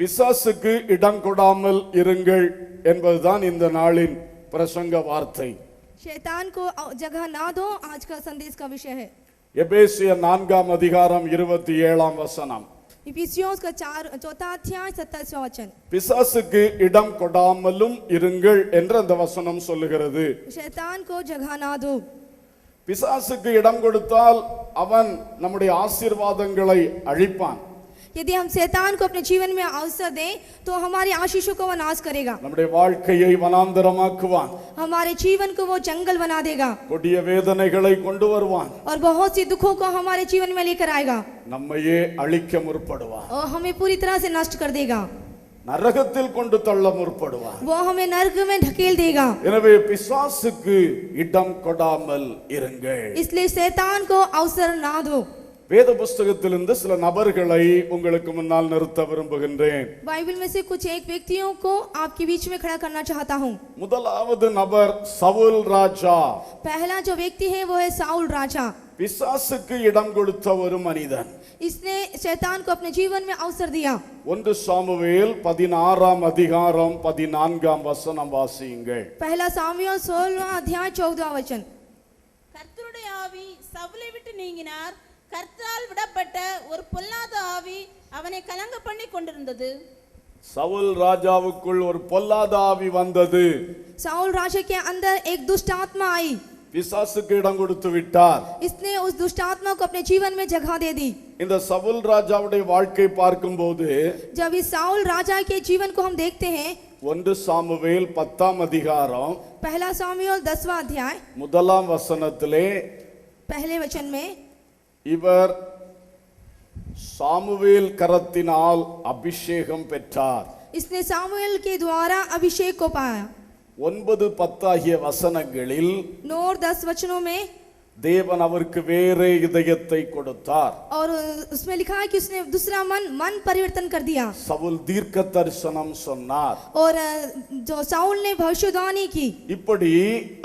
பிசாசுக்கு இடம் கொடாமல் இருங்கள் என்பதுதான் இந்த நாளின் பிரசங்க வார்த்தை. शैतान को जगह ना दो, आज का संदेश का विषय है. எபேசியர் 4ஆம் அதிகாரம் 27ஆம் வசனம். इफिसियों का 4 अध्याय 27वां वचन. பிசாசுக்கு இடம் கொடாமலும் இருங்கள் என்று அந்த வசனம் சொல்லுகிறது. शैतान को जगह ना दो. பிசாசுக்கு இடம் கொடுத்தால் அவன் நம்முடைய ஆசீர்வாதங்களை அழிப்பான். यदि हम शैतान को अपने जीवन में अवसर दें तो हमारी आशीषों को वो नाश करेगा. நம்முடைய வாழ்க்கையை வனாந்தரமாக்குவான். हमारे जीवन को वो जंगल बना देगा. கொடிய வேதனைகளை கொண்டு வருவான். और बहुत सी दुखों को हमारे जीवन में लेकर आएगा. நம்மையே அழிக்க முற்படுவான். और हमें पूरी तरह से नष्ट कर देगा. நரகத்தில் கொண்டு தள்ள முற்படுவான். वो हमें नरक में ढकेल देगा. எனவே பிசாசுக்கு இடம் கொடாமல் இருங்கள். इसलिए शैतान को अवसर ना दो. வேத புஸ்தகத்திலிருந்து சில நபர்களை உங்களுக்கு முன்னால் நிறுத்த விரும்புகின்றேன். बाइबल में से कुछ एक व्यक्तियों को आपके बीच में खड़ा करना चाहता हूँ. முதலாவது நபர் சவுல் ராஜா. पहला जो व्यक्ति है वो है साउल राजा. பிசாசுக்கு இடம் கொடுத்த ஒரு மனிதன். इसने शैतान को अपने जीवन में अवसर दिया. 1 சாமுவேல் 16ஆம் அதிகாரம் 14ஆம் வசனம் வாசியுங்கள். पहला सामुएल 16वां अध्याय 14वां वचन. கர்த்தருடைய ஆவி சவுலை விட்டு நீங்கினார். கர்த்தரால் விடப்பட்ட ஒரு பொல்லாத ஆவி அவனை கலங்க பண்ணி கொண்டிருந்தது. சவுல் ராஜாவுக்குள் ஒரு பொல்லாத ஆவி வந்தது. साउल राजा के अंदर एक दुष्ट आत्मा आई. பிசாசுக்கு இடம் கொடுத்து விட்டார். इसने उस दुष्ट आत्मा को अपने जीवन में जगह दे दी. இந்த சவுல் ராஜாவுடைய வாழ்க்கை பார்க்கும்போது जब इस साउल राजा के जीवन को हम देखते हैं 1 சாமுவேல் 10ஆம் அதிகாரம் पहला सामुएल 10वां अध्याय 1ஆம் வசனத்திலே पहले वचन में இவர் சாமுவேல் கரத்தினால் அபிஷேகம் பெற்றார். इसने सामुएल के द्वारा अभिषेक को पाया. 9-10 ஆகிய வசனங்களில் 9 और 10 वचनों में தேவன் அவருக்கு வேறே இதயத்தை கொடுத்தார். और उसमें लिखा है कि उसने दूसरा मन परिवर्तन कर दिया. சவுல் தீர்க்க தரிசனம் சொன்னார். और जो साउल ने भविष्यवाणी की. இப்படி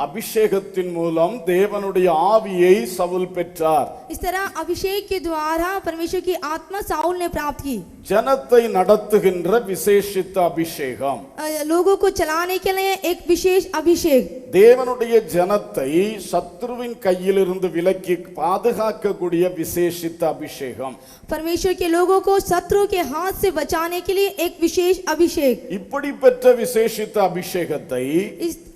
அபிஷேகத்தின் மூலம் தேவனுடைய ஆவியை சவுல் பெற்றார். इस तरह अभिषेक के द्वारा परमेश्वर की आत्मा साउल ने प्राप्त की. ஜனத்தை நடத்துகின்ற விசேஷித்த அபிஷேகம். लोगों को चलाने के लिए एक विशेष अभिषेक. தேவனுடைய ஜனத்தை சத்ருவின் கையிலிருந்து விலக்கி பாதுகாக்கக்கூடிய விசேஷித்த அபிஷேகம். परमेश्वर के लोगों को शत्रु के हाथ से बचाने के लिए एक विशेष अभिषेक. இப்படி பெற்ற விசேஷித்த அபிஷேகத்தை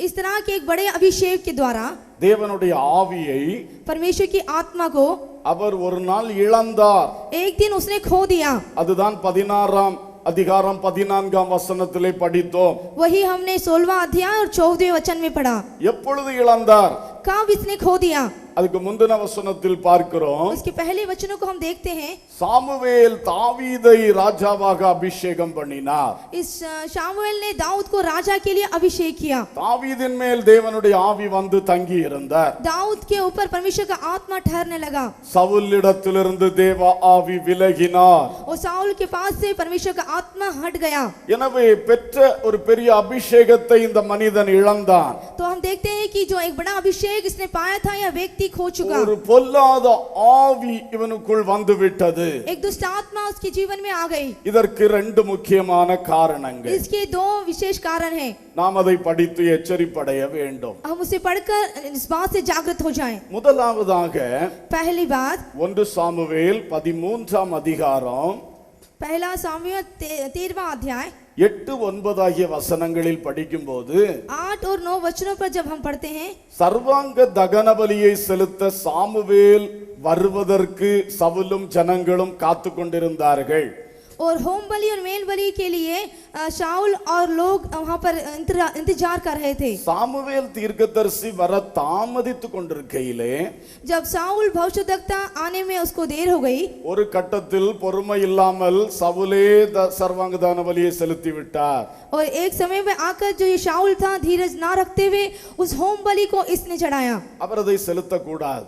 इस तरह के एक बड़े अभिषेक के द्वारा தேவனுடைய ஆவியை परमेश्वर की आत्मा को அவர் ஒரு நாள் இழந்தார். एक दिन उसने खो दिया. அதுதான் 16ஆம் அதிகாரம் 14ஆம் வசனத்திலே படித்தோம். वही हमने 16वां अध्याय और 14वें वचन में पढ़ा. எப்பொழுது இழந்தார்? कब इसने खो दिया? அதுக்கு முந்தின வசனத்தில் பார்க்கிறோம். उसके पहले वचनों को हम देखते हैं. சாமுவேல் தாவீதை ராஜாவாக அபிஷேகம் பண்ணினார். इस शामुएल ने दाऊद को राजा के लिए अभिषेक किया. தாவீதின் மேல் தேவனுடைய ஆவி வந்து தங்கி இருந்தார். दाऊद के ऊपर परमेश्वर का आत्मा ठहरने लगा. சவுலிடத்திலிருந்து தேவ ஆவி விலகினார். और साउल के पास से परमेश्वर का आत्मा हट गया. எனவே பெற்ற ஒரு பெரிய அபிஷேகத்தை இந்த மனிதன் இழந்தான். तो हम देखते हैं कि जो एक बड़ा अभिषेक इसने पाया था यह व्यक्ति खो चुका. ஒரு பொல்லாத ஆவி இவனுக்குள் வந்து விட்டது. एक दुष्ट आत्मा उसके जीवन में आ गई. இதற்கு 2 முக்கியமான காரணங்கள். इसके 2 विशेष कारण हैं. நாம் அதை படித்து எச்சரிப்படைய வேண்டும். हम उसे पढ़कर इस बात से जागृत हो जाएं. முதலாவதாக पहली बात 1 சாமுவேல் 13ஆம் அதிகாரம் पहला सामुएल 13वां अध्याय 8-9 ஆகிய வசனங்களில் படிக்கும்போது 8 और 9 वचनों पर जब हम पढ़ते हैं சர்வாங்க தகன பலியை செலுத்த சாமுவேல் வருவதற்கு சவுலும் ஜனங்களும் காத்து கொண்டிருந்தார்கள். और होम बलि और मेल बलि के लिए शाऊल और लोग वहां पर इंतजार कर रहे थे. சாமுவேல் தீர்க்கதரிசி வர தாமதித்துக் கொண்டிருக்கையிலே जब शाऊल भविष्यद्वक्ता आने में उसको देर हो गई, ஒரு கட்டத்தில் பொறுமை இல்லாமல் சவுலே சர்வாங்க தகன பலியை செலுத்தி விட்டார். और एक समय में आकर जो ये शाऊल था धीरज ना रखते हुए उस होम बलि को इसने चढ़ाया. அவர் அதை செலுத்தக்கூடாது.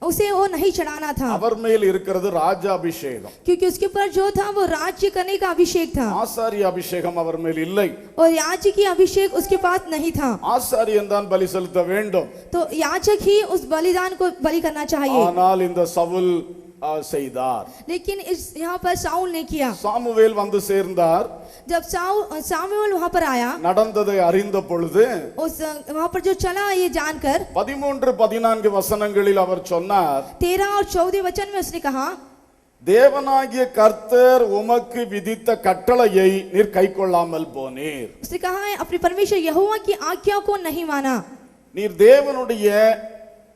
उसे वो नहीं चढ़ाना था. அவர் மேல் இருக்கிறது ராஜாபிஷேகம். क्योंकि उसके ऊपर जो था वो राज्य करने का अभिषेक था. ஆசாரிய அபிஷேகம் அவர் மேல் இல்லை. और याजक की अभिषेक उसके पास नहीं था. ஆசாரியன் தான் பலி செலுத்த வேண்டும். तो याजक ही उस बलिदान को बलि करना चाहिए. ஆனால் இந்த சவுல் செய்தார். लेकिन इस यहाँ पर शाऊल ने किया. சாமுவேல் வந்து சேர்ந்தார். जब सामुएल वहाँ पर आया, நடந்ததை அறிந்த பொழுது उस वहाँ पर जो चला ये जानकर 13-14 வசனங்களில் அவர் சொன்னார், 13 और 14 वचन में उसने कहा, தேவனாகிய கர்த்தர் உமக்கு விதித்த கட்டளையை நீர் கைக்கொள்ளாமல் போனீர். उसने कहा है अपने परमेश्वर यहोवा की आज्ञा को नहीं माना. நீர் தேவனுடைய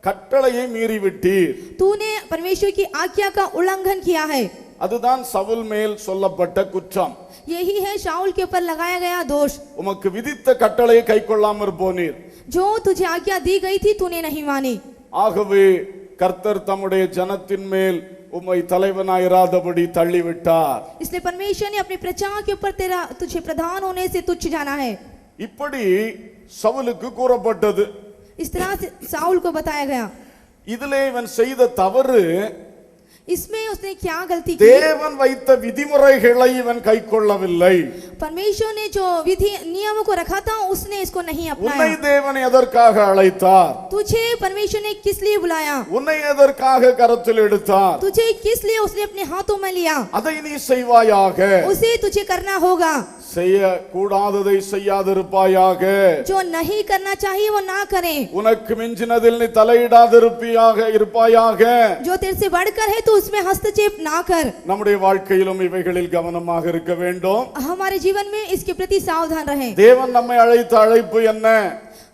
கட்டளையை மீறிவிட்டீர். तूने परमेश्वर की आज्ञा का उल्लंघन किया है. அதுதான் சவுல் மேல் சொல்லப்பட்ட குற்றம். यही है शाऊल के ऊपर लगाया गया दोष. உமக்கு விதித்த கட்டளையை கைக்கொள்ளாமல் போனீர். जो तुझे आज्ञा दी गई थी तूने नहीं मानी. ஆகவே கர்த்தர் தம்முடைய ஜனத்தின் மேல் உம்மை தலைவனாயிராதபடி தள்ளிவிட்டார். इसलिए परमेश्वर ने अपनी प्रजा के ऊपर तुझे प्रधान होने से तुच्छ जाना है. இப்படி சவுலுக்கு கூறப்பட்டது. इस तरह से शाऊल को बताया गया. இதிலே இவன் செய்த தவறு, इसमें उसने क्या गलती की? தேவன் வைத்த விதிமுறைகளை இவன் கைக்கொள்ளவில்லை. परमेश्वर ने जो विधि नियमों को रखा था उसने इसको नहीं உன்னை अपनाया. தேவன் எதற்காக அழைத்தார்? तुझे परमेश्वर ने किस लिए बुलाया? உன்னை எதற்காக கரத்தில் எடுத்தார்? तुझे किस लिए उसने अपने हाथों में लिया? அதை நீ செய்வாயாக. उसे तुझे करना होगा. செய்ய கூடாததை செய்யாதிருப்பாயாக. जो नहीं करना चाहिए वो ना करें. உனக்கு மிஞ்சினதில் நீ இருப்பாயாக. जो तेरे से बढ़कर है तो उसमें हस्तक्षेप ना कर. நம்முடைய வாழ்க்கையிலும் இவைகளில் கவனமாக இருக்க வேண்டும். हमारे जीवन में इसके प्रति सावधान रहें. தேவன் நம்மை அழைத்த அழைப்பு என்ன?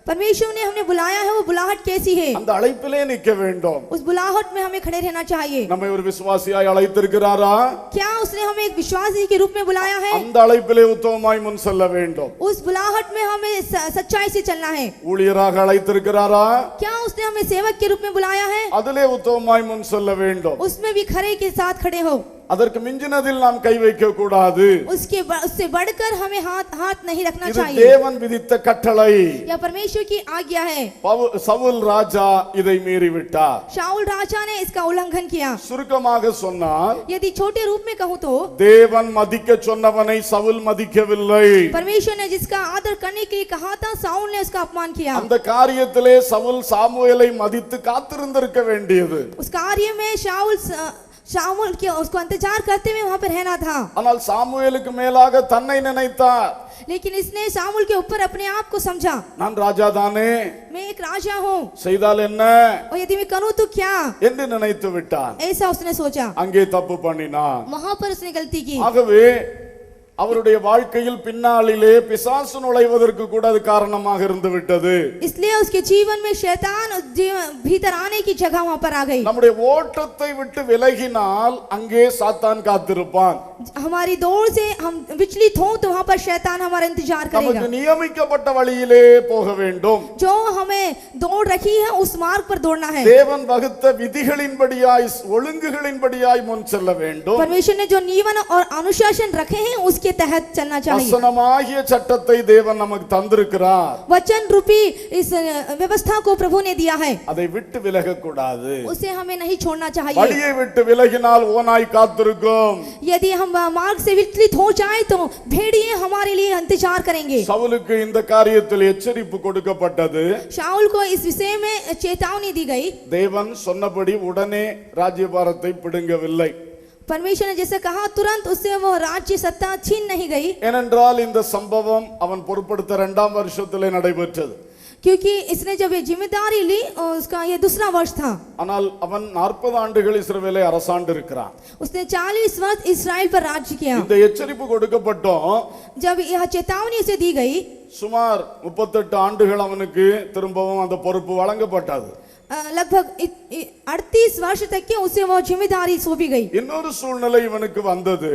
परमेश्वर ने हमें बुलाया है, वो बुलाहट कैसी है? அந்த அழைப்பிலே நிற்க வேண்டும். उस बुलाहट में हमें खड़े रहना चाहिए. நம்மை ஒரு விசுவாசியாய் அழைத்திருக்கிறாரா? क्या उसने हमें एक विश्वासी के रूप में बुलाया है? அந்த அழைப்பிலே உத்தமமாய் முன் செல்ல வேண்டும். उस बुलाहट में हमें सच्चाई से चलना है. ஊழியராக அழைத்திருக்கிறாரா? क्या उसने हमें सेवक के रूप में बुलाया है? அதிலே உத்தமமாய் முன் செல்ல வேண்டும். उसमें भी खरे के साथ खड़े हो. அதற்கு மிஞ்சினதில் நாம் கை வைக்க கூடாது. उससे बढ़कर हमें हाथ नहीं रखना இது चाहिए. தேவன் விதித்த கட்டளை. यह परमेश्वर की आज्ञा है. சவுல் ராஜா இதை மீறிவிட்டார். शाऊल राजा ने इसका उल्लंघन किया. சுருக்கமாக சொன்னால், यदि छोटे रूप में कहूँ तो தேவன் மதிக்க சொன்னவனை சவுல் மதிக்கவில்லை. परमेश्वर ने जिसका आदर करने के लिए कहा था शाऊल ने उसका अपमान किया. அந்த காரியத்திலே சவுல் சாமுவேலை மதித்து காத்திருந்திருக்க வேண்டியது. उस कार्य में शाऊल के उसको इंतजार करते हुए वहां पर रहना था. ஆனால் சாமுவேலுக்கு மேலாக தன்னை நினைத்தார். लेकिन इसने शाऊल के ऊपर अपने आप को समझा. நான் ராஜா தானே, मैं एक राजा हूँ, செய்தால் என்ன और यदि मैं करूँ तो क्या, என்று நினைத்து விட்டான். ऐसा उसने सोचा. அங்கே தப்பு பண்ணினான். वहां पर उसने गलती की. ஆகவே அவருடைய வாழ்க்கையில் பின்னாளிலே பிசாசு நுழைவதற்கு கூட அது காரணமாக இருந்து விட்டது. इसलिए उसके जीवन में शैतान भीतर आने की जगह वहां पर आ गई. நம்முடைய ஓட்டத்தை விட்டு விலகினால் அங்கே சாத்தான் காத்திருப்பான். हमारी दौड़ से हम विचलित हो तो वहां पर शैतान हमारा इंतजार करेगा. நமக்கு நியமிக்கப்பட்ட வழியிலே போக வேண்டும். जो हमें दौड़ रखी है उस मार्ग पर दौड़ना है. தேவன் வகுத்த விதிகளின்படியாய் ஒழுங்குகளின்படியாய் முன் செல்ல வேண்டும். परमेश्वर ने जो नियम और अनुशासन रखे हैं उसके तहत चलना चाहिए. வசனமாகிய சட்டத்தை தேவன் நமக்கு தந்திருக்கிறார். वचन रूपी इस व्यवस्था को प्रभु ने दिया है. அதை விட்டு விலக கூடாது. उसे हमें नहीं छोड़ना चाहिए. வழியை விட்டு விலகினால் ஓநாய் காத்திருக்கும். यदि हम मार्ग से विचलित हो जाए तो भेड़िए हमारे लिए इंतजार करेंगे. சவுலுக்கு இந்த காரியத்தில் எச்சரிப்பு கொடுக்கப்பட்டது. शाऊल को इस विषय में चेतावनी दी गई. தேவன் சொன்னபடி உடனே ராஜ்யபாரத்தை பிடுங்கவில்லை. परमेश्वर ने जैसे कहा तुरंत उससे वो राज्य सत्ता छीन नहीं गई. ஏனென்றால் இந்த சம்பவம் அவன் பொறுப்படுத்த 2ஆம் வருஷத்திலே நடைபெற்றது. क्योंकि इसने जब ये जिम्मेदारी ली उसका ये दूसरा वर्ष था. ஆனால் அவன் 40 ஆண்டுகள் இஸ்ரவேலை அரசாண்டு இருக்கிறான். उसने 40 वर्ष इस्राएल पर राज्य किया. இந்த எச்சரிப்பு கொடுக்கப்பட்டோம். जब यह चेतावनी उसे दी गई, சுமார் 38 ஆண்டுகள் அவனுக்கு திரும்பவும் அந்த பொறுப்பு வழங்கப்பட்டது. लगभग 38 वर्ष तक के उसे वो जिम्मेदारी सौंपी गई. இன்னொரு சூழ்நிலை இவனுக்கு வந்தது.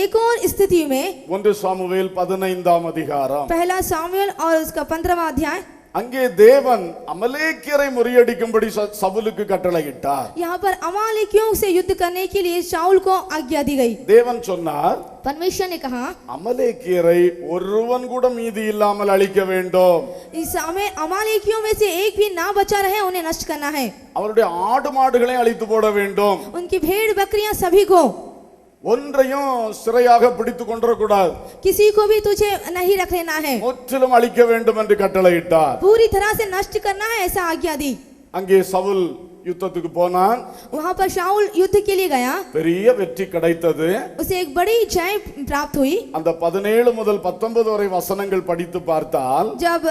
एक और स्थिति में 1 சாமுவேல் 15ஆம் அதிகாரம், पहला सामुएल और उसका 15वां अध्याय, அங்கே தேவன் அமலேக்கியரை முறியடிக்கும்படி சவுலுக்கு கட்டளையிட்டார். यहाँ पर अमालेकियों से युद्ध करने के लिए शाऊल को आज्ञा दी गई. தேவன் சொன்னார், परमेश्वर ने कहा அமலேக்கியரை ஒருவன் கூட மீதி இல்லாமல் அழிக்க வேண்டும். इस हमें अमालेकियों में से एक भी ना बचा रहे उन्हें नष्ट करना है. அவருடைய ஆடு மாடுகளை அழித்து போட வேண்டும். उनकी भेड़ बकरियां सभी को, ஒன்றையும் சிறையாக பிடித்து கொண்டறக்கூடாது. किसी को भी तुझे नहीं रख लेना है. முற்றிலும் அழிக்க வேண்டும் என்று கட்டளையிட்டார். पूरी तरह से नष्ट करना है ऐसा आज्ञा दी. அங்கே சவுல் யுத்தத்துக்கு போனான். वहां पर शाऊल युद्ध के लिए गया, பெரிய வெற்றி கிடைத்தது. उसे एक बड़ी जय प्राप्त हुई. அந்த 17 முதல் 19 வரை வசனங்கள் படித்து பார்த்தால் जब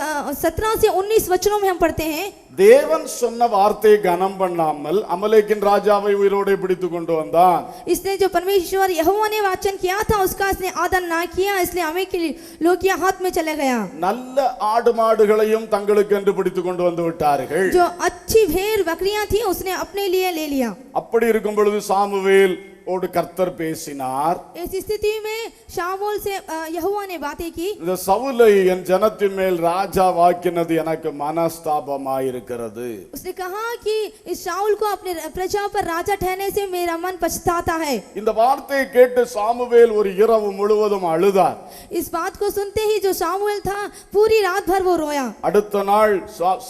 17 से 19 वचनों में हम पढ़ते हैं, தேவன் சொன்ன வார்த்தையை கனம் பண்ணாமல் அமலேக்கின் ராஜாவை உயிரோடு பிடித்து கொண்டு வந்தான். इसने जो परमेश्वर यहोवा ने वाचन किया था उसका इसने आदर ना किया, इसलिए हमें के लोग के हाथ में चले गया. நல்ல ஆடு மாடுகளையும் தங்களுக்கு என்று பிடித்து கொண்டு வந்து விட்டார்கள். जो अच्छी भेड़ बकरियां थी उसने अपने लिए ले लिया. அப்படி இருக்கும் பொழுது சாமுவேல் ஓடு கர்த்தர் பேசினார். इस स्थिति में शामूल से यहोवा ने बातें की. இந்த சவுலை என் ஜனத்தின் மேல் ராஜாவாக்கினது எனக்கு மனஸ்தாபமாயிருக்கிறது. उसने कहा कि इस शाऊल को अपने प्रजा पर राजा ठहरने से मेरा मन पछताता है. இந்த வார்த்தையை கேட்டு சாமுவேல் ஒரு இரவு முழுவதும் அழுதார். इस बात को सुनते ही जो शामूएल था पूरी रात भर वो रोया. அடுத்த நாள்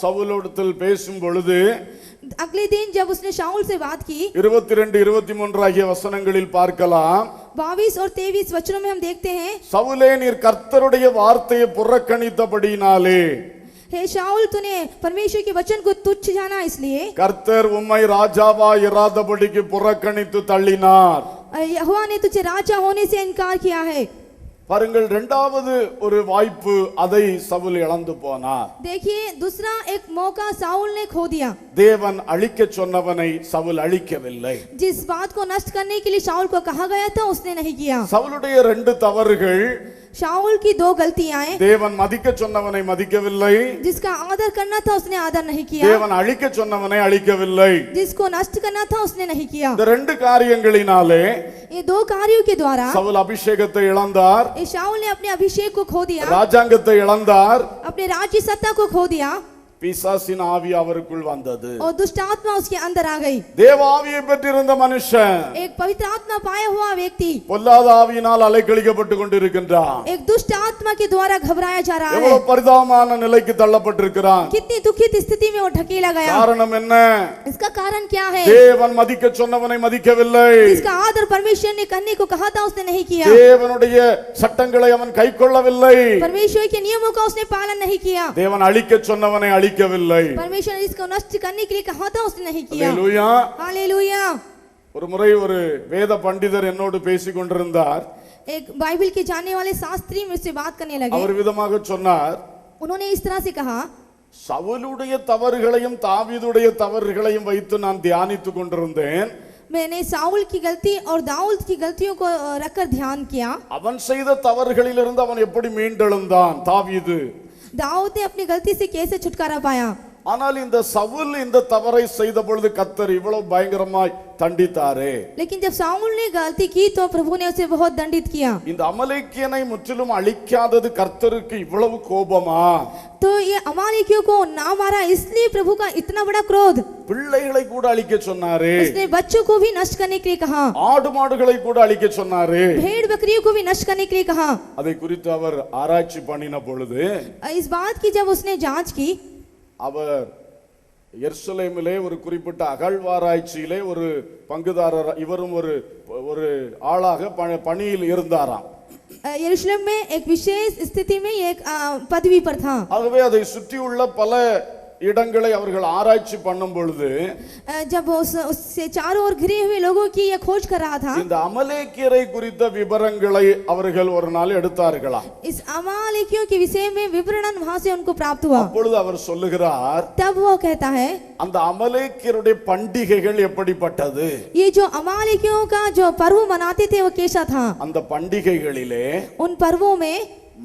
சவுலோடத்தில் பேசும் பொழுது अगले दिन जब उसने शाऊल से बात की, 22 23 ஆகிய வசனங்களில் பார்க்கலாம். 22 और 23 वचनों में हम देखते हैं, சவுலே நீர் கர்த்தருடைய வார்த்தையை புறக்கணித்தபடினாலே हे शाऊल तूने परमेश्वर के वचन को तुच्छ जाना, इसलिए கர்த்தர் உம்மை ராஜாவா இராதபடிக்கு புறக்கணித்து தள்ளினார். यहोवा ने तुझे राजा होने से इनकार किया है. பாருங்கள், இரண்டாவது ஒரு வாய்ப்பு அதை சவுல் இழந்து போனார். देखिए दूसरा एक मौका शाऊल ने खो दिया. தேவன் அழிக்க சொன்னவனை சவுல் அழிக்கவில்லை. जिस बात को नष्ट करने के लिए शाऊल को कहा गया था उसने नहीं किया. சவுலுடைய 2 தவறுகள், शाऊल की 2 गलतियां हैं. தேவன் மதிக்க சொன்னவனை மதிக்கவில்லை, जिसका आदर करना था उसने आदर नहीं किया. தேவன் அழிக்க சொன்னவனை அழிக்கவில்லை. जिसको नष्ट करना था उसने नहीं किया. இந்த 2 காரியங்களினாலே ये 2 कार्यों के द्वारा சவுல் அபிஷேகத்தை இழந்தார், शाऊल ने अपने अभिषेक को खो दिया, ராஜாங்கத்தை இழந்தார், अपने राज्य सत्ता को खो दिया பிசாசின் ஆவி அவருக்குள் வந்தது. और दुष्ट आत्मा उसके अंदर आ गई. தேவ ஆவியை பெற்றிருந்த மனுஷன் एक पवित्र आत्मा पाया हुआ व्यक्ति பொல்லாத ஆவியினால் அலைக்கழிக்கப்பட்டு கொண்டிருக்கின்றான். एक दुष्ट आत्मा के द्वारा घबराया जा रहा है. எவ்வளவு பரிதாபமான நிலைக்கு தள்ளப்பட்டிருக்கிறான். कितनी दुखित स्थिति में वो ढकेला गया. காரணம் என்ன? इसका कारण क्या है? தேவன் மதிக்க சொன்னவனை மதிக்கவில்லை. इसका आदर परमेश्वर ने करने को कहा था उसने नहीं किया. தேவனுடைய சட்டங்களை அவன் கைக்கொள்ளவில்லை. परमेश्वर के नियमों का उसने पालन नहीं किया. தேவன் அழிக்க சொன்னவனை அழிக்கவில்லை. परमेश्वर ने इसको नष्ट करने के लिए कहा था उसने नहीं किया. அல்லேலூயா. हालेलुया. ஒரு முறை ஒரு வேத பண்டிதர் என்னோடு பேசிக் கொண்டிருந்தார். एक बाइबल के जानने वाले शास्त्री मुझसे बात करने लगे. அவர் விதமாக சொன்னார், उन्होंने इस तरह से कहा, சவுலுடைய தவறுகளையும் தாவீதுடைய தவறுகளையும் வைத்து நான் தியானித்துக் கொண்டிருந்தேன். मैंने शाऊल की गलती और दाऊद की गलतियों को रखकर ध्यान किया. அவன் செய்த தவறுகளிலிருந்து அவன் எப்படி மீண்டெழுந்தான் தாவீது. दाऊद ने अपनी गलती से कैसे छुटकारा पाया. ஆனால் இந்த சவுல் இந்த தவறை செய்த பொழுது கர்த்தர் இவ்வளவு பயங்கரமாய் தண்டித்தாரே. लेकिन जब शाऊल ने गलती की तो प्रभु ने उसे बहुत दंडित किया. இந்த அமலேக்கியனை முற்றிலும் அழிக்காதது கர்த்தருக்கு இவ்வளவு கோபமா? तो ये अमालेकियों को ना मारा इसलिए प्रभु का इतना बड़ा क्रोध. பிள்ளைகளை கூட அழிக்க சொன்னாரே, उसने बच्चों को भी नष्ट करने के लिए कहा, ஆடு மாடுகளை கூட அழிக்க சொன்னாரே. भेड़ बकरियों को भी नष्ट करने के लिए कहा. அதை குறித்து அவர் ஆராய்ச்சி பண்ணின பொழுது इस बात की जब उसने जांच की, அவர் எருசலேமிலே ஒரு குறிப்பிட்ட அகழ்வாராய்ச்சியிலே ஒரு பங்குதாரர், இவரும் ஒரு ஆளாக பணியில் இருந்தாராம். यरूशलेम में एक विशेष स्थिति में एक पदवी पर था. ஆகவே அதை சுற்றியுள்ள பல இடங்களை அவர்கள் ஆராய்ச்சி பண்ணும் பொழுது जब उससे चारों ओर घिरे हुए लोगों की ये खोज कर रहा था, இந்த அமலேக்கியரை குறித்த விவரங்களை அவர்கள் ஒரு நாள் எடுத்தார்களாம். इस अमालेकियों के विषय में विवरण वहां से उनको प्राप्त हुआ. அப்பொழுது அவர் சொல்லுகிறார், तब वो कहता है, அந்த அமலேக்கியருடைய பண்டிகைகள் எப்படிப்பட்டது? ये जो अमालेकियों का जो पर्व मनाते थे वो कैसा था? அந்த பண்டிகைகளிலே उन पर्वों में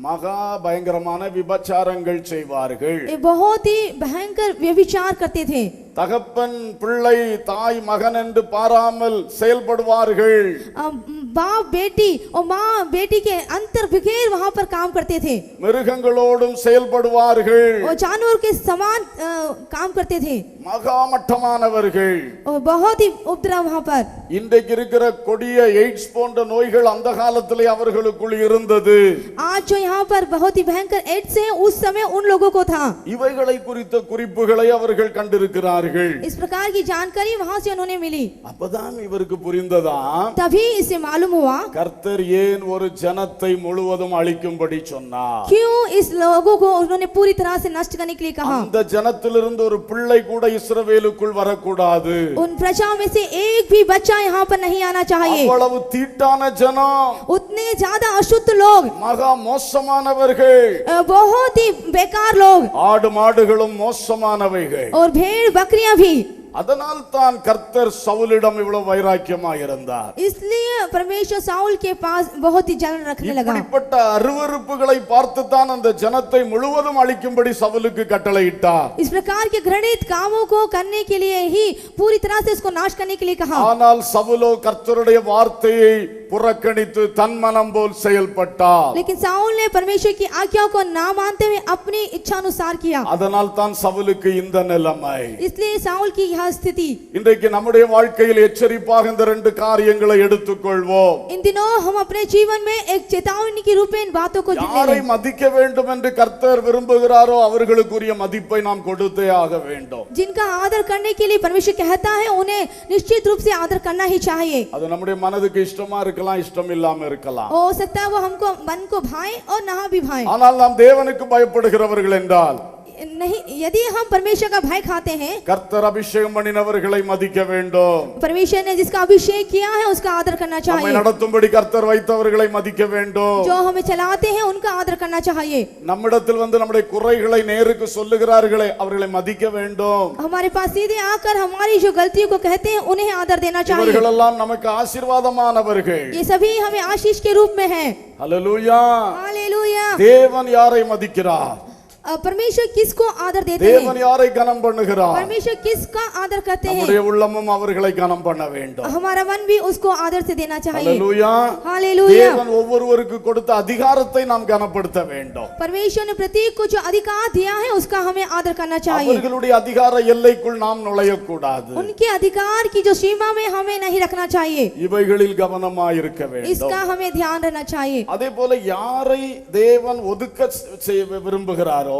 மகா பயங்கரமான விபச்சாரங்கள் செய்வார்கள். ये बहुत ही भयंकर व्यभिचार करते थे. தகப்பன் பிள்ளை தாய் மகன் என்று பாராமல் செயல்படுவார்கள். बाप बेटी और माँ बेटी के अंतर बिखेर वहां पर काम करते थे. மிருகங்களோடும் செயல்படுவார்கள். और जानवर के समान काम करते थे. மகா மட்டமானவர்கள். और बहुत ही उपद्रव वहां पर. இன்றைக்கு இருக்கிற கொடிய எய்ட்ஸ் போன்ற நோய்கள் அந்த காலத்திலே அவர்களுக்குள் இருந்தது. आज जो यहाँ पर बहुत ही भयंकर एड्स है उस समय उन लोगों को था. இவைகளை குறித்த குறிப்புகளை அவர்கள் கண்டிருக்கிறார்கள். इस प्रकार की जानकारी वहां से उन्होंने मिली. அப்பதான் இவருக்கு புரிந்ததாம், तभी इसे मालूम हुआ கர்த்தர் ஏன் ஒரு ஜனத்தை முழுவதும் அழிக்கும்படி சொன்னார். क्यों इस लोगों को उन्होंने पूरी तरह से नष्ट करने के लिए कहा. அந்த ஜனத்திலிருந்து ஒரு பிள்ளை கூட இஸ்ரவேலுக்குள் வரக்கூடாது. उन प्रजाओं में से एक भी बच्चा यहाँ पर नहीं आना चाहिए। அவ்வளவு தீட்டான ஜனம், उतने ज्यादा अशुद्ध लोग, மகா மோசமானவர்கள், बहुत ही बेकार लोग, ஆடு மாடுகளும் மோசமானவைகள். और भेड़ बकरियां भी। அதனால் தான் கர்த்தர் சவுலிடம் இவ்வளவு வைராக்கியமாக இருந்தார். इसलिए परमेश्वर साउल के पास बहुत ही जलन रखने लगा। இப்படிப்பட்ட அருவருப்புகளை பார்த்து தான் அந்த ஜனத்தை முழுவதும் அழிக்கும்படி சவுலுக்கு கட்டளையிட்டார். इस प्रकार के घृणित कामों को करने के लिए ही पूरी तरह से इसको नाश करने के लिए कहा। ஆனால் சவுலோ கர்த்தருடைய வார்த்தையை புறக்கணித்து தன் மனம் போல் செயல்பட்டார். लेकिन साउल ने परमेश्वर की आज्ञाओं को ना मानते हुए अपनी इच्छा अनुसार किया। அதனால் தான் சவுலுக்கு இந்த நிலைமை. इसलिए साउल की यह स्थिति। இன்றைக்கு நம்முடைய வாழ்க்கையில் எச்சரிப்பாக இந்த ரெண்டு காரியங்களை எடுத்துக்கொள்வோம். इन दिनों हम अपने जीवन में एक चेतावनी के रूप में इन बातों को யாரை மதிக்க வேண்டும் என்று கர்த்தர் விரும்புகிறாரோ அவர்களுக்குரிய மதிப்பை நாம் கொடுத்தே ஆக வேண்டும். जिनका आदर करने के लिए परमेश्वर कहता है उन्हें निश्चित रूप से आदर करना ही चाहिए। அது நம்முடைய மனதுக்கு இஷ்டமா இருக்கலாம், இஷ்டம் இல்லாம இருக்கலாம். हो सकता है वो हमको मन को भाए और ना भी भाए। ஆனால் நாம் தேவனுக்கு பயப்படுகிறவர்கள் என்றால், नहीं, यदि हम परमेश्वर का भय खाते हैं, கர்த்தர் அபிஷேகம் பண்ணினவர்களை மதிக்க வேண்டும். परमेश्वर ने जिसका अभिषेक किया है उसका आदर करना நம்மை चाहिए। நடத்தும்படி கர்த்தர் வைத்தவர்களை மதிக்க வேண்டும். जो हमें चलाते हैं उनका आदर करना चाहिए। நம்மிடத்தில் வந்து நம்முடைய குறைகளை நேருக்கு சொல்லுகிறார்களே அவர்களை மதிக்க வேண்டும். हमारे पास सीधे आकर हमारी जो गलतियों को कहते हैं उन्हें आदर देना चाहिए। இவர்களெல்லாம் நமக்கு ஆசீர்வாதமானவர்கள். ये सभी हमें आशीष के रूप में हैं। ஹல்லேலூயா. हालेलूया। தேவன் யாரை மதிக்கிறார்? परमेश्वर किसको आदर देते தேவன் हैं? யாரை கனம் பண்ணுகிறார்? परमेश्वर किसका आदर करते हैं? நம்முடைய உள்ளமும் அவர்களை கனம் பண்ண வேண்டும். हमारा मन भी उसको आदर से देना चाहिए। ஹல்லேலூயா. हालेलूया। தேவன் ஒவ்வொருவருக்கு கொடுத்த அதிகாரத்தை நாம் கனப்படுத்த வேண்டும். परमेश्वर ने प्रत्येक को जो अधिकार दिया है उसका हमें आदर करना चाहिए। அவர்களுடைய அதிகார எல்லைக்குள் நாம் நுழையக்கூடாது. उनके अधिकार की जो सीमा में हमें नहीं रखना चाहिए। இவைகளில் கவனமாக இருக்க வேண்டும். इसका हमें ध्यान रहना चाहिए। அதே போல யாரை தேவன் ஒதுக்க விரும்புகிறாரோ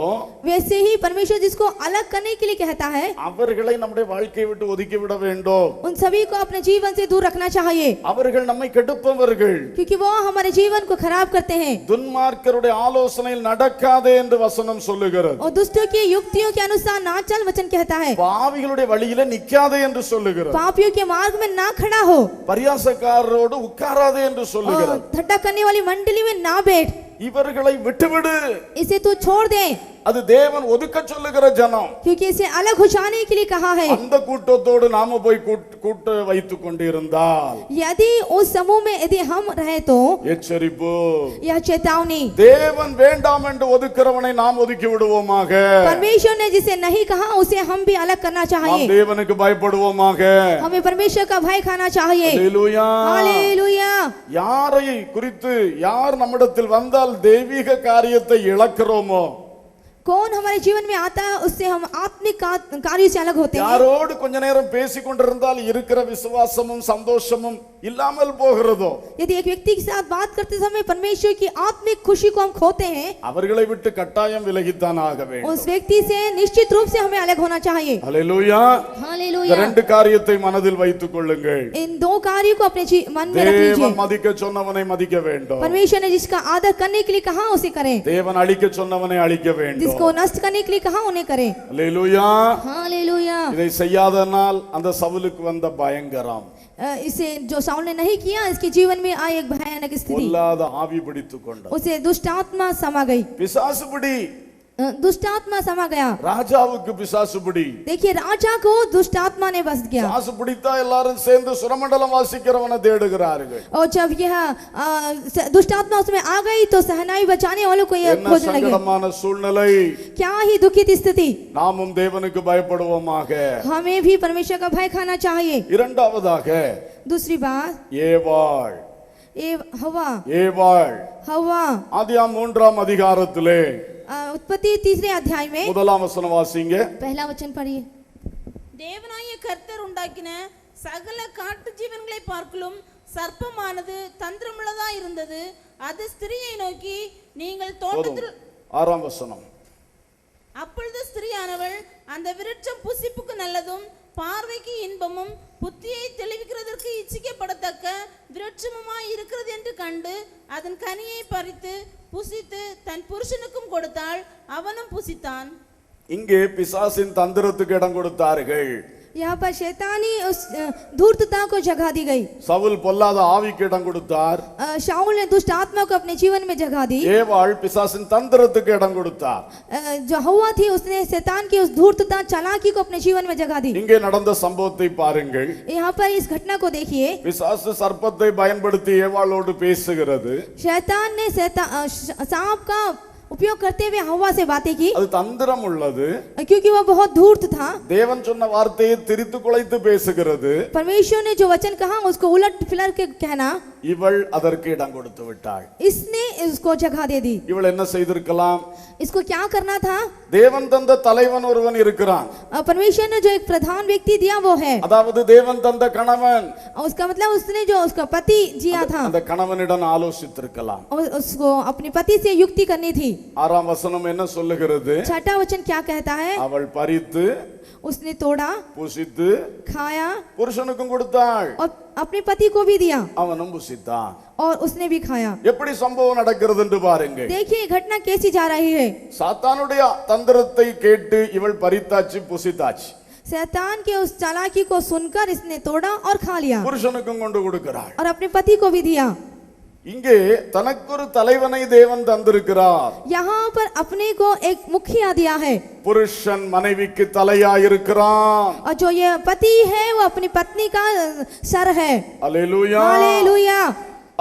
वैसे ही परमेश्वर जिसको अलग करने के लिए कहता है அவர்களை நம்முடைய வாழ்க்கையை விட்டு ஒதுக்கி விட வேண்டும். उन सभी को अपने जीवन से दूर रखना चाहिए, அவர்கள் நம்மை கெடுப்பவர்கள். क्योंकि वो हमारे जीवन को खराब करते हैं। துன்மார்க்கருடைய ஆலோசனையில் நடக்காதே என்று வசனம் சொல்லுகிறது. और दुष्टों की युक्तियों के अनुसार ना चल वचन कहता है। பாவிகளுடைய வழியிலே நிக்காதே என்று சொல்லுகிறது. पापियों के मार्ग में ना खड़ा हो, பரியாசக்காரரோடு உட்காராதே என்று சொல்லுகிறது. ठट्टा करने वाली मंडली में ना बैठ, இவர்களை விட்டுவிடு. इसे तू छोड़ दे, அது தேவன் ஒதுக்க சொல்லுகிற ஜனம். क्योंकि इसे अलग हो जाने के लिए कहा है। அந்த கூட்டத்தோடு நாம போய் கூட்ட வைத்துக் கொண்டிருந்தால் यदि उस समूह में यदि हम रहे तो எச்சரிப்பு. यह चेतावनी। தேவன் வேண்டாம் என்று ஒதுக்கிறவனை நாம் ஒதுக்கி விடுவோமாக. परमेश्वर ने जिसे नहीं कहा उसे हम भी अलग करना நாம் चाहिए। தேவனுக்கு பயப்படுவோமாக. हमें परमेश्वर का भय खाना चाहिए। ஹல்லேலூயா. हालेलूया। யாரை குறித்து யார் நம்மிடத்தில் வந்தால் தெய்வீக காரியத்தை இழக்கிறோமோ, कौन हमारे जीवन में आता है उससे हम आत्मिक कार्य से अलग होते हैं। யாரோடு கொஞ்ச நேரம் பேசிக் கொண்டிருந்தால் இருக்கிற விசுவாசமும் சந்தோஷமும் இல்லாமல் போகிறதோ, यदि एक व्यक्ति के साथ बात करते समय परमेश्वर की आत्मिक खुशी को हम खोते हैं, அவர்களை விட்டு கட்டாயம் விலகித்தான் ஆக வேண்டும். उस व्यक्ति से निश्चित रूप से हमें अलग होना चाहिए। ஹல்லேலூயா. இந்த हालेलूया। ரெண்டு காரியத்தை மனதில் வைத்துக் கொள்ளுங்கள். इन दो कार्यों को अपने मन में रख लीजिए। தேவன் மதிக்க சொன்னவனை மதிக்க வேண்டும். परमेश्वर ने जिसका आदर करने के लिए कहा उसे करें, தேவன் அழிக்க சொன்னவனை அழிக்க வேண்டும். जिसको नष्ट करने के लिए कहा उन्हें करें। ஹல்லேலூயா. हालेलूया। இதை செய்யாதனால் அந்த சவுலுக்கு வந்த பயங்கரம், इसे जो साउल ने नहीं किया इसके जीवन में आई एक भयानक स्थिति, பொல்லாத ஆவி பிடித்துக் கொண்டது. उसे दुष्ट आत्मा समा गई। பிசாசு பிடி. दुष्ट आत्मा समा गया। ராஜாவுக்கு பிசாசு பிடி. देखिए राजा को दुष्ट आत्मा ने बस गया। பிசாசு பிடித்தா எல்லாரும் சேர்ந்து சுரமண்டலம் வாசிக்கிறவனை தேடுகிறார்கள். और जब यह दुष्ट आत्मा उसमें आ गई तो सहनाई बचाने वालों को यह என்ன खोजने लगे। சங்கடமான சூழ்நிலை. क्या ही दुखित स्थिति। நாமும் தேவனுக்கு பயப்படுவோமாக. हमें भी परमेश्वर का भय खाना चाहिए। இரண்டாவதாக दूसरी बात, ஏவாள். हवा ஏவாள் हवा ஆதியாகமம் 3ஆம் அதிகாரத்திலே उत्पत्ति 3 अध्याय में 1ஆம் வசனம் வாசிங்க. पहला वचन पढ़िए। தேவனாகிய கர்த்தர் உண்டாக்கின சகல காட்டு ஜீவன்களை பார்க்கலும் சர்ப்பமானது தந்திரமுள்ளதா இருந்தது. அது ஸ்திரியை நோக்கி, நீங்கள் தோட்டத்தில் 6ஆம் வசனம். அப்பொழுது ஸ்திரியானவள், அந்த விருட்சம் புசிப்புக்கு நல்லதும் பார்வைக்கு இன்பமும் புத்தியை தெளிவிக்கிறதற்கு இச்சிக்கப்படத்தக்க விருட்சமுமாய் இருக்கிறது என்று கண்டு அதன் கனியை பறித்து புசித்து தன் புருஷனுக்கும் கொடுத்தாள், அவனும் புசித்தான். இங்கே பிசாசின் தந்திரத்துக்கு இடம் கொடுத்தார்கள். यहाँ पर शैतानी उस धूर्तता को जगह दी गई. சவுல் பொல்லாத ஆவிக்கு இடம் கொடுத்தார். शाऊल ने दुष्ट आत्मा को अपने जीवन में जगह दी. ஏவாள் பிசாசின் தந்திரத்துக்கு இடம் கொடுத்தார். जो हव्वा थी उसने शैतान की उस धूर्तता चालाकी को अपने जीवन में जगह दी. இங்கே நடந்த சம்பவத்தை பாருங்கள். यहाँ पर इस घटना को देखिए. பிசாசு சர்ப்பத்தை பயன்படுத்தி ஏவாளோடு பேசுகிறது. शैतान ने सांप का उपयोग करते हुए हव्वा से बातें की. அது தந்திரம் உள்ளது. क्योंकि वह बहुत धूर्त था. தேவன் சொன்ன வார்த்தையை திரித்து குலைத்து பேசுகிறது. परमेश्वर ने जो वचन कहा उसको उलट फिलर के कहना. இவள் அதற்கு இடம் கொடுத்து விட்டாள். इसने इसको जगह दे दी. இவள் என்ன செய்திருக்கலாம்? इसको क्या करना था? தேவன் தந்த தலைவன் ஒருவன் இருக்கிறான். परमेश्वर ने जो एक प्रधान व्यक्ति दिया वो है. அதாவது தேவன் தந்த கணவன். उसका मतलब उसने जो उसका पति जिया था. அந்த கணவனிடம் ஆலோசித்திருக்கலாம். उसको अपने पति से युक्ति करनी थी. ஆறாம் வசனம் என்ன சொல்லுகிறது? छठा वचन क्या कहता है? அவள் பறித்து उसने तोड़ा, புசித்து खाया புருஷனுக்கும் கொடுத்தாள். और अपने पति को भी दिया அவனும் புசித்தான். और उसने भी खाया. எப்படி சம்பவம் நடக்கிறது என்று பாருங்க. देखिए घटना कैसी जा रही है. சாத்தானுடைய தந்திரத்தை கேட்டு இவள் பறித்தாச்சு புசித்தாச்சு. शैतान के उस चालाकी को सुनकर इसने तोड़ा और खा लिया புருஷனுக்கும் கொண்டு கொடுக்கிறாள். और अपने पति को भी दिया. இங்கே தனக்கொரு தலைவனை தேவன் தந்திருக்கிறார். यहाँ पर अपने को एक मुखिया दिया है. புருஷன் மனைவிக்கு தலையாயிருக்கிறான். और जो ये पति है वो अपनी पत्नी का सर है. அல்லேலூயா. हालेलुया.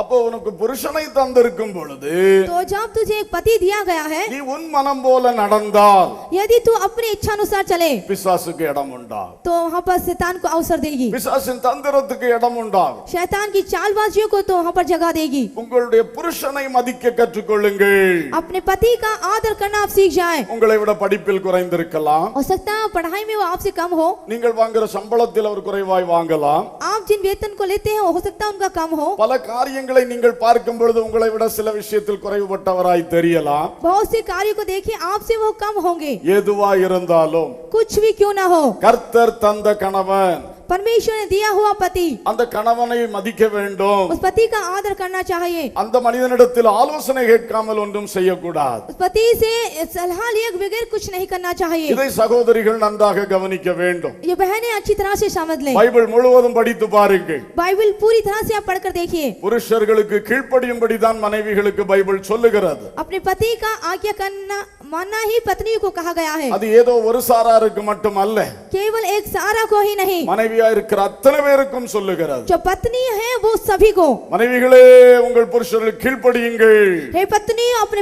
அப்போ உனக்கு புருஷனை தந்திருக்கும் பொழுது तो जब तुझे एक पति दिया गया है, நீ உன் மனம் போல நடந்தால் यदि तू अपनी इच्छा अनुसार चले பிசாசுக்கு இடம் உண்டாகும். तो वहाँ पर शैतान को अवसर देगी. பிசாசின் தந்திரத்துக்கு இடம் உண்டாகும். शैतान की चालबाजियों को तो वहाँ पर जगह देगी. உங்களுடைய புருஷனை மதிக்க கற்றுக்கொள்ளுங்கள். अपने पति का आदर करना आप सीख जाए. உங்களை விட படிப்பில் குறைந்திருக்கலாம். हो सकता है पढ़ाई में वो आपसे कम हो. நீங்கள் வாங்குற சம்பளத்தில் அவர் குறைவாய் வாங்கலாம். आप जिन वेतन को लेते हैं हो सकता है उनका कम हो. பல காரியங்களை நீங்கள் பார்க்கும் பொழுது உங்களை விட சில விஷயத்தில் குறைவுபட்டவராய் தெரியலாம். बहुत से कार्यों को देखिए आपसे वो कम होंगे. எதுவா இருந்தாலும் कुछ भी क्यों ना हो, கர்த்தர் தந்த கணவன் परमेश्वर ने दिया हुआ पति, அந்த கணவனை மதிக்க வேண்டும். उस पति का आदर करना चाहिए. அந்த மனிதனிடத்தில் ஆலோசனை கேட்காமல் ஒன்றும் செய்யக்கூடாது. उस पति से सलाह लिए बगैर कुछ नहीं करना चाहिए. இதை சகோதரிகள் நன்றாக கவனிக்க வேண்டும். ये बहनें अच्छी तरह से समझ लें. பைபிள் முழுவதும் படித்து பாருங்கள். बाइबल पूरी तरह से आप पढ़कर देखिए. புருஷர்களுக்கு கீழ்ப்படியும்படி தான் மனைவிகளுக்கு பைபிள் சொல்லுகிறது. अपने पति का आज्ञा करना मानना ही पत्नी को कहा गया है. அது ஏதோ ஒரு சாராருக்கு மட்டும் அல்ல, केवल एक सारा को ही नहीं, மனைவியா இருக்கிற அத்தனை பேருக்கும் சொல்லுகிறது. जो पत्नी है वो सभी को. மனைவிகளே உங்கள் புருஷர்களுக்கு கீழ்ப்படியுங்கள். हे पत्नी अपने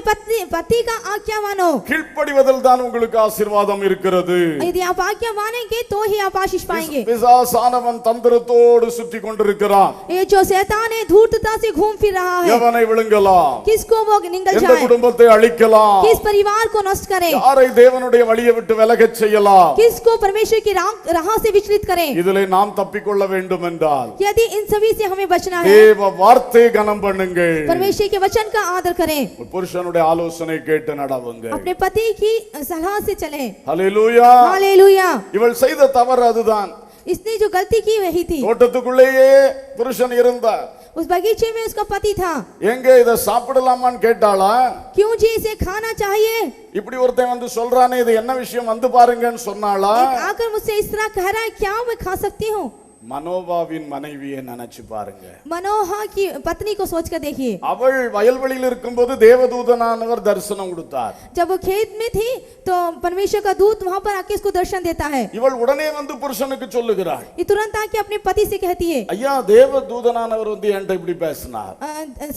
पति का आज्ञा मानो. கீழ்ப்படிவதில் தான் உங்களுக்கு ஆசீர்வாதம் இருக்கிறது. यदि आप आज्ञा मानेंगे तो ही आप आशीष पाएंगे. பிசாசானவன் தந்திரத்தோடு சுற்றி கொண்டிருக்கிறான். ये जो शैतान है धूर्तता से घूम फिर रहा है. எவனை விழுங்கலாம், किसको वो निगल எந்த जाए, குடும்பத்தை அழிக்கலாம், किस परिवार को नष्ट करे, யாரை தேவனுடைய வழியை விட்டு விலகச் செய்யலாம். किसको परमेश्वर की राह से विचलित करे. இதிலே நாம் தப்பிக்கொள்ள வேண்டும் என்றால் यदि इन सभी से हमें बचना है, தேவ வார்த்தை கனம் பண்ணுங்கள். परमेश्वर के वचन का आदर करें. புருஷனுடைய ஆலோசனை கேட்டு நடவுங்க. अपने पति की सलाह से चलें. ஹல்லேலூயா. हालेलुया. இவள் செய்த தவறு அதுதான். इसने जो गलती की वही थी. தோட்டத்துக்குள்ளேயே புருஷன் இருந்தார். उस बगीचे में उसका पति था. எங்க இத சாப்பிடலாமான்னு கேட்டாளா? क्यों जी इसे खाना चाहिए? இப்படி ஒருத்தன் வந்து சொல்றானே இது என்ன விஷயம் வந்து பாருங்கன்னு சொன்னாளா? एक आकर मुझसे इस तरह कह रहा है, क्या मैं खा सकती हूँ? மனோபாவின் மனைவியை நினைச்சு பாருங்க. मनोहा की पत्नी को सोच कर देखिए. அவள் வயல்வெளியில் இருக்கும்போது தேவதூதனானவர் தரிசனம் கொடுத்தார். जब वो खेत में थी तो परमेश्वर का दूत वहां पर आके उसको दर्शन देता है. இவள் உடனே வந்து புருஷனுக்கு சொல்லுகிறாள், ये तुरंत आके अपने पति से कहती है, ஐயா தேவதூதனானவர் வந்து என்கிட்ட இப்படி பேசினார்.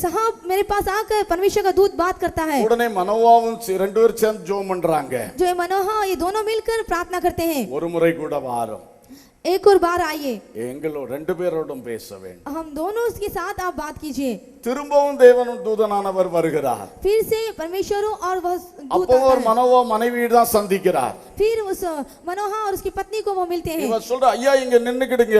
साहब मेरे पास आकर परमेश्वर का दूत बात करता है. உடனே மனோவாவும் ரெண்டு பேரும் சேர்ந்து ஜெபம் பண்றாங்க. जो ये मनोहा ये दोनों मिलकर प्रार्थना करते हैं. ஒரு முறை கூட வாரும், एक और बार आइए, எங்களோ ரெண்டு பேரோடும் பேச வேண்டும். हम दोनों के साथ आप बात कीजिए. திரும்பவும் தேவன் தூதனானவர் வருகிறார். फिर से परमेश्वर और वह दूत அப்போ आता ஒரு है. மனோவா மனைவியை தான் சந்திக்கிறார். फिर उस मनोहा और उसकी पत्नी को वो मिलते हैं. இவ சொல்ற, ஐயா இங்க நின்னுக்கிடுங்க.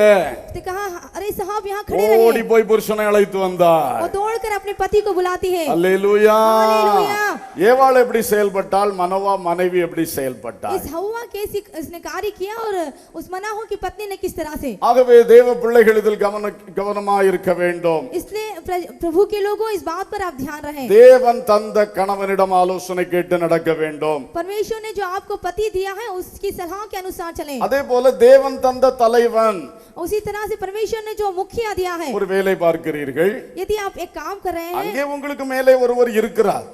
तो कहा, अरे साहब यहाँ खड़े ஓடி रहिए. போய் புருஷனை அழைத்து வந்தார். वो दौड़कर अपने पति को बुलाती है. அல்லேலூயா. हालेलुया. ஏவாள் எப்படி செயல்பட்டால், மனோவா மனைவி எப்படி செயல்பட்டாள்? इस हव्वा कैसी इसने कार्य किया और उस मनाहो की पत्नी पत्नी ने किस तरह से। ஆகவே தேவ பிள்ளைகள் இதில் கவனமாயிருக்க வேண்டும். इसलिए प्रभु के लोगों इस बात पर आप ध्यान रखें। தேவன் தந்த கணவனிடம் ஆலோசனை கேட்டு நடக்க வேண்டும். परमेश्वर ने जो आपको पति दिया है उसकी सलाह के अनुसार चलें। அதே போல தேவன் தந்த தலைவன், उसी तरह से परमेश्वर ने जो मुखिया दिया है, ஒரு வேலை பார்க்கிறீர்கள், यदि आप एक काम कर रहे हैं, அங்கே உங்களுக்கு மேலே ஒருவர் இருக்கிறார்.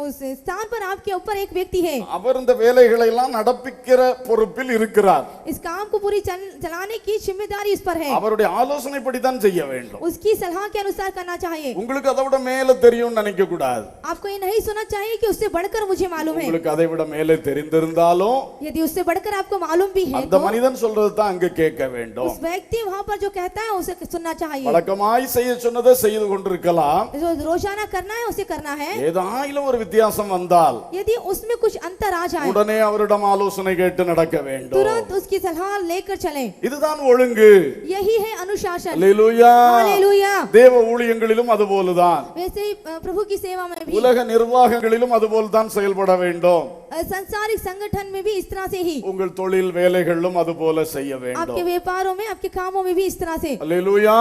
उस स्थान पर आपके ऊपर एक व्यक्ति है, அவர் இந்த வேலைகளை எல்லாம் நடப்பிக்கிற பொறுப்பில் இருக்கிறார். इस काम को पूरी चलाने की जिम्मेदारी उस पर है, அவருடைய ஆலோசனைப்படி தான் செய்ய வேண்டும். उसकी सलाह के अनुसार करना चाहिए। உங்களுக்கு அதை விட மேல தெரியும் நினைக்க கூடாது. आपको ये नहीं सोचना चाहिए कि उससे बढ़कर मुझे मालूम है। உங்களுக்கு அதை விட மேலே தெரிந்திருந்தாலும் यदि उससे बढ़कर आपको मालूम भी है அந்த மனிதன் சொல்றது தான் அங்க கேட்க வேண்டும். उस व्यक्ति वहां पर जो कहता है उसे सुनना चाहिए। வழக்கமாய் செய்ய சொன்னதை செய்து கொண்டிருக்கலாம். जो रोजाना करना है उसे करना है। ஏதாயிலும் ஒரு வித்தியாசம் வந்தால் यदि उसमें कुछ अंतर आ जाए உடனே அவரிடம் ஆலோசனை கேட்டு நடக்க வேண்டும். तुरंत उसकी सलाह लेकर चलें। இதுதான் ஒழுங்கு. यही है अनुशासन। அல்லேலூயா. हालेलुया। தேவ ஊழியங்களிலும் அதுபோலதான், वैसे ही प्रभु की सेवा में भी, உலக நிர்வாகங்களிலும் அதுபோல்தான் செயல்பட வேண்டும். संसारिक संगठन में भी इस तरह से ही, உங்கள் தொழில் வேலைகளிலும் அதுபோல செய்ய आपके வேண்டும். व्यापारों में, आपके कामों में भी इस तरह से। அல்லேலூயா.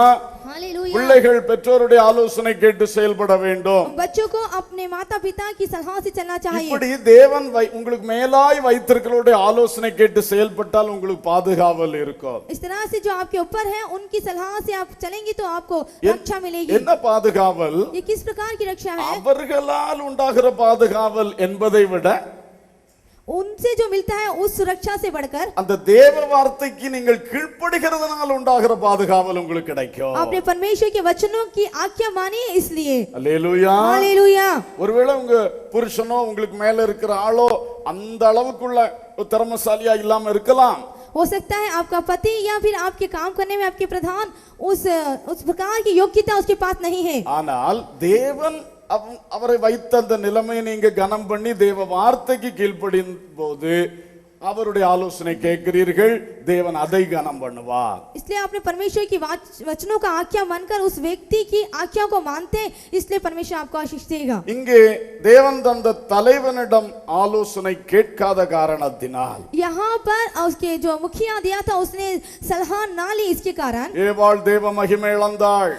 हालेलुया। பிள்ளைகள் பெற்றோருடைய ஆலோசனை கேட்டு செயல்பட வேண்டும். बच्चों को अपने माता पिता की सलाह से चलना चाहिए। இப்படி தேவன் உங்களுக்கு மேலாய் வைத்திருக்கிறவருடைய ஆலோசனை கேட்டு செயல்பட்டால் உங்களுக்கு பாதுகாவல் இருக்கும். इस तरह से जो आपके ऊपर है उनकी सलाह से आप चलेंगे तो आपको रक्षा मिलेगी। என்ன பாதுகாவல்? ये किस प्रकार की रक्षा है? அவர்களால் உண்டாகிற பாதுகாவல் என்பதை விட उनसे जो मिलता है उस सुरक्षा से बढ़कर அந்த தேவ வார்த்தைக்கு நீங்கள் கீழ்ப்படிகிறதுனால உண்டாகிற பாதுகாவல் உங்களுக்கு கிடைக்கும். आपने परमेश्वर के वचनों की आज्ञा मानी है इसलिए। அல்லேலூயா. हालेलुया। ஒருவேளை உங்க புருஷனோ உங்களுக்கு மேல இருக்கிற ஆளோ அந்த அளவுக்குள்ள திறமசாலியா இல்லாம இருக்கலாம். हो सकता है आपका पति या फिर आपके काम करने में आपके प्रधान उस प्रकार की योग्यता उसके पास नहीं है, ஆனால் தேவன் அவரை வைத்த அந்த நிலைமையை நீங்க கனம் பண்ணி தேவ வார்த்தைக்கு கீழ்ப்படியும் போது அவருடைய ஆலோசனை கேட்கிறீர்கள், தேவன் அதை கனம் பண்ணுவார். इसलिए आपने परमेश्वर की वचनों का आज्ञा मानकर उस व्यक्ति की आज्ञा को मानते हैं, इसलिए परमेश्वर आपको आशीष देगा। இங்கே தேவன் தந்த தலைவனிடம் ஆலோசனை கேட்காத காரணத்தினால், यहाँ पर उसके जो मुखिया दिया था उसने सलाह ना ली, इसके कारण ஏவாள் தேவ மகிமை இழந்தாள்.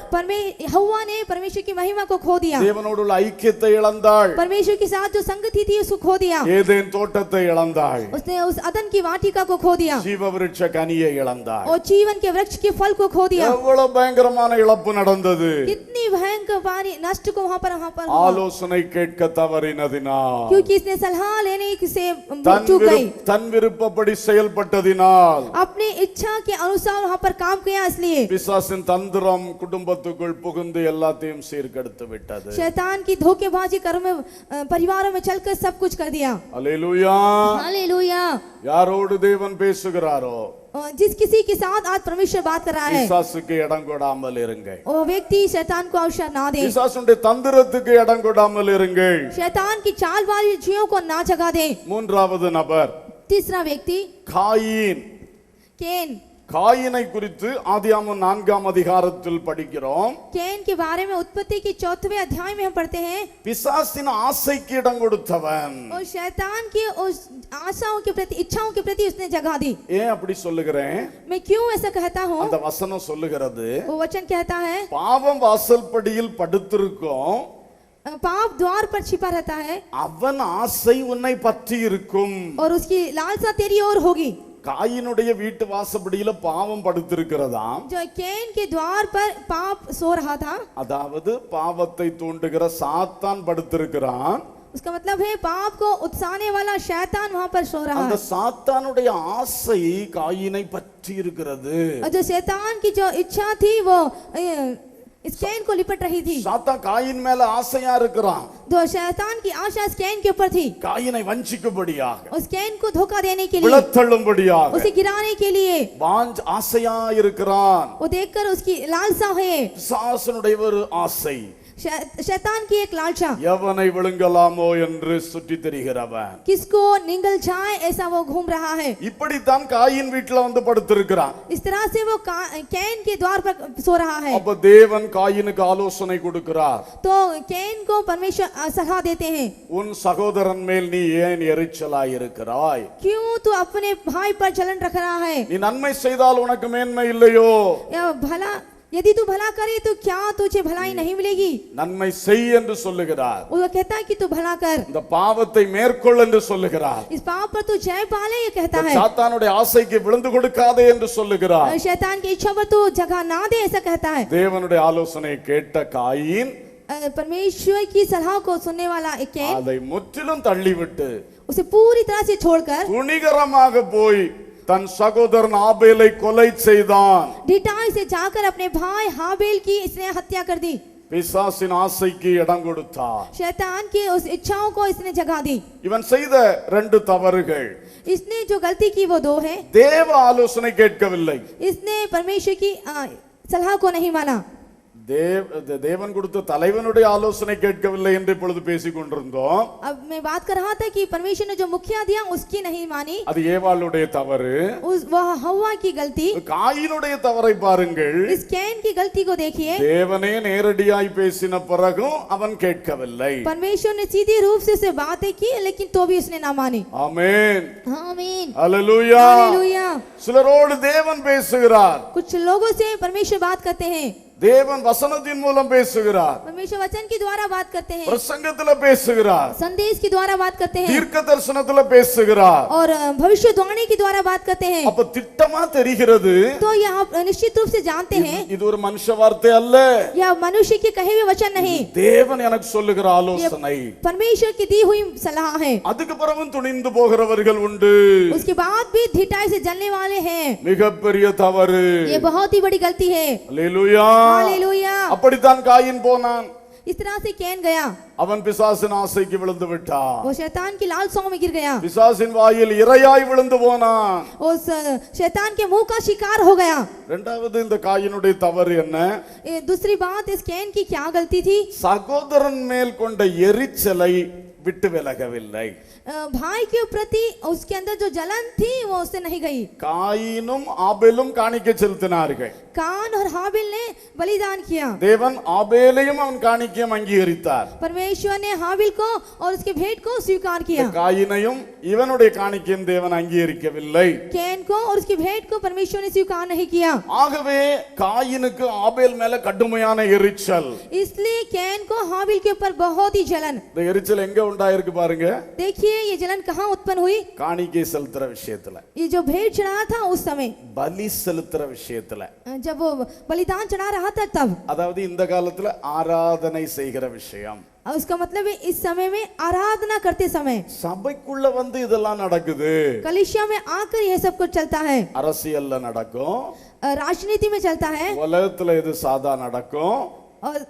हव्वा ने परमेश्वर की महिमा को खो दिया, தேவனோடு உள்ள ஐக்கியத்தை இழந்தாள். परमेश्वर के साथ जो संगति थी उसको खो दिया, ஏதேன் தோட்டத்தை இழந்தாள். उसने उस अदन की वाटिका को खो दिया ஜீவ விருட்ச கனியை இழந்தாள். और जीवन के वृक्ष के फल को खो दिया। எவ்வளவு பயங்கரமான இழப்பு நடந்தது. कितनी भयंकर भारी नष्ट को वहां पर हुआ। ஆலோசனை கேட்க தவறினதினால், क्योंकि इसने सलाह लेने से चूक गई, தன் விருப்பப்படி செயல்பட்டதினால், अपनी इच्छा के अनुसार वहां पर काम किया, इसलिए பிசாசின் தந்திரம் குடும்பத்துக்குள் புகுந்து எல்லாத்தையும் சீர்கெடுத்து விட்டது. शैतान की धोखेबाजी कर्म में परिवारों में चलकर सब कुछ कर दिया। அல்லேலூயா. हालेलुया। யாரோடு தேவன் பேசுகிறாரோ जिस किसी के साथ आज परमेश्वर बात कर रहा है, பிசாசுக்கு இடம் கொடாமல் இருங்கள். वो व्यक्ति शैतान को अवसर ना दे, பிசாசுடைய தந்திரத்துக்கு இடம் கொடாமல் இருங்கள். शैतान की चालबाजियों को ना जगा दे। மூன்றாவது நபர் तीसरा व्यक्ति காயின். केन। காயினை குறித்து ஆதியாகமம் 4ஆம் அதிகாரத்தில் படிக்கிறோம். केन के बारे में उत्पत्ति के 4वें अध्याय में हम पढ़ते हैं, பிசாசின் ஆசைக்கு இடம் கொடுத்தவன். और शैतान की उस आशाओं के प्रति, इच्छाओं के प्रति उसने जगह दी। ஏன் அப்படி சொல்லுகிறேன்? मैं क्यों ऐसा कहता हूँ? அந்த வசனம் சொல்லுகிறது, वो वचन कहता है பாவம் வாசல்படியில் படுத்திருக்கும், पाप द्वार पर छिपा रहता है அவன் ஆசை உன்னை பற்றி இருக்கும். और उसकी लालसा तेरी ओर होगी। காயினுடைய வீட்டு வாசப்படியில பாவம் படுத்திருக்கிறதாம். जो केन के द्वार पर पाप सो रहा था, அதாவது பாவத்தை தூண்டுகிற சாத்தான் படுத்திருக்கிறான். उसका मतलब है पाप को उकसाने वाला शैतान वहां पर सो रहा அந்த है। சாத்தானுடைய ஆசை காயினை பற்றி இருக்கிறது. और जो शैतान की जो इच्छा थी वो इस केन को लिपट रही थी। சாத்தான் காயின் மேல ஆசையா இருக்கிறான். जो शैतान की आशा इस केन के ऊपर थी, காயினை வஞ்சிக்கும்படியாக, उस केन को धोखा देने के लिए, விழத்தள்ளும்படியாக उसे गिराने के लिए ஆசையா இருக்கிறான். वो देखकर उसकी लालसा है। பிசாசனுடைய ஒரு ஆசை. शैतान की एक लालसा, எவனை விழுங்கலாமோ என்று சுற்றி திரிகிறவன். किसको निगल जाए ऐसा वो घूम रहा है। இப்படித்தான் காயின் வீட்டுல வந்து படுத்திருக்கிறான். इस तरह से वो कैन के द्वार पर सो रहा है। அப்ப தேவன் காயினுக்கு ஆலோசனை கொடுக்கிறார். तो कैन को परमेश्वर सलाह देते हैं, உன் சகோதரன் மேல் நீ ஏன் எரிச்சலாய் இருக்கிறாய்? क्यों तू अपने भाई पर जलन रख रहा है? நீ நன்மை செய்தால் உனக்கு மேன்மை இல்லையோ? या भला, यदि तू भला करे तो क्या तुझे भलाई नहीं मिलेगी? நன்மை செய் என்று சொல்லுகிறார். वो कहता है कि तू भला कर, இந்த பாவத்தை மேற்கொள் என்று சொல்லுகிறார். इस पाप पर तू जय पाले ये कहता है। சாத்தானுடைய ஆசைக்கு விழுந்து கொடுக்காதே என்று சொல்லுகிறார். शैतान की इच्छा पर तू जगह ना दे ऐसा कहता है। தேவனுடைய ஆலோசனை கேட்ட காயின் परमेश्वर की सलाह को सुनने वाला एक कैन அதை முற்றிலும் தள்ளிவிட்டு उसे पूरी तरह से छोड़कर துணிகரமாக போய் தன் சகோதரன் ஆபேலை கொலை செய்தான். ढिठाई से जाकर अपने भाई हाबेल की इसने हत्या कर दी। பிசாசின் ஆசைக்கு இடம் கொடுத்தார். शैतान की उस इच्छाओं को इसने जगा दी। இவன் செய்த ரெண்டு தவறுகள். इसने जो गलती की वो दो है। தேவ ஆலோசனை கேட்கவில்லை. इसने परमेश्वर की सलाह को नहीं माना। தேவன் கொடுத்த தலைவனுடைய ஆலோசனை கேட்கவில்லை என்று இப்பொழுது பேசிக் கொண்டிருந்தோம். अब मैं बात कर रहा था कि परमेश्वर ने जो मुखिया दिया उसकी नहीं मानी, அது ஏவாளுடைய தவறு. वह हव्वा की गलती। காயினுடைய தவறை பாருங்கள். इस कैन की गलती को देखिए। தேவனே நேரடியாய் பேசின பிறகும் அவன் கேட்கவில்லை. परमेश्वर ने सीधी रूप से उसे बातें की लेकिन तो भी उसने ना मानी। ஆமென், आमीन, ஹல்லேலூயா. हालेलुया। சிலரோடு தேவன் பேசுகிறார். कुछ लोगों से परमेश्वर बात करते हैं, தேவன் வசனத்தின் மூலம் பேசுகிறார். परमेश्वर वचन के द्वारा बात करते हैं, பிரசங்கத்துல பேசுகிறார். संदेश के द्वारा बात करते हैं தீர்க்க தரிசனத்துல பேசுகிறார். और भविष्यवाणी के द्वारा बात करते हैं। அப்ப திட்டமா தெரிகிறது तो यह आप निश्चित रूप से जानते हैं இது ஒரு மனுஷ வார்த்தை அல்ல. यह मनुष्य के कहे हुए वचन नहीं, தேவன் எனக்கு சொல்லுகிற ஆலோசனை. परमेश्वर की दी हुई सलाह है। அதுக்கு பிறகும் துணிந்து போகிறவர்கள் உண்டு. उसके बाद भी ढिठाई से जलने वाले हैं। மிகப்பெரிய தவறு. ये बहुत ही बड़ी गलती है। அல்லேலூயா. हालेलुया। அப்படித்தான் காயின் போனான். इस तरह से कैन गया, அவன் பிசாசின் ஆசைக்கு விழுந்து விட்டான். वो शैतान की लालसाओं में गिर गया, பிசாசின் வாயில் இரையாய் விழுந்து போனான். उस शैतान के मुंह का शिकार हो गया। இரண்டாவது இந்த காயினுடைய தவறு என்ன? दूसरी बात, इस कैन की क्या गलती थी? சகோதரன் மேல் கொண்ட எரிச்சலை விட்டு விலகவில்லை. भाई के प्रति उसके अंदर जो जलन थी वो उससे नहीं गई। காயினும் ஆபேலும் காணிக்கை செலுத்தினார்கள். कान और हाबिल ने बलिदान किया। தேவன் ஆபேலையும் அவன் காணிக்கையும் அங்கீகரித்தார். परमेश्वर ने हाबिल को और उसके भेंट को स्वीकार किया। காயினையும் இவனுடைய காணிக்கையும் தேவன் அங்கீகரிக்கவில்லை. कैन को और उसकी भेंट को परमेश्वर ने स्वीकार नहीं किया। ஆகவே காயினுக்கு ஆபேல் மேல கடுமையான எரிச்சல். इसलिए कैन को हाबिल के ऊपर बहुत ही जलन। இந்த எரிச்சல் எங்க உண்டாயிருக்கு பாருங்க. देखिए ये जलन कहाँ उत्पन्न हुई? காணிக்கை செலுத்துற விஷயத்துல, ये जो भेंट चढ़ा था उस समय, பலி செலுத்துற விஷயத்துல, जब वो बलिदान चढ़ा रहा था तब, அதாவது இந்த காலத்துல ஆராதனை செய்கிற விஷயம். उसका मतलब है इस समय में आराधना करते समय சபைக்குள்ள வந்து இதெல்லாம் நடக்குது. कलीसिया में आकर यह सब कुछ चलता है, அரசியல்ல நடக்கும், राजनीति में चलता है, உலகத்துல இது சாதா நடக்கும், और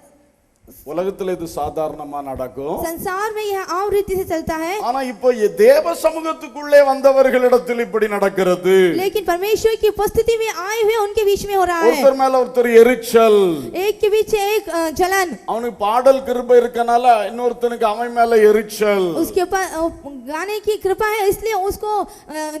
உலகத்துல இது சாதாரணமா நடக்கும். संसार में यह आम रीति से चलता है। ஆனா இப்போ தேவ சமூகத்துக்குள்ளே வந்தவர்களிடத்தில் இப்படி நடக்கிறது. लेकिन परमेश्वर की उपस्थिति में आए हुए उनके बीच में हो रहा है, ஒருத்தர் மேல ஒருத்தர் எரிச்சல். एक के बीच एक जलन। அவனுக்கு பாடல் கிருபை இருக்கனால இன்னொருத்தனுக்கு அவன் மேல எரிச்சல், उसके ऊपर गाने की कृपा है इसलिए उसको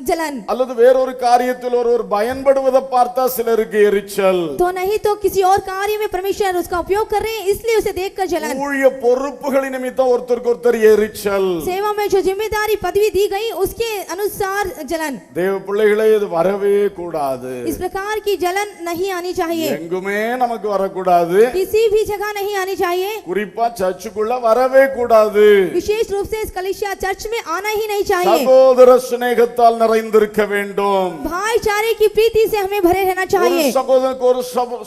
जलन, அல்லது வேறொரு காரியத்தில் ஒருவர் பயன்படுவதை பார்த்தா சிலருக்கு எரிச்சல். तो नहीं तो किसी और कार्य में परमेश्वर उसका उपयोग कर रहे हैं इसलिए उसे देखकर जलन। ஊழிய பொறுப்புகளின் நிமித்தம் ஒருத்தருக்கு ஒருத்தர் எரிச்சல். सेवा में जो जिम्मेदारी पदवी दी गई उसके अनुसार जलन। தேவ பிள்ளைகளே, இது வரவே கூடாது. इस प्रकार की जलन नहीं आनी चाहिए, எங்குமே நமக்கு வரக்கூடாது. किसी भी जगह नहीं आनी चाहिए, குறிப்பா சர்ச்சுக்குள்ள வரவே கூடாது. विशेष रूप से इस कलीसिया चर्च में आना ही नहीं चाहिए। சகோதர சிநேகத்தால் நிறைந்திருக்க வேண்டும். भाईचारे की प्रीति से हमें भरे रहना ஒரு चाहिए। சகோதரனுக்கு ஒரு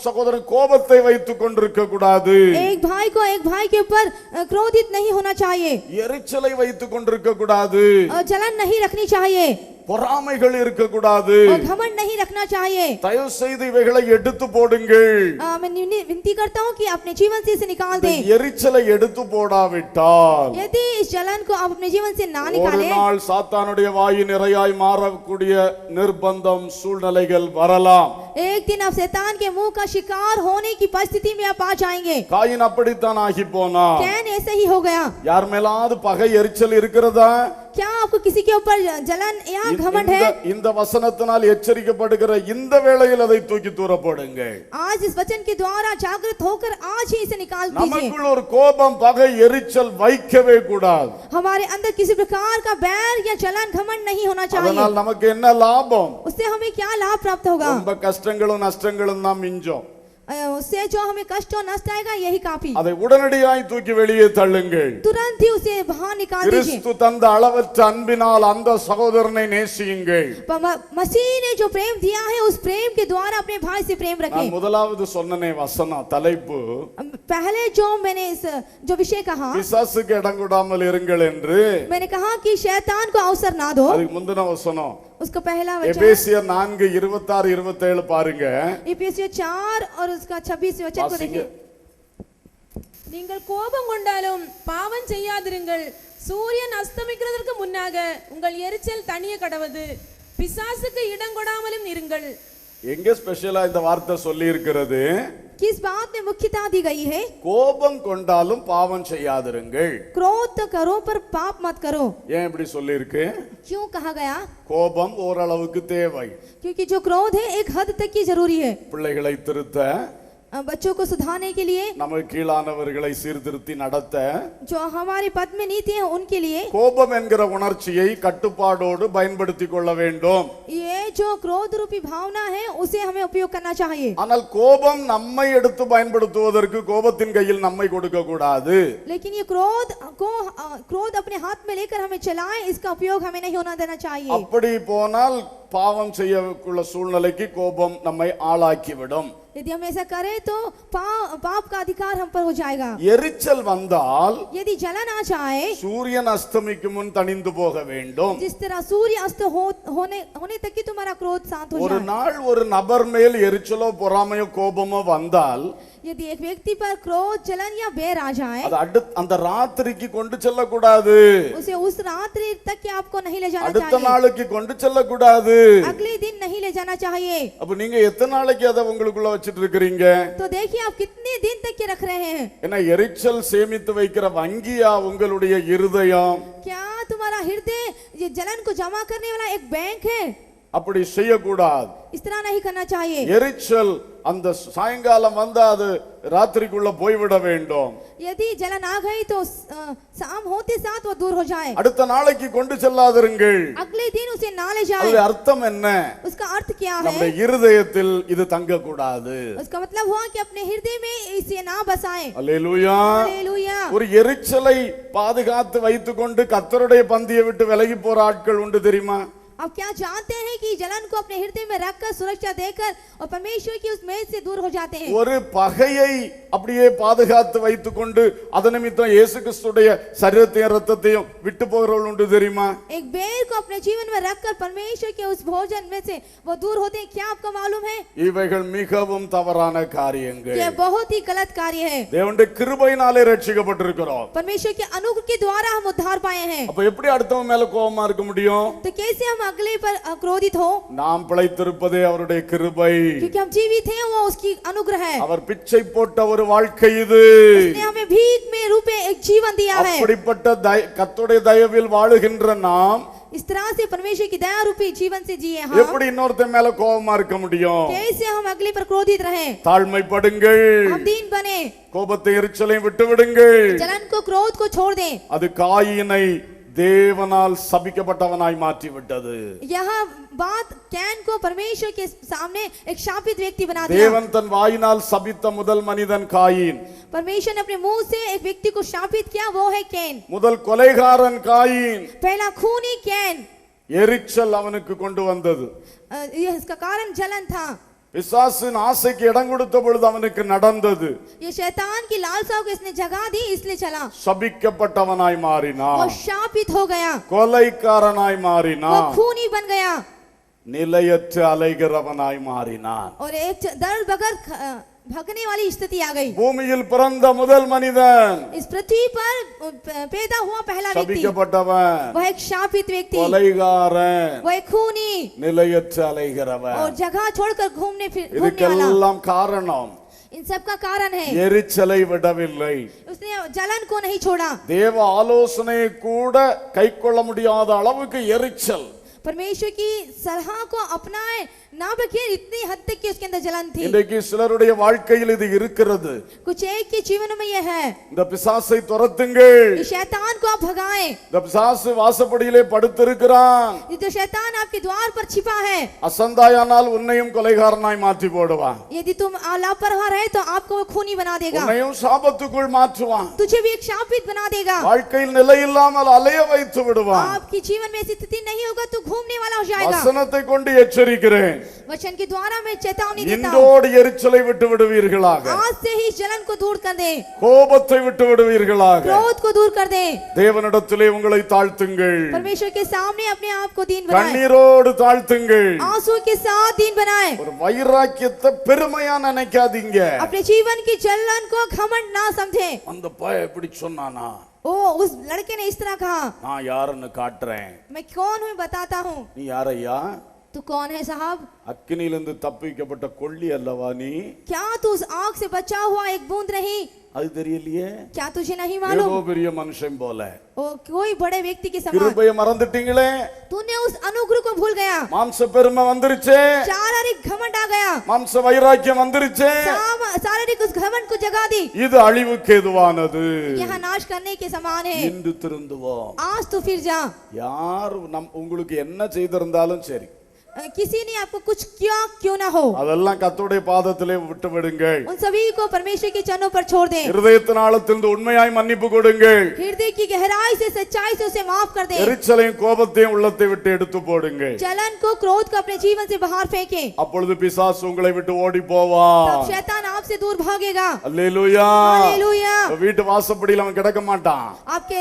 சகோதரன் கோபத்தை வைத்துக் கொண்டிருக்க கூடாது. एक भाई को एक भाई के ऊपर क्रोधित नहीं होना चाहिए, எரிச்சலை வைத்துக் கொண்டிருக்க கூடாது. और जलन नहीं रखनी चाहिए, பொறாமைகள் இருக்க கூடாது. और घमंड नहीं नहीं रखना चाहिए। தயவு செய்து இவைகளை எடுத்து போடுங்கள். मैं विनती करता हूँ कि अपने जीवन से इसे निकाल दें। எரிச்சலை எடுத்து போடாவிட்டால் यदि इस जलन को आप अपने जीवन से ना ஒரு निकालें, நாள் சாத்தானுடைய வாயின் நிறையாய் மாறக்கூடிய நிர்பந்தம் சூழ்நிலைகள் வரலாம். एक दिन आप शैतान के मुंह का शिकार होने की परिस्थिति में आप आ जाएंगे। காயின் அப்படித்தான் ஆகி போனா. कैन ऐसे ही हो गया। யார் மேலாவது பகை எரிச்சல் இருக்கிறதா? क्या आपको किसी के ऊपर जलन या घमंड है? இந்த வசனத்தினால் எச்சரிக்கப்படுகிற இந்த வேளையில் அதை தூக்கி தூர போடுங்கள். आज इस वचन के द्वारा जागृत होकर आज ही इसे निकाल दीजिए। நமக்குள்ள ஒரு கோபம் பகை எரிச்சல் வைக்கவே கூடாது. हमारे अंदर किसी प्रकार का बैर या जलन घमंड नहीं होना चाहिए। அதனால் நமக்கு என்ன லாபம்? उससे हमें क्या लाभ प्राप्त होगा? ரொம்ப கஷ்டங்களும் நஷ்டங்களும் தான் மிஞ்சம். उससे जो हमें कष्ट और नष्ट आएगा यही काफी। அதை உடனடியாய் தூக்கி வெளியே தள்ளுங்கள். तुरंत ही उसे बाहर निकाल दीजिए। கிறிஸ்து தந்த அளவற்ற அன்பினால் அந்த சகோதரனை நேசியுங்கள். मसीह ने जो प्रेम दिया है उस प्रेम के द्वारा अपने भाई से प्रेम रखें। நான் முதலாவது சொன்னனே வசனம் தலைப்பு पहले जो मैंने जो विषय कहा, பிசாசுக்கு இடம் கொடாமல் இருங்கள் என்று. मैंने कहा कि शैतान को अवसर ना दो। அதுக்கு முந்தின வசனம் उसका पहला वचन எபேசியர் 4:26-27 பாருங்க. एफेसियर 4 और उसका 26 वचन को देखिए। நீங்கள் கோபம் கொண்டாலும் பாவம் செய்யாதிருங்கள். சூரியன் அஸ்தமிக்கிறதற்கு முன்னாக உங்கள் எரிச்சல் தணிய கடவது. பிசாசுக்கு இடம் கொடாமலும் இருங்கள். எங்க ஸ்பெஷலா இந்த வார்த்தை சொல்லி இருக்கிறது? किस बात में मुख्यता दी गई है? கோபம் கொண்டாலும் பாவம் செய்யாதிருங்கள். क्रोध तो करो पर पाप मत करो। ஏன் இப்படி சொல்லி இருக்கு? क्यों कहा गया? கோபம் ஓரளவுக்கு தேவை. क्योंकि जो क्रोध है एक हद तक की जरूरी है। பிள்ளைகளை திருத்த, बच्चों को सुधारने के लिए, நமக்கு கீழானவர்களை சீர்திருத்தி நடத்த, जो हमारी पद में नीति है उनके लिए கோபம் என்கிற உணர்ச்சியை கட்டுப்பாடோடு பயன்படுத்திக் கொள்ள வேண்டும். ये जो क्रोध रूपी भावना है उसे हमें उपयोग करना चाहिए। ஆனால் கோபம் நம்மை எடுத்து பயன்படுத்துவதற்கு கோபத்தின் கையில் நம்மை கொடுக்க கூடாது. लेकिन ये क्रोध अपने हाथ में लेकर हमें चलाएं, इसका उपयोग हमें नहीं होना देना चाहिए। அப்படி போனால் பாவம் செய்யக்குள்ள சூழ்நிலைக்கு கோபம் நம்மை ஆளாக்கிவிடும். यदि हम ऐसा करें तो पाप का अधिकार हम पर हो जाएगा। எரிச்சல் வந்தால் यदि जलन आ जाए, சூரியன் அஸ்தமிக்கும் முன் தணிந்து போக வேண்டும். जिस तरह सूर्य अस्त होने तक कि तुम्हारा क्रोध शांत हो ஒரு जाए। நாள் ஒரு நபர் மேல் எரிச்சலோ பொறாமையோ கோபமோ வந்தால் यदि एक व्यक्ति पर क्रोध जलन या बैर आ जाए, அது அந்த ராத்திரிக்கு கொண்டு செல்லக்கூடாது. उसे उस रात्रि तक कि आपको नहीं ले जाना அடுத்த चाहिए, நாளுக்கு கொண்டு செல்லக்கூடாது. अगले दिन नहीं ले जाना चाहिए। அப்ப நீங்க எத்தனை நாளைக்கு அதை உங்களுக்குள்ள வச்சிட்டு இருக்கிறீங்க? तो देखिए आप कितने दिन तक के रख रहे हैं। ஏன்னா எரிச்சல் சேமித்து வைக்கிற வங்கியா உங்களுடைய இருதயம்? क्या तुम्हारा हृदय ये जलन को जमा करने वाला एक बैंक है? அப்படி செய்யக்கூடாது. इस तरह नहीं करना चाहिए। எரிச்சல் அந்த சாயங்காலம் வந்தா அது ராத்திரிக்குள்ள போய்விட வேண்டும். यदि जलन आ गई तो शाम होते साथ वो दूर हो जाए, அடுத்த நாளைக்கு கொண்டு செல்லாதிருங்கள். अगले दिन उसे ना ले जाए। அது அர்த்தம் என்ன? उसका अर्थ क्या है? நம்முடைய இருதயத்தில் இது தங்க கூடாது. उसका मतलब हुआ कि अपने हृदय में इसे ना बसाएं। அல்லேலூயா. हालेलुया। ஒரு எரிச்சலை பாதுகாத்து வைத்துக்கொண்டு கர்த்தருடைய பந்தியை விட்டு விலகி போற ஆட்கள் உண்டு தெரியுமா? आप क्या जानते हैं कि जलन को अपने हृदय में रखकर सुरक्षा देकर और परमेश्वर की उस मेज से दूर हो जाते हैं। ஒரு பகையை அப்படியே பாதுகாத்து வைத்துக்கொண்டு அதன் நிமித்தம் இயேசு கிறிஸ்துடைய சரீரத்தையும் இரத்தத்தையும் விட்டு போகிறவர்கள் உண்டு தெரியுமா? एक बैर को अपने जीवन में रखकर परमेश्वर के उस भोजन में से वो दूर होते हैं। क्या आपको मालूम है? இவைகள் மிகவும் தவறான காரியங்கள். ये बहुत ही गलत कार्य है। தேவனுடைய கிருபையினாலே ரட்சிக்கப்பட்டிருக்கிறோம். परमेश्वर के अनुग्रह के द्वारा हम उद्धार पाए हैं। அப்ப எப்படி அடுத்தவன் மேல கோபமா இருக்க முடியும்? तो कैसे हम अगले पर क्रोधित हो? நாம் பிழைத்திருப்பதே அவருடைய கிருபை. क्योंकि हम जीवित हैं वो उसकी अनुग्रह है। அவர் பிச்சை போட்ட ஒரு வாழ்க்கை இது. उसने हमें भीख में रूपे एक जीवन दिया है। அப்படிப்பட்ட கர்த்தருடைய தயவில் வாழுகின்ற நாம் इस तरह से परमेश्वर की दया रूपी जीवन से जिए हम। எப்படி இன்னொருத்தன் மேல கோபமா இருக்க முடியும்? कैसे हम अगले पर क्रोधित रहें? தாழ்மைப்படுங்கள். हम दीन बने, கோபத்தை எரிச்சலையும் விட்டு விடுங்கள். जलन को क्रोध को छोड़ दें। அது காயினை தேவனால் சபிக்கப்பட்டவனாய் மாற்றி விட்டது. यह बात कैन को परमेश्वर के सामने एक शापित व्यक्ति बना दिया। தேவன் தன் வாயினால் சபித்த முதல் மனிதன் காயின். परमेश्वर ने अपने मुंह से एक व्यक्ति को शापित किया, वो है कैन। முதல் கொலைகாரன் காயின். पहला खूनी कैन। எரிச்சல் அவனுக்கு கொண்டு வந்தது. इसका कारण जलन था। பிசாசின் ஆசைக்கு இடம் கொடுத்த பொழுது அவனுக்கு நடந்தது. ये शैतान की लालसा को इसने जगह दी, इसलिए चला। சபிக்கப்பட்டவனாய் மாறினான். वो शापित हो गया, கொலைகாரனாய் वो மாறினான். खूनी बन गया। நிலையற்று அலைகிறவனாய் மாறினான். और एक दर बगर भगने वाली स्थिति आ गई. பூமியில் பிறந்த முதல் மனிதன் इस पृथ्वी पर पैदा हुआ पहला व्यक्ति சபிக்கப்பட்டவன், वह एक शापित व्यक्ति, கொலைகாரன், वह एक खूनी நிலையற்று அலைகிறவன். और जगह छोड़कर घूमने वाला. இதுக்கெல்லாம் காரணம் इन सब का कारण है எரிச்சலை விடவில்லை. उसने जलन को नहीं छोड़ा. தேவ ஆலோசனையை கூட கைக்கொள்ள முடியாத அளவுக்கு எரிச்சல். परमेश्वर की सलाह को अपनाए ना बगैर इतनी हद तक कि उसके अंदर जलन थी. இன்றைக்கு சிலருடைய வாழ்க்கையில் இது இருக்கிறது. कुछ एक के जीवन में यह है, இந்த பிசாசை துரத்துங்கள். इस शैतान को आप भगाएं. இந்த பிசாசு வாசப்படியிலே படுத்திருக்கிறான். ये तो शैतान आपके द्वार पर छिपा है. அசந்தாயானால் உன்னையும் கொலைகாரனாய் மாற்றி போடுவான். यदि तुम लापरवाह रहे तो आपको वो खूनी बना देगा, உன்னையும் சாபத்துக்குள் மாற்றுவான். तुझे भी एक शापित बना देगा. வாழ்க்கையில் நிலை இல்லாமல் அலைய வைத்து விடுவான். आपके जीवन में ऐसी स्थिति नहीं होगा तो घूमने वाला हो जाएगा. வசனத்தை கொண்டு எச்சரிக்கிறேன். वचन के द्वारा मैं चेतावनी देता हूं, இன்றோடு எரிச்சலை விட்டு விடுவீர்களாக. आज से ही जलन को दूर कर दे, கோபத்தை விட்டு விடுவீர்களாக. क्रोध को दूर कर दे. தேவனிடத்திலே உங்களை தாழ்த்துங்கள். परमेश्वर के सामने अपने आप को दीन बनाए, கண்ணீரோடு தாழ்த்துங்கள். आंसू के साथ दीन बनाए. ஒரு வைராக்கியத்தை பெருமையா நினைக்காதீங்க. अपने जीवन की जलन को घमंड ना समझे. அந்த பய எப்படி சொன்னானா, ओ उस लड़के ने इस तरह कहा, நான் யாருன்னு காட்டுறேன். मैं कौन हूँ बताता हूँ. நீ யாரையா? तू कौन है साहब? அக்கினியிலிருந்து தப்பிக்கப்பட்ட கொள்ளி அல்லவா நீ? क्या तू उस आग से बचा हुआ एक बूंद नहीं? அது தெரியலையே. क्या तुझे नहीं ஏதோ मालूम? பெரிய மனுஷன் போல ओ कोई बड़े व्यक्ति के समान. கிருபையை மறந்துட்டீங்களே. तूने उस अनुग्रह को भूल गया. மாம்ச பெருமை வந்துருச்சே. शारीरिक घमंड आ गया. மாம்ச வைராக்கியம் வந்துருச்சே. शारीरिक उस घमंड को जगा दी. இது அழிவுக்கு ஏதுவானது. यहाँ नाश करने के समान है. இன்று திருந்துவோம். आज तो फिर जा. யார் உங்களுக்கு என்ன செய்திருந்தாலும் சரி, किसी ने आपको कुछ किया क्यों ना हो, அதெல்லாம் கர்த்தருடைய பாதத்திலே விட்டு விடுங்கள். उन सभी को परमेश्वर के चरणों पर छोड़ दें. இருதயத்தின் ஆழத்திலிருந்து உண்மையாய் மன்னிப்பு கொடுங்கள். हृदय की गहराई से सच्चाई से उसे माफ कर दें. எரிச்சலையும் கோபத்தையும் உள்ளத்தை விட்டு எடுத்து போடுங்கள். जलन को क्रोध को अपने जीवन से बाहर फेंकें. அப்பொழுது பிசாசு உங்களை விட்டு ஓடி போவான். तब शैतान आपसे दूर भागेगा. அல்லேலூயா. हालेलुया. வீட்டு வாசப்படியில் அவன் கிடக்க மாட்டான். आपके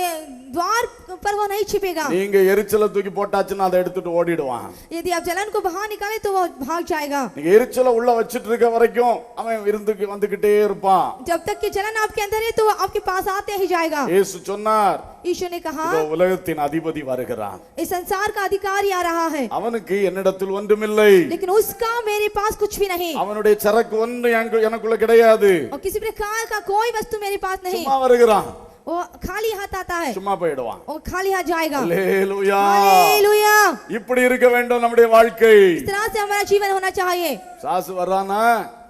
द्वार पर वो नहीं छिपेगा. நீங்க எரிச்சலை தூக்கி போட்டாச்சுன்னா அதை எடுத்துட்டு ஓடிடுவான். यदि आप जलन को बाहर निकाले तो वो भाग जाएगा. நீங்க எரிச்சலை உள்ள வச்சிட்டு இருக்க வரைக்கும் அவன் இருந்துக்கு வந்துகிட்டே இருப்பான். जब तक कि जलन आपके अंदर है तो वो आपके पास आते ही जाएगा. இயேசு சொன்னார், यीशु ने कहा, இதோ உலகத்தின் அதிபதி வருகிறான். इस संसार का अधिकारी आ रहा है, அவனுக்கு என்னிடத்தில் ஒன்றுமில்லை. लेकिन उसका मेरे पास कुछ भी नहीं, அவனுடைய சரக்கு ஒன்று எனக்குள்ள கிடையாது. और किसी प्रकार का कोई वस्तु मेरे पास नहीं. சும்மா வருகிறான், वो खाली हाथ आता है, சும்மா போயிடுவான். और खाली हाथ जाएगा. அல்லேலூயா. हालेलुया. இப்படி இருக்க வேண்டும் நம்முடைய வாழ்க்கை. इस तरह से हमारा जीवन होना चाहिए. சாசு வர்றானா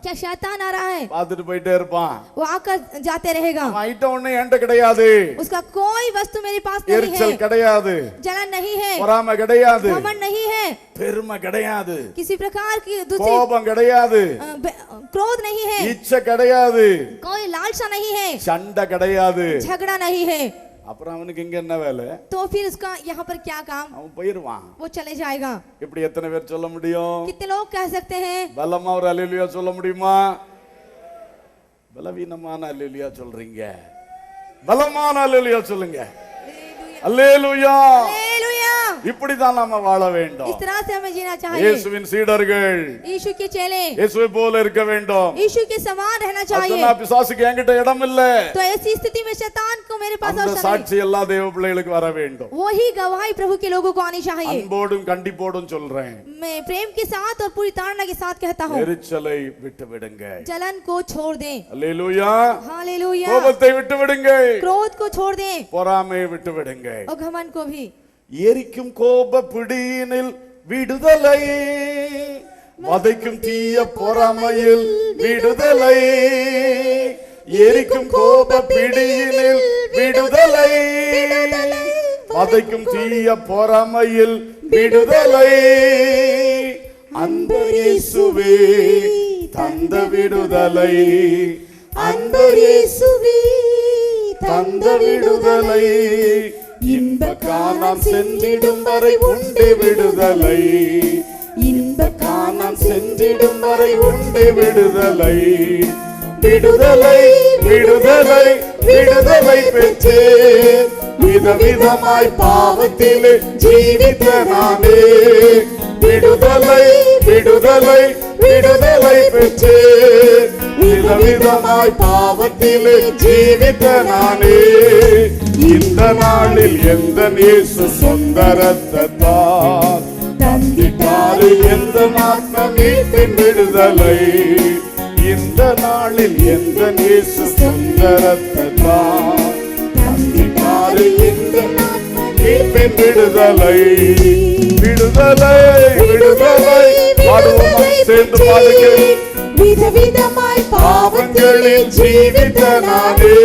क्या शैतान आ रहा है, பார்த்துட்டு போயிட்டே இருப்பான். वो आकर जाते रहेगा. அவன் ஐட்டம் ஒண்ணு என்கிட்ட கிடையாது. उसका कोई वस्तु मेरे पास नहीं எரிச்சல் है, கிடையாது, जलन नहीं है, பொறாமை கிடையாது, घमंड नहीं है, பெருமை கிடையாது, किसी प्रकार की दूसरी கோபம் கிடையாது, क्रोध नहीं है, இச்சை கிடையாது, कोई लालसा नहीं है, சண்டை கிடையாது. झगड़ा नहीं है. அப்புறம் அவனுக்கு இங்க என்ன வேலை? तो फिर उसका यहाँ पर क्या काम? அவன் போயிருவான். वो चले जाएगा. இப்படி எத்தனை பேர் சொல்ல முடியும்? कितने लोग कह सकते हैं? பலமா ஒரு அல்லேலூயா சொல்ல முடியுமா? பலவீனமான அல்லேலூயா சொல்றீங்க. பலமான அல்லேலூயா சொல்லுங்க. அல்லேலூயா. हालेलुया. இப்படிதான் நாம வாழ வேண்டும். इस तरह से हमें जीना चाहिए. இயேசுவின் சீடர்கள் यीशु के चेले இயேசுவை போல இருக்க வேண்டும். यीशु के समान रहना चाहिए. அதனால பிசாசுக்கு என்கிட்ட இடம் இல்ல. तो ऐसी स्थिति में शैतान को मेरे पास அந்த अवसर नहीं. சாட்சி எல்லா தேவ பிள்ளைகளுக்கு வர வேண்டும். वही गवाही प्रभु के लोगों को आनी चाहिए. அன்போடும் கண்டிப்போடும் சொல்றேன். मैं प्रेम के साथ और पूरी ताड़ना के साथ कहता हूँ, எரிச்சலை விட்டு விடுங்க. जलन को छोड़ दें. அல்லேலூயா. हालेलुया. கோபத்தை விட்டு விடுங்க. क्रोध को छोड़ दें, பொறாமையை விட்டு விடுங்க. और घमंड को भी. எரிக்கும் கோப பிடியினில் விடுதலை, வதைக்கும் தீய பொறாமையில் விடுதலை. எரிக்கும் கோப பிடியினில் விடுதலை, வதைக்கும் தீய பொறாமையில் விடுதலை. அன்பர் இயேசுவே தந்த விடுதலை, அன்பர் இயேசுவே தந்த விடுதலை. இன்ப காணாம் சென்றிடும் வரை உண்டு விடுதலை, இன்ப காணாம் சென்றிடும் வரை உண்டு விடுதலை. விடுதலை விடுதலை விடுதலை பெற்றேன், விதவிதமாய் பாவத்திலே ஜீவித்த நானே. விடுதலை விடுதலை விடுதலை பெற்றே விதவிதமாய் பாவத்திலே ஜீவித்த நானே இந்த நாளில் எந்த இயேசு சொந்த ரத்தத்தால் தந்திட்டாரு எந்த ஆத்ம மீட்பின் விடுதலை இந்த நாளில் எந்த இயேசு சொந்த ரத்தத்தால் தந்திட்டாரு எந்த ஆத்ம மீட்பின் விடுதலை விடுதலை விடுதலை பாடுவோமா சேர்ந்து பாடுங்கள் விதவிதமாய் பாவங்களில் ஜீவித்த நானே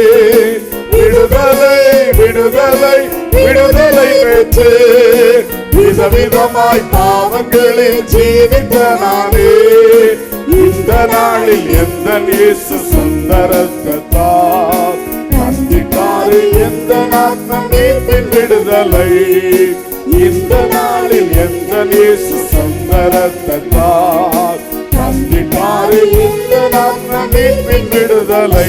விடுதலை விடுதலை விடுதலை பெற்று விதவிதமாய் பாவங்களில் ஜீவித்த நானே இந்த நாளில் எந்த இயேசு சொந்த ரத்தத்தால் தந்திட்டாரு எந்த ஆத்ம மீட்பின் விடுதலை இந்த நாளில் எந்த இயேசு சொந்த ரத்தத்தால் தந்திட்டாரு இந்த ஆத்ம மீட்பின் விடுதலை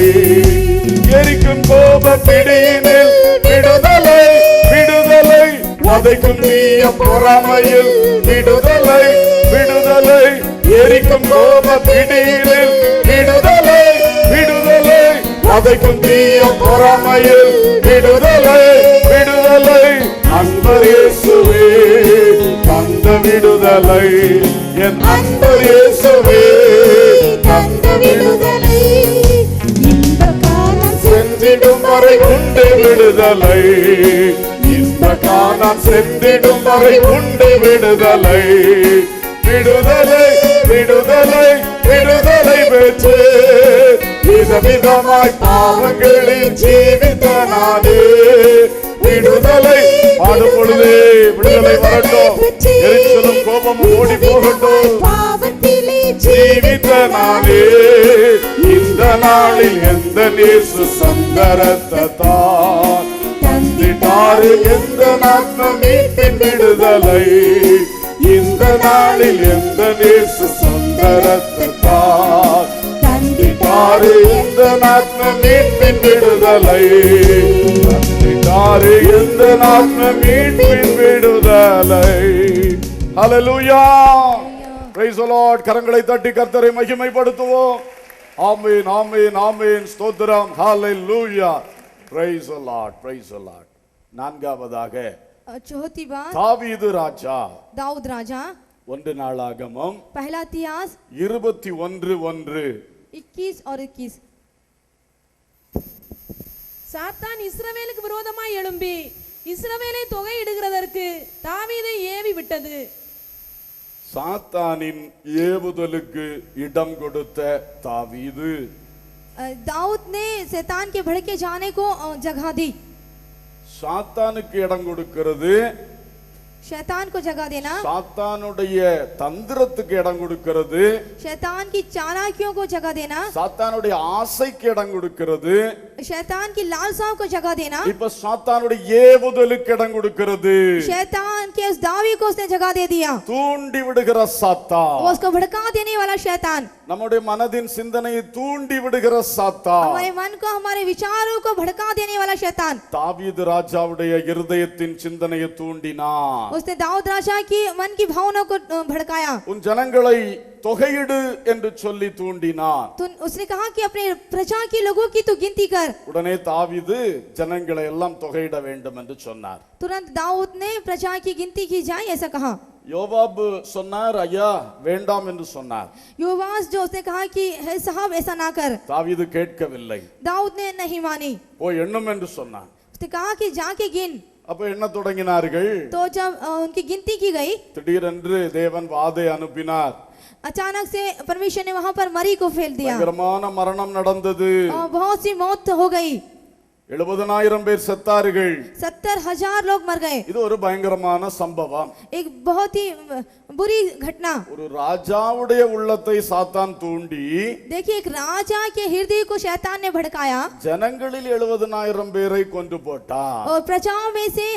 எரிக்கும் கோப பிடியினில் விடுதலை விடுதலை வதைக்கும் தீய பொறாமையில் விடுதலை விடுதலை எரிக்கும் கோப பிடியினில் விடுதலை விடுதலை வதைக்கும் தீய பொறாமையில் விடுதலை விடுதலை அன்பர் இயேசுவே தந்த விடுதலை என் அன்பர் இயேசுவே தந்த விடுதலை இந்த காலம் சென்றிடும் வரை உண்டு விடுதலை இந்த காலம் சென்றிடும் வரை உண்டு விடுதலை விடுதலை விடுதலை விடுதலை பெற்று விதவிதமாய் பாவங்களில் ஜீவித்த நானே விடுதலை பாடும் பொழுதே விடுதலை வரட்டும் எரிச்சலும் கோபமும் ஓடி போகட்டும் பாவத்திலே ஜீவித்த நானே இந்த நாளில் எந்த இயேசு சொந்த ரத்தத்தால் தந்திட்டாரு எந்த ஆத்ம மீட்பின் விடுதலை இந்த நாளில் எந்த இயேசு சொந்த ரத்தத்தால் தந்திட்டாரு எந்த ஆத்ம மீட்பின் விடுதலை தந்திட்டாரு எந்த ஆத்ம மீட்பின் விடுதலை ஹல்லேலூயா Praise the Lord. கரங்களை தட்டி கர்த்தரை மகிமைப்படுத்துவோம். ஆமென் ஆமென் ஆமென் ஸ்தோத்திரம். ஹalleluya. Praise the Lord. Praise the Lord. நான்காவதாக चौथी बात தாவீது ராஜா दाऊद राजा ஒன்று நாளாகமம் पहला इतिहास 21:1 21 और 21 சாத்தான் இஸ்ரவேலுக்கு விரோதமாய் எழும்பி இஸ்ரவேலை தொகையிடுகிறதற்கு தாவீதை ஏவி விட்டது. சாத்தானின் ஏவுதலுக்கு இடம் கொடுத்த தாவீது दाऊद ने शैतान के भड़के जाने को जगह दी. சாத்தானுக்கு இடம் கொடுக்கிறது शैतान को जगह देना, சாத்தானுடைய தந்திரத்துக்கு இடம் கொடுக்கிறது शैतान की चालाकियों को जगह देना, சாத்தானுடைய ஆசைக்கு இடம் கொடுக்கிறது शैतान की लालसाओं को जगह देना, இப்ப சாத்தானுடைய ஏவுதலுக்கு இடம் கொடுக்கிறது शैतान के उस दावी को उसने जगह दे दिया. தூண்டி விடுகிற சாத்தான் वो उसको भड़का देने वाला शैतान, நம்முடைய மனதின் சிந்தனையை தூண்டி விடுகிற சாத்தான் हमारे मन को हमारे विचारों को भड़का देने वाला शैतान. தாவீது ராஜாவுடைய இருதயத்தின் சிந்தனையை தூண்டினான். उसने दाऊद राजा की मन की भावनाओं को भड़काया. உன் ஜனங்களை தொகையிடு என்று சொல்லி தூண்டினான். तो उसने कहा कि अपने प्रजा के लोगों की तो गिनती कर. உடனே தாவீது ஜனங்களை எல்லாம் தொகையிட வேண்டும் என்று சொன்னார். तुरंत दाऊद ने प्रजा की गिनती की जाए ऐसा कहा. யோவாபு சொன்னார், ஐயா வேண்டாம் என்று சொன்னார். योवास जो उसने कहा कि हे साहब ऐसा ना कर. தாவீது கேட்கவில்லை. दाऊद ने नहीं मानी. போய் எண்ணும் என்று சொன்னான். उसने कहा कि जाके गिन. அப்ப என்ன தொடங்கினார்கள். तो जब उनकी गिनती की गई, திடீரென்று தேவன் வாதை அனுப்பினார். अचानक से परमेश्वर ने वहां पर मरी को फेल दिया பயங்கரமான மரணம் நடந்தது. और बहुत सी मौत हो गई. 70,000 பேர் செத்தார்கள். 70,000 लोग मर गए. இது ஒரு பயங்கரமான சம்பவம். एक बहुत ही बुरी घटना. ஒரு ராஜாவுடைய உள்ளத்தை சாத்தான் தூண்டி देखिए, एक राजा के हृदय को शैतान ने भड़काया ஜனங்களில் 70,000 பேரை கொன்று போட்டான். और प्रजाओं में से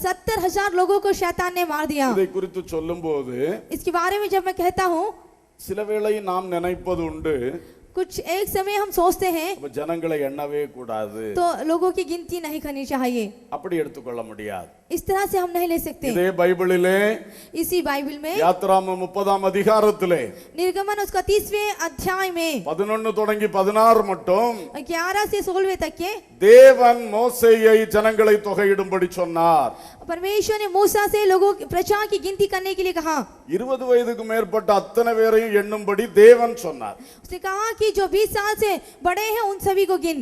70,000 लोगों को शैतान ने मार दिया. இதை குறித்து சொல்லும்போது इसके बारे में जब मैं कहता हूँ, சில வேளை நாம் நினைப்பது உண்டு, कुछ एक समय हम सोचते हैं அப்ப ஜனங்களை எண்ணவே கூடாது, तो लोगों की गिनती नहीं करनी चाहिए, அப்படி எடுத்துக்கொள்ள முடியாது. इस तरह से हम नहीं ले सकते। இதே பைபிளிலே इसी बाइबल में யாத்ராமம் 30ஆம் அதிகாரத்திலே निर्गमन उसका 30वें अध्याय में 11 தொடங்கி 16 மட்டும் 11 से 16वें तक के தேவன் மோசேயை ஜனங்களை தொகையிடும்படி சொன்னார். परमेश्वर ने मूसा से लोगों प्रजा की गिनती करने के लिए कहा। 20 வயதுக்கு மேற்பட்ட அத்தனை பேரையும் எண்ணும்படி தேவன் சொன்னார். उसने कहा कि जो 20 साल से बड़े हैं उन सभी को गिन।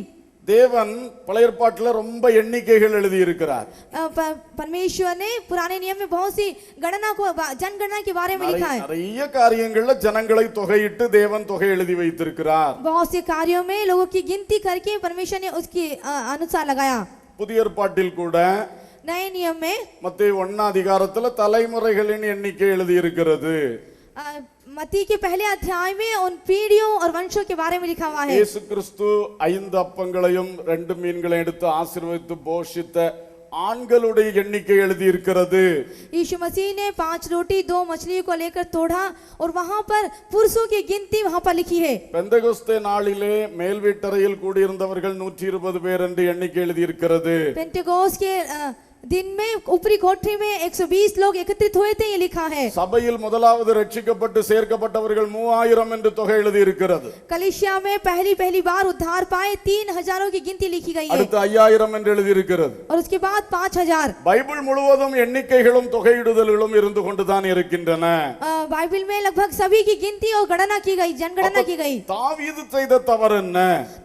தேவன் பழைய ஏற்பாட்டில் ரொம்ப எண்ணிக்கைகள் எழுதி இருக்கிறார். परमेश्वर ने पुराने नियम में बहुत सी गणना को जनगणना के बारे में लिखा है। நிறைய காரியங்கள்ல ஜனங்களை தொகையிட்டு தேவன் தொகை எழுதி வைத்திருக்கிறார். बहुत से कार्यों में लोगों की गिनती करके परमेश्वर ने उसकी अनुसार लगाया। புதிய ஏற்பாட்டில் கூட नए नियम में மத்தேயு 1ஆம் அதிகாரத்துல தலைமுறைகளின் எண்ணிக்கை எழுதி இருக்கிறது. मत्ती के पहले अध्याय में उन पीढ़ियों और वंशों के बारे में लिखा हुआ है। இயேசு கிறிஸ்து 5 அப்பங்களையும் 2 மீன்களையும் எடுத்து ஆசீர்வதித்து போஷித்த ஆண்களுடைய எண்ணிக்கை எழுதி இருக்கிறது. यीशु मसीह ने 5 रोटी 2 मछली को लेकर तोड़ा और वहां पर पुरुषों की गिनती वहां पर लिखी है। பெந்தெகோஸ்தே நாளிலே மேல் வீட்டறையில் கூடியிருந்தவர்கள் 120 பேர் என்று எண்ணிக்கை எழுதி இருக்கிறது. पेंटेकोस्ट के दिन में ऊपरी कोठरी में 120 लोग एकत्रित हुए थे, ये लिखा है। சபையில் முதலாவது ரட்சிக்கப்பட்டு சேர்க்கப்பட்டவர்கள் 3000 என்று தொகை எழுதி இருக்கிறது. कलीसिया में पहली बार उद्धार पाए 3000 की गिनती लिखी गई है அடுத்து 5000 என்று எழுதி இருக்கிறது. और उसके बाद 5000। பைபிள் முழுவதும் எண்ணிக்கைகளும் தொகையிடுதலும் இருந்து கொண்டுதான் இருக்கின்றன. बाइबल में लगभग सभी की गिनती और गणना की गई, जनगणना की गई। தாவீது செய்த தவறு என்ன?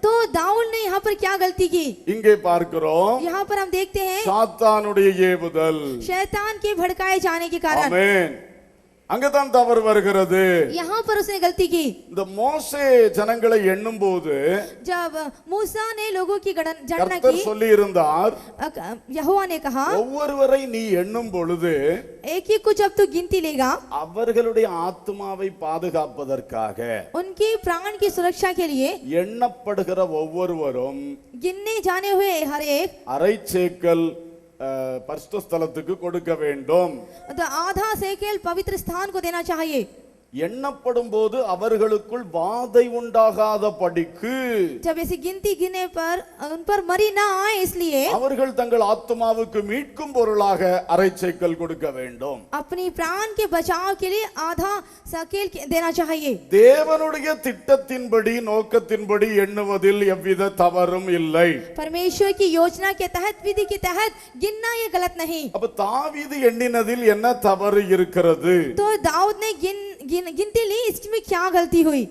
तो दाऊद ने यहाँ पर क्या गलती की? இங்கே பார்க்கிறோம், यहाँ पर हम देखते हैं சாத்தானுடைய ஏவுதல், शैतान के भड़काए जाने के कारण ஆமென், அங்கதான் தவறு வருகிறது. यहाँ पर उसने गलती की। இந்த மோசே ஜனங்களை எண்ணும் போது जब मूसा ने लोगों की गणना கர்த்தர் की, சொல்லி இருந்தார், यहोवा ने कहा ஒவ்வொருவரை நீ எண்ணும் பொழுது एक ही को जब तू गिनती लेगा அவர்களுடைய ஆத்துமாவை பாதுகாப்பதற்காக उनकी प्राण की सुरक्षा के लिए எண்ணப்படுகிற ஒவ்வொருவரும் गिनने जाने हुए हर एक அரை சேக்கல் பரிசுத்த ஸ்தலத்துக்கு கொடுக்க வேண்டும். तो आधा सेकेल पवित्र स्थान को देना चाहिए। எண்ணப்படும் போது அவர்களுக்குள் வாதை உண்டாகாத படிக்கு जब ऐसी गिनती गिने पर उन पर मरी ना आए इसलिए அவர்கள் தங்கள் ஆத்துமாவுக்கு மீட்கும் பொருளாக அரை சேக்கல் கொடுக்க வேண்டும். अपनी प्राण के बचाव के लिए आधा सेकेल देना चाहिए। தேவனுடைய திட்டத்தின்படி நோக்கத்தின்படி எண்ணுவதில் எவ்வித தவறும் இல்லை. परमेश्वर की योजना के तहत विधि के तहत गिनना ये गलत नहीं। அப்ப தாவீது எண்ணினதில் என்ன தவறு இருக்கிறது? तो दाऊद ने गिनती ली, इसमें क्या गलती हुई?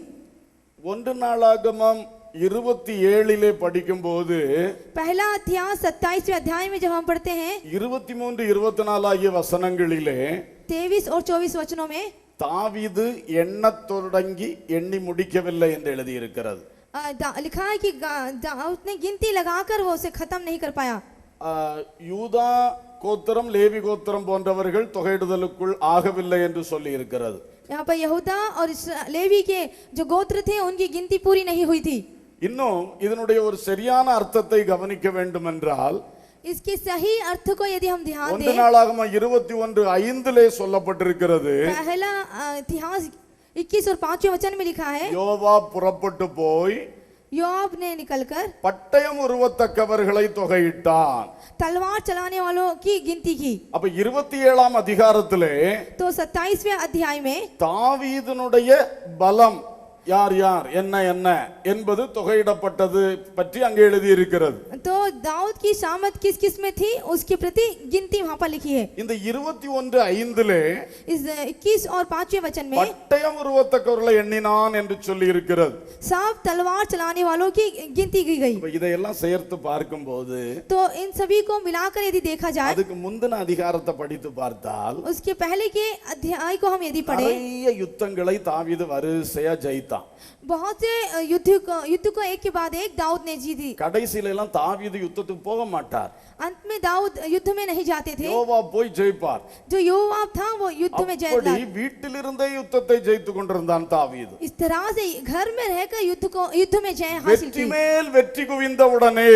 1 நாளாகமம் 27 படிக்கும் போது पहला अध्याय 27वें अध्याय में जब हम पढ़ते हैं 23-24 ஆகிய வசனங்களிலே 23 और 24 वचनों में தாவீது எண்ணத் தொடங்கி எண்ணி முடிக்கவில்லை என்று எழுதி இருக்கிறது. लिखा है कि दाऊद ने गिनती लगाकर वो उसे खत्म नहीं कर पाया। யூதா கோத்திரம் லேவி கோத்திரம் போன்றவர்கள் தொகையிடுதலுக்குள் ஆகவில்லை என்று சொல்லி இருக்கிறது. यहाँ पर यहूदा और लेवी के जो गोत्र थे उनकी गिनती पूरी नहीं हुई थी। இன்னும் இதனுடைய ஒரு சரியான அர்த்தத்தை கவனிக்க வேண்டும் என்றால் इसके सही अर्थ को यदि हम ध्यान 1 दें, நாளாகமம் 21:5 சொல்லப்பட்டிருக்கிறது, पहला इतिहास 21 और 5वें वचन में लिखा है, யோவாப் புறப்பட்டு போய் योआब ने निकलकर பட்டயம் உருவத்தக்கவர்களை தொகையிட்டான். तलवार चलाने वालों की गिनती की। அப்ப 27ஆம் அதிகாரத்திலே तो 27वें अध्याय में தாவீதுனுடைய பலம் யார் யார் என்ன என்ன என்பது தொகையிடப்பட்டது பற்றி அங்கே எழுதி இருக்கிறது. तो दाऊद की सामत किस किस में थी उसके प्रति गिनती वहां पर लिखी है। இந்த 21:5 इस 21 और 5वें वचन में பட்டயம் உருவத்தக்கவர்களை எண்ணினான் என்று சொல்லி இருக்கிறது. सब तलवार चलाने वालों की गिनती की गई। அப்ப இதையெல்லாம் சேர்த்து பார்க்கும்போது तो इन सभी को मिलाकर यदि देखा जाए, அதுக்கு முந்தின அதிகாரத்தை படித்து பார்த்தால் उसके पहले के अध्याय को हम यदि पढ़े, நிறைய யுத்தங்களை தாவீது வரிசையா ஜெயித்தான். बहुत से युद्ध को एक के बाद एक दाऊद ने जीती। கடைசியில எல்லாம் தாவீது யுத்தத்துக்கு போக மாட்டார், अंत में दाऊद युद्ध में नहीं जाते थे। யோவாப் போய் ஜெயிப்பார். जो योआब था वो युद्ध में जय அப்படி दिलाया। வீட்டிலிருந்தே யுத்தத்தை ஜெயித்து கொண்டிருந்தான் தாவீது. इस तरह से घर में रहकर युद्ध में जय हासिल வெற்றி की। மேல் வெற்றி குவிந்த உடனே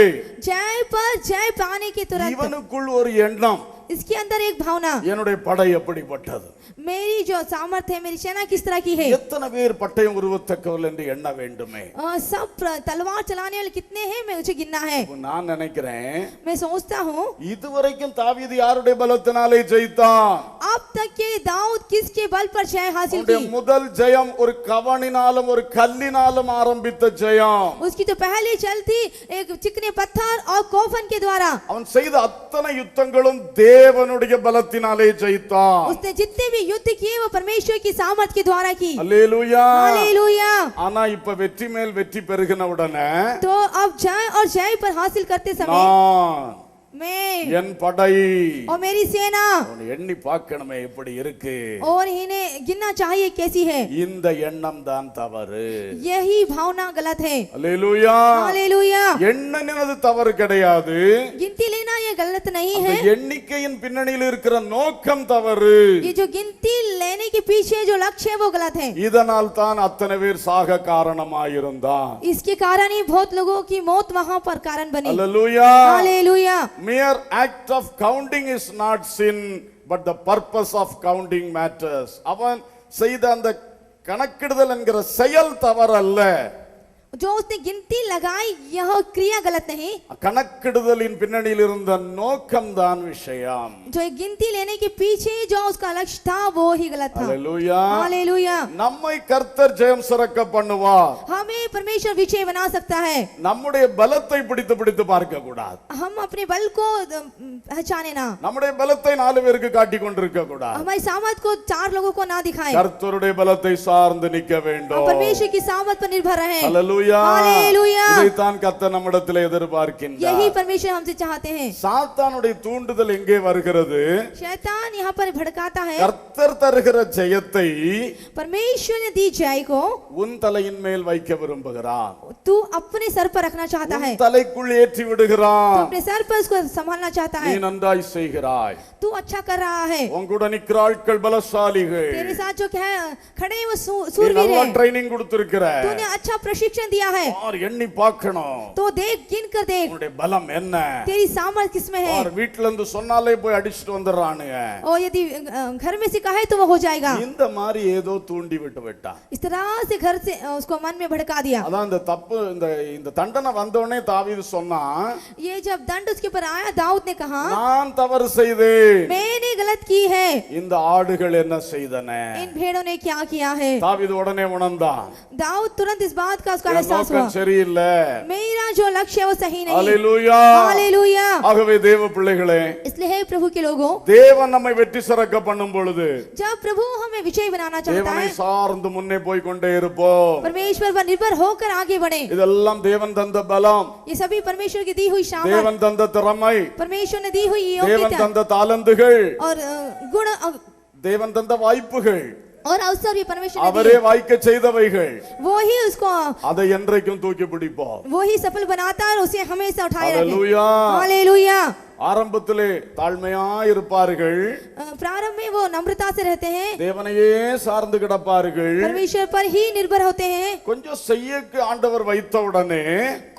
जय पर जय पाने के तुरंत இவனுக்குள் ஒரு எண்ணம், इसके अंदर एक भावना, என்னுடைய படை எப்படிப்பட்டது, मेरी जो सामर्थ्य है, मेरी सेना किस तरह की है। எத்தனை பேர் பட்டயம் உருவத்தக்கவர்கள் என்று எண்ண வேண்டுமே। सब तलवार चलाने वाले कितने हैं, मैं मुझे गिनना है। நான் நினைக்கிறேன் मैं सोचता हूँ இதுவரைக்கும் தாவீது யாருடைய பலத்தினாலே ஜெயித்தான்? अब तक के दाऊद किसके बल पर जय हासिल அவனுடைய की। முதல் ஜெயம் ஒரு கவணினாலும் ஒரு கல்லினாலும் ஆரம்பித்த ஜெயம்। उसकी तो पहली चलती एक चिकने पत्थर और कोफन के द्वारा। அவன் செய்த அத்தனை யுத்தங்களும் தேவனுடைய பலத்தினாலே ஜெயித்தான்। उसने जितने भी युद्ध किए वो परमेश्वर की सामर्थ के द्वारा की। அல்லேலூயா। हालेलुया। ஆனா இப்ப வெற்றி மேல் வெற்றி பெருகின உடனே तो अब जय और जय पर हासिल करते समय நான் मैं என் படை और मेरी सेना அவனை எண்ணி பார்க்கணுமே எப்படி இருக்கு। और इन्हें गिनना चाहिए कैसी है। இந்த எண்ணம் தான் தவறு। यही भावना गलत है। அல்லேலூயா। हालेलुया। எண்ணனினது தவறு கிடையாது, गिनती लेना ये गलत नहीं அந்த है। எண்ணிக்கையின் பின்னணியில் இருக்கிற நோக்கம் தவறு। ये जो गिनती लेने के पीछे जो लक्ष्य है वो गलत है। இதனால் தான் அத்தனை பேர் சாக காரணமாயிருந்தான்। इसके कारण ही बहुत लोगों की मौत वहां पर कारण बनी। அல்லேலூயா। Hallelujah. Mere act of counting is not sin, but the purpose of counting matters. அவன் செய்த அந்த கணக்கிடுதல் என்கிற செயல் தவறல்ல, जो उसने गिनती लगाई यह क्रिया गलत नहीं। கணக்கிடுதலின் பின்னணியில் இருந்த நோக்கம் தான் விஷயம்। जो एक गिनती लेने के पीछे जो उसका लक्ष्य था वो ही गलत था। அல்லேலூயா। हालेलुया। நம்மை கர்த்தர் ஜெயம் சிறக்க பண்ணுவார்। हमें परमेश्वर विजय बना सकता है। நம்முடைய பலத்தை பிடித்து பிடித்து பார்க்க கூடாது। हम अपने बल को पहचाने ना, நம்முடைய பலத்தை 4 பேருக்கு காட்டி கொண்டிருக்க கூடாது। हमारी सामर्थ को 4 लोगों को ना दिखाएं। கர்த்தருடைய பலத்தை சார்ந்து நிற்க हम வேண்டும்। परमेश्वर की सामर्थ पर निर्भर रहें। அல்லேலூயா। हालेलुया। இதைத்தான் கர்த்தர் நம்மிடத்தில் எதிர்பார்க்கின்றார்। यही परमेश्वर हमसे चाहते हैं। சாத்தானுடைய தூண்டுதல் எங்கே வருகிறது? शैतान यहाँ पर भड़काता है। கர்த்தர் தருகிற ஜெயத்தை परमेश्वर ने दी जय को உன் தலையின் மேல் வைக்க விரும்புகிறான்। तू अपने सर पर रखना चाहता है। உன் தலைக்குள் ஏற்றி तू விடுகிறான்। अपने सर पर उसको संभालना चाहता நீ है। நன்றாய் செய்கிறாய்। तू अच्छा कर रहा है। உன் கூட நிக்கிற ஆட்கள் பலசாலிகள்। तेरे साथ जो क्या है खड़े हैं वो நீ सूरवीर நல்லா है। ட்ரைனிங் கொடுத்திருக்கிற। तूने अच्छा प्रशिक्षण दिया है। और எண்ணி பார்க்கணும் तो देख, गिन कर देख உன்னுடைய பலம் என்ன। तेरी सामर्थ किसमें है। और வீட்ல இருந்து சொன்னாலே போய் அடிச்சிட்டு வந்துடுறானுங்க। और यदि घर में से कहे तो वो हो जाएगा। இந்த மாதிரி ஏதோ தூண்டி விட்டு விட்டான்। इस तरह से घर से उसको मन में भड़का दिया। அதான் இந்த தப்பு இந்த தண்டனை வந்த உடனே தாவீது சொன்னான், ये जब दंड उसके ऊपर आया, दाऊद ने कहा நான் தவறு செய்தேன்। मैंने गलत की है। இந்த ஆடுகள் என்ன செய்தன। इन भेड़ों ने क्या किया है। தாவீது உடனே உணர்ந்தான், दाऊद तुरंत इस बात का उसका என் एहसास हुआ, நோக்கம் சரியில்லை। मेरा जो लक्ष्य है वो सही नहीं। அல்லேலூயா। हालेलुया। ஆகவே தேவ பிள்ளைகளே, इसलिए हे प्रभु के लोगों, தேவன் நம்மை வெற்றி சிறக்க பண்ணும் பொழுது जब प्रभु हमें विजय बनाना चाहता தேவனை है, சார்ந்து முன்னே போய் கொண்டே இருப்போம்। परमेश्वर पर निर्भर होकर आगे बढ़े। இதெல்லாம் தேவன் தந்த பலம், ये सभी परमेश्वर की दी हुई सामर्थ, தேவன் தந்த திறமை, परमेश्वर ने दी हुई தேவன் योग्यता தந்த தாளந்துகள், और गुण தேவன் தந்த வாய்ப்புகள், और अवसर भी परमेश्वर ने அவரே दिए। வாய்க்க செய்தவைகள், वो ही उसको அதை என்றைக்கும் தூக்கி பிடிப்போம்। वो ही सफल बनाता है और उसे हमेशा उठाए रखे। அல்லேலூயா। हालेलुया। ஆரம்பத்திலே தாழ்மையா இருப்பார்கள், प्रारंभ में वो नम्रता से रहते हैं, தேவனையே சார்ந்து கிடப்பார்கள்। परमेश्वर पर ही निर्भर होते हैं। கொஞ்சம் செய்யக்கு ஆண்டவர் வைத்த உடனே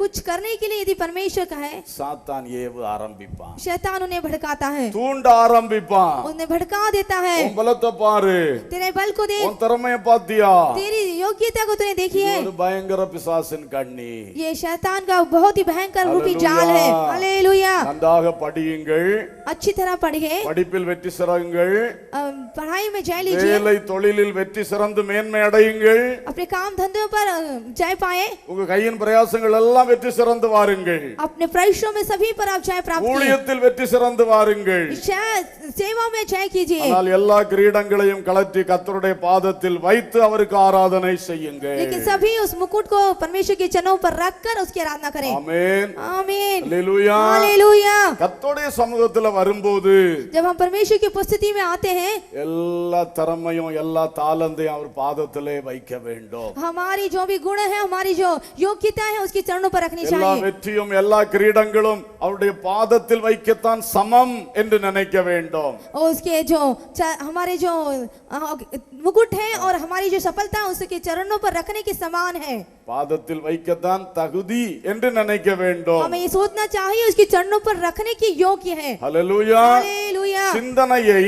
कुछ करने के लिए यदि परमेश्वर का है, சாத்தான் ஏவு ஆரம்பிப்பான், शैतान उन्हें भड़काता है, தூண்ட ஆரம்பிப்பான்। उन्हें भड़का देता है। உன் பலத்தை பாரு, तेरे बल को देख, உன் திறமைய பாத்தியா। तेरी योग्यता को तूने देखी இது है। ஒரு பயங்கர பிசாசின் கண்ணி। ये शैतान का बहुत ही भयंकर रूपी जाल है। हालेलुया। நன்றாக படியுங்கள், अच्छी तरह पढ़िए, படிப்பில் வெற்றி சிறங்குங்கள், पढ़ाई में जय लीजिए, வேலை தொழிலில் வெற்றி சிறந்து மேன்மை அடையுங்கள், अपने काम धंधों पर जय पाए, உங்க கையின் பிரயாசங்கள் எல்லாம் வெற்றி சிறந்து வாருங்கள், अपने परिश्रम में सभी पर आप जय प्राप्त कीजिए, ஊழியத்தில் வெற்றி சிறந்து வாருங்கள்। सेवा में जय कीजिए। ஆனால் எல்லா கிரீடங்களையும் கலற்றி கர்த்தருடைய பாதத்தில் வைத்து அவருக்கு ஆராதனை செய்யுங்கள்। लेकिन सभी उस मुकुट को परमेश्वर के चरणों पर रखकर उसकी आराधना करें। ஆமென்। आमीन। அல்லேலூயா। हालेलुया। கர்த்தருடைய சமூகத்துல வரும்போது जब हम परमेश्वर की उपस्थिति में आते हैं, எல்லா திறமையும் எல்லா தாளந்தையும் அவர் பாதத்திலே வைக்க வேண்டும்। हमारी जो भी गुण है, हमारी जो योग्यता है उसके चरणों पर रखनी எல்லா चाहिए। வெற்றியும் எல்லா கிரீடங்களும் அவருடைய பாதத்தில் வைக்கத்தான் சமம் என்று நினைக்க வேண்டும்। और उसके जो हमारे जो मुकुट है और हमारी जो सफलता है उसके चरणों पर रखने के समान है। பாதத்தில் வைக்கத்தான் தகுதி என்று நினைக்க வேண்டும். हमें ये सोचना चाहिए उसके चरणों पर रखने की योग्य है। ஹல்லேலூயா. हालेलुया। சிந்தனையை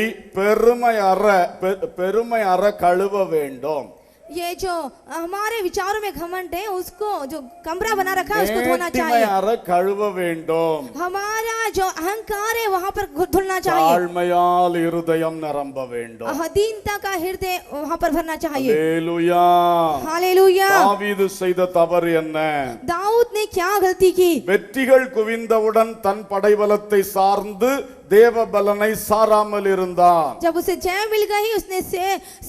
பெருமை அற கழுவ வேண்டும். ये जो हमारे विचारों में घमंड है उसको जो कमरा बना रखा है उसको धोना மேட்டிமை चाहिए। அற கழுவ வேண்டும். हमारा जो अहंकार है वहां पर धुलना चाहिए। தாழ்மையால் இருதயம் நிரம்ப வேண்டும். दीनता का हृदय वहां पर भरना चाहिए। ஹல்லேலூயா. हालेलुया। தாவீது செய்த தவறு என்ன? दाऊद ने क्या गलती की? வெற்றிகள் குவிந்தவுடன் தன் படைபலத்தை சார்ந்து தேவ பலனை சாராமல் இருந்தான். जब उसे जय मिल गई उसने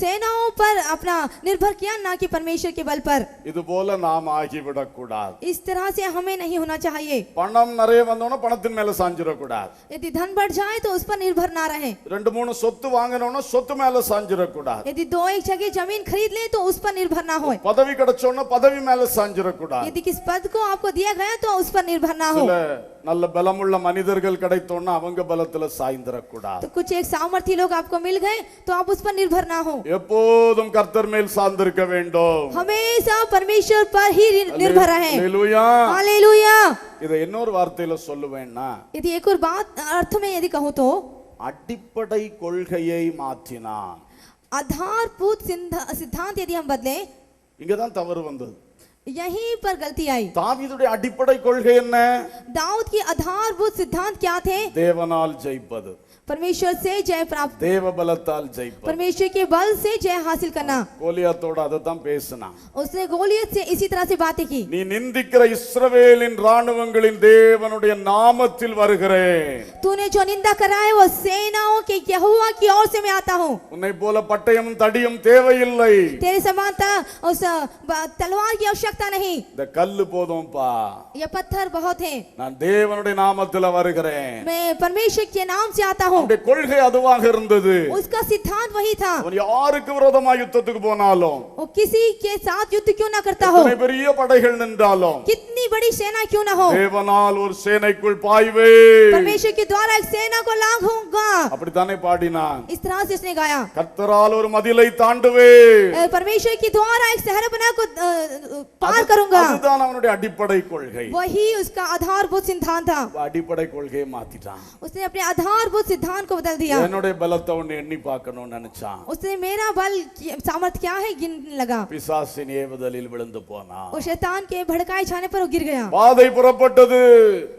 सेनाओं पर अपना निर्भर किया, ना कि परमेश्वर के बल पर। இது போல நாம் ஆகிவிடக் கூடாது. इस तरह से हमें नहीं होना चाहिए। பணம் நிறைய வந்தோன்னா பணத்தின் மேல சாஞ்சிடக் கூடாது. यदि धन बढ़ जाए तो उस पर निर्भर ना रहे। 2-3 சொத்து வாங்கணும்னா சொத்து மேல சாஞ்சிடக் கூடாது. यदि 2-1 जगह जमीन खरीद ले तो उस पर निर्भर ना हो। பதவி கிடைச்சோன்னா பதவி மேல சாஞ்சிடக் கூடாது. यदि किस पद को आपको दिया गया तो उस पर निर्भर ना हो। சில நல்ல பலமுள்ள மனிதர்கள் கிடைத்தோன்னா அவங்க பலத்துல சாய்ந்திடக் கூடாது. तो कुछ एक सामर्थी लोग आपको मिल गए तो आप उस पर निर्भर ना हो। எப்போதும் கர்த்தர் மேல் சார்ந்திருக்க வேண்டும். हमेशा परमेश्वर पर ही निर्भर रहे। ஹல்லேலூயா. हालेलुया। இதை இன்னொரு வார்த்தையில சொல்லுவேன்னா, यदि एक और बात अर्थ में यदि कहूं तो அடிப்படை கொள்கையை மாற்றினான். आधारभूत सिद्धांत यदि हम बदले, இங்கதான் தவறு வந்தது. यहीं पर गलती आई। தாவீதுடைய அடிப்படை கொள்கை என்ன? दाऊद की आधारभूत सिद्धांत क्या थे? தேவனால் ஜெயிப்பது, परमेश्वर से जय प्राप्त, தேவ பலத்தால் ஜெயிப்பது. परमेश्वर के बल से जय हासिल करना। கோலியாத்தோட அதைத்தான் பேசினான். उसने गोलियत से इसी तरह से बातें की। நீ நிந்திக்கிற இஸ்ரவேலின் ராணுவங்களின் தேவனுடைய நாமத்தில் வருகிறேன். तूने जो निंदा करा है वो सेनाओं के यहोवा की ओर से मैं आता हूँ। உன்னை போல பட்டயமும் தடியும் தேவையில்லை. तेरे समानता उस तलवार की आवश्यकता नहीं। இந்த கல்லு போதும்பா. ये पत्थर बहुत है। நான் தேவனுடைய நாமத்தில் வருகிறேன். मैं परमेश्वर के नाम से आता हूँ। அவனுடைய கொள்கை அதுவாக இருந்தது. उसका सिद्धांत वही था। அவன் யாருக்கு விரோதமா யுத்தத்துக்கு போனாலும், वो किसी के साथ युद्ध क्यों ना करता हो, எத்தனை பெரிய படைகள் நின்றாலும், कितनी बड़ी सेना क्यों ना हो, தேவனால் ஒரு சேனைக்குள் பாய்வே. परमेश्वर के द्वारा एक सेना को लांघूंगा। அப்படித்தானே பாடினான். इस तरह से उसने गाया। கர்த்தரால் ஒரு மதிலை தாண்டுவே. परमेश्वर के द्वारा एक शहर बना को पार करूंगा। அதுதான் அவனுடைய அடிப்படை கொள்கை. वही उसका आधारभूत सिद्धांत था। அடிப்படை கொள்கையை மாத்திட்டான். उसने अपने आधारभूत सिद्धांत को बदल दिया। என்னுடைய பலத்தை ஒன்னு எண்ணி பார்க்கணும்னு நினைச்சான். उसने मेरा बल सामर्थ्य क्या है गिनने लगा। பிசாசின் ஏவுதலில் விழுந்து போனான். और शैतान के भड़काए जाने पर वो गिर गया பாதை புறப்பட்டது.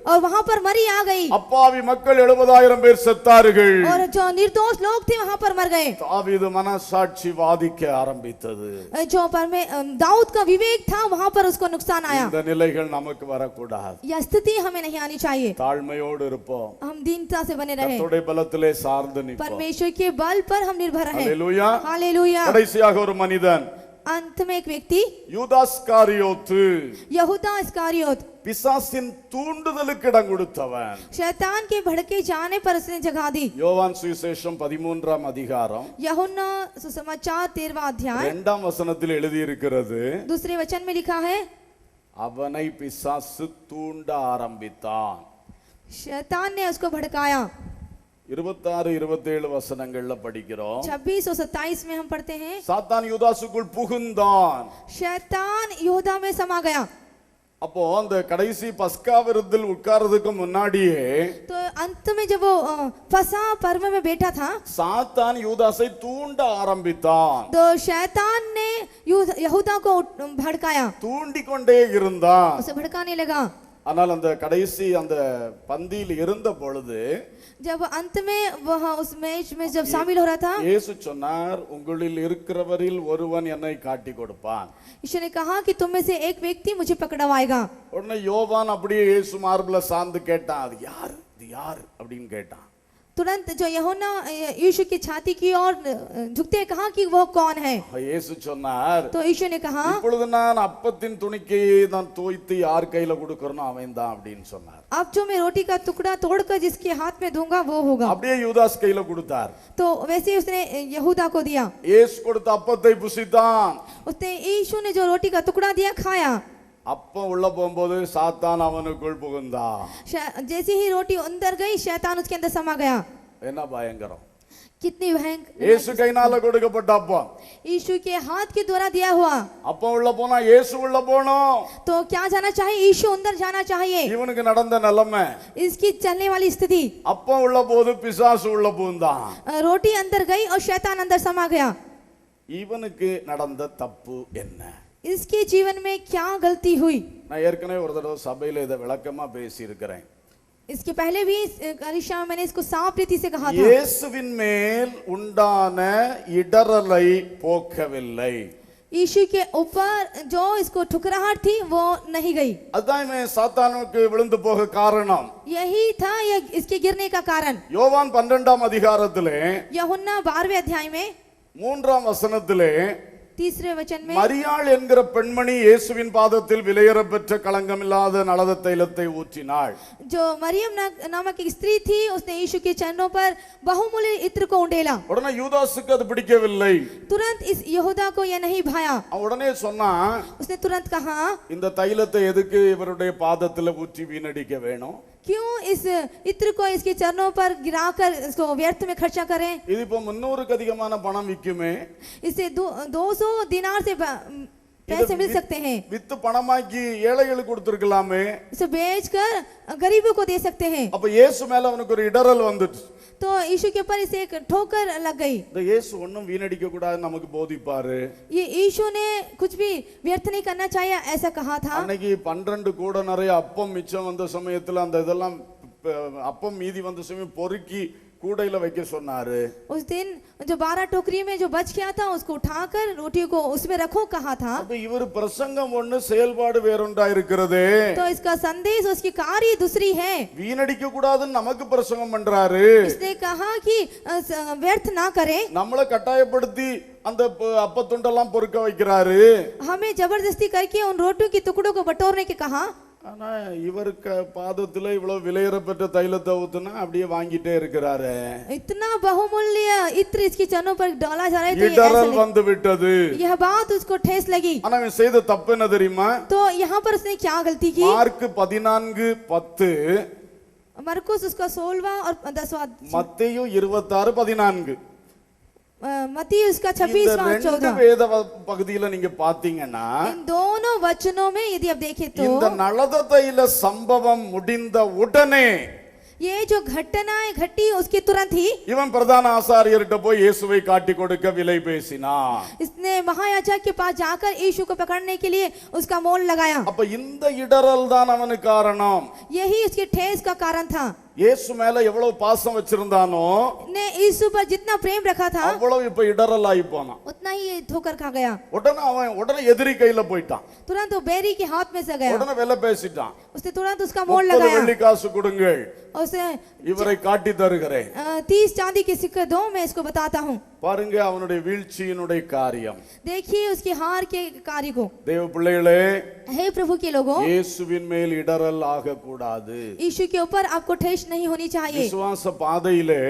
और वहां पर मरी आ गई। அப்பாவி மக்கள் 70,000 பேர் செத்தார்கள். और जो निर्दोष लोग थे वहां पर मर गए। தாவீது மனசாட்சி வாதிக்க ஆரம்பித்தது. जो दाऊद का विवेक था वहां पर उसको नुकसान आया। இந்த நிலைகள் நமக்கு வரக்கூடாது. यह स्थिति हमें नहीं आनी चाहिए। தாழ்மையோடு இருப்போம். हम दीनता से बने रहे, கர்த்தருடைய பலத்திலே சார்ந்து நிற்போம். परमेश्वर के बल पर हम निर्भर रहे। ஹல்லேலூயா. हालेलुया। கடைசியாக ஒரு மனிதன், अंत में एक व्यक्ति யூதாஸ்காரியோத்து, यहूदा इस्करियोत, பிசாசின் தூண்டுதலுக்கு இடம் கொடுத்தவன். शैतान के भड़के जाने पर उसने जगह दी। யோவான் சுவிசேஷம் 13ஆம் அதிகாரம் यूहन्ना सुसमाचार 13वां अध्याय 2ஆம் வசனத்தில் எழுதி இருக்கிறது, दूसरे वचन में लिखा है, அவனை பிசாசு தூண்ட ஆரம்பித்தான். शैतान ने उसको भड़काया। 26-27 வசனங்கள்ல படிக்கிறோம். 26 और 27 में हम पढ़ते हैं, சாத்தான் யூதாசுக்குள் புகுந்தான். शैतान यहूदा में समा गया। அப்போ அந்த கடைசி பஸ்கா விருந்தில் உட்கார்றதுக்கு முன்னாடியே तो अंत में जब वो फसा पर्व में बैठा था சாத்தான் யூதாசை தூண்ட ஆரம்பித்தான். तो शैतान ने यहूदा को भड़काया, தூண்டிக் கொண்டே இருந்தான். उसे भड़काने लगा। ஆனால் அந்த கடைசி அந்த பந்தியில் இருந்த பொழுது जब अंत में वह उस मैच में जब शामिल हो रहा था, இயேசு சொன்னார், உங்களில் இருக்கிறவரில் ஒருவன் என்னை காட்டி கொடுப்பான். यीशु ने कहा कि तुम में से एक व्यक्ति मुझे पकड़वाएगा। உடனே யோவான் அப்படியே இயேசு மார்புல சார்ந்து கேட்டான், அது யார், இது யார் அப்படின்னு கேட்டான். तुरंत जो यूहन्ना यीशु की छाती की ओर झुकते कहा कि वो कौन है। இயேசு சொன்னார், तो यीशु ने कहा, இப்பொழுது நான் அப்பத்தின் துணிக்கையை நான் தோய்த்து யார் கையில கொடுக்கறனோ அவன் தான் அப்படின்னு சொன்னார். अब जो मैं रोटी का टुकड़ा तोड़कर जिसके हाथ में दूंगा वो होगा। அப்படியே யூதாஸ் கையில கொடுத்தார். तो वैसे ही उसने यहूदा को दिया। இயேசு கொடுத்த அப்பத்தை புசித்தான். उसने यीशु ने जो रोटी का टुकड़ा दिया खाया। அப்பம் உள்ள போகும்போது சாத்தான் அவனுக்குள் புகுந்தான். जैसे ही रोटी अंदर गई शैतान उसके अंदर समा गया। என்ன பயங்கரம்! कितनी भयंकर இயேசு கைனால கொடுக்கப்பட்ட அப்பம். यीशु के हाथ के द्वारा दिया हुआ। அப்பம் உள்ள போனா இயேசு உள்ள போணும். तो क्या जाना चाहिए? यीशु अंदर जाना चाहिए। இவனுக்கு நடந்த நிலைமை, इसकी चलने वाली स्थिति, அப்பம் உள்ள போது பிசாசு உள்ள பூந்தான். रोटी अंदर गई और शैतान अंदर समा गया। இவனுக்கு நடந்த தப்பு என்ன? इसके जीवन में क्या गलती हुई? நான் ஏற்கனவே ஒரு தடவை சபையில இதை விளக்கமா பேசி இருக்கிறேன். इसके पहले भी कलीसिया में मैंने इसको साफ रीति से कहा था। இயேசுவின் மேல் உண்டான இடறலை போக்கவில்லை. यीशु के ऊपर जो इसको ठुकराहट थी वो नहीं गई। அதான் இவன் சாத்தானுக்கு விழுந்து போக காரணம். यही था ये इसके गिरने का कारण। யோவான் 12ஆம் அதிகாரத்திலே यूहन्ना 12वें अध्याय में 3ஆம் வசனத்திலே 3 वचन में மரியாள் என்கிற பெண்மணி இயேசுவின் பாதத்தில் விலையேற பெற்ற களங்கமில்லாத நலத தைலத்தை ஊற்றினாள். जो मरियम नामक एक स्त्री थी, उसने यीशु के चरणों पर बहुमूल्य इत्र को उंडेला। உடனே யூதாசுக்கு அது பிடிக்கவில்லை. तुरंत इस यहूदा को यह नहीं भाया। அவன் உடனே சொன்னா, उसने तुरंत कहा, இந்த தைலத்தை எதுக்கு இவருடைய பாதத்துல ஊற்றி வீணடிக்க வேணும்? क्यों इस इत्र को इसके चरणों पर गिराकर इसको व्यर्थ में खर्चा करें? இது இப்போ 300க்கு அதிகமான பணம் விக்குமே. इससे 200 दिनार से पैसे मिल सकते हैं। வித்து பணமாக்கி ஏழைகளுக்கு கொடுத்திருக்கலாமே. इसे बेचकर गरीबों को दे सकते हैं। அப்ப இயேசு மேல அவனுக்கு ஒரு இடறல் வந்துச்சு. तो यीशु के ऊपर इसे एक ठोकर लग गई। இந்த இயேசு ஒண்ணும் வீணடிக்க கூடாதுன்னு நமக்கு போதிப்பாரு. ये यीशु ने कुछ भी व्यर्थ नहीं करना चाहिए ऐसा कहा था। அன்னைக்கு 12 கூட நிறைய அப்பம் மிச்சம் வந்த சமயத்துல அந்த இதெல்லாம் அப்பம் மீதி வந்த சமயம் பொறுக்கி கூடையில வைக்க சொன்னாரு. उस दिन जो 12 टोकरी में जो बच गया था उसको उठाकर रोटियों को उसमें रखो कहा था। அப்ப இவர் பிரசங்கம் ஒண்ணு செயல்பாடு வேறொன்றா இருக்கிறது. तो इसका संदेश उसकी कार्य दूसरी है। வீணடிக்க கூடாதுன்னு நமக்கு பிரசங்கம் பண்றாரு. इसने कहा कि व्यर्थ ना करें। நம்மள கட்டாயப்படுத்தி அந்த அப்பத்துண்டெல்லாம் பொறுக்க வைக்கிறாரு. हमें जबरदस्ती करके उन रोटियों की टुकड़ों को बटोरने के कहा। ஆனா இவருக்கு பாதத்துல இவ்வளவு விலையேற பெற்ற தைலத்தை ஊத்துனா அப்படியே வாங்கிட்டே இருக்கிறாரு. इतना बहुमूल्य इत्र इसके चरणों पर डाला जा रहा है। तो இடறல் வந்து விட்டது. यह बात उसको ठेस लगी। ஆனா இவன் செய்த தப்பு என்ன தெரியுமா? तो यहाँ पर उसने क्या गलती की? மார்க் 14:10, मरकुस उसका 16वां और 10वां, மத்தேயு 26:14. मत्ती उसका இந்த 26वां और ரெண்டு 14वां। வேத பகுதியில நீங்க பாத்தீங்கன்னா इन दोनों वचनों में यदि आप देखें तो இந்த நலத தைல சம்பவம் முடிந்த உடனே ये जो घटनाएं घटी उसके तुरंत ही இவன் பிரதான ஆசாரியர்கிட்ட போய் இயேசுவை காட்டி கொடுக்க விலை பேசினான். इसने महायाजक के पास जाकर यीशु को पकड़ने के लिए उसका मोल लगाया। அப்ப இந்த இடறல் தான் அவனுக்கு காரணம். यही उसके ठेस का कारण था। இயேசு மேல எவ்வளவு பாசம் வச்சிருந்தானோ ने यीशु पर जितना प्रेम रखा था அவ்வளவு இப்ப இடறல் ஆகி போனான். उतना ही ये ठोकर खा गया। உடனே எதிரி கையில போயிட்டான். तुरंत वो बेरी के हाथ में से गया। உடனே விலை பேசிட்டான். उसने तुरंत उसका मोल 30 लगाया। வெள்ளி காசு கொடுங்கள், उसे இவரை காட்டி தருகிறேன். 30 चांदी के सिक्के दो, मैं इसको बताता हूँ। பாருங்க அவனுடைய வீழ்ச்சியினுடைய காரியம். देखिए उसकी हार के कार्य को। தேவ பிள்ளைகளே, हे प्रभु के लोगों, இயேசுவின் மேல் இடறல் ஆக கூடாது. यीशु के ऊपर आपको ठेस नहीं होनी चाहिए। விசுவாச பாதையிலே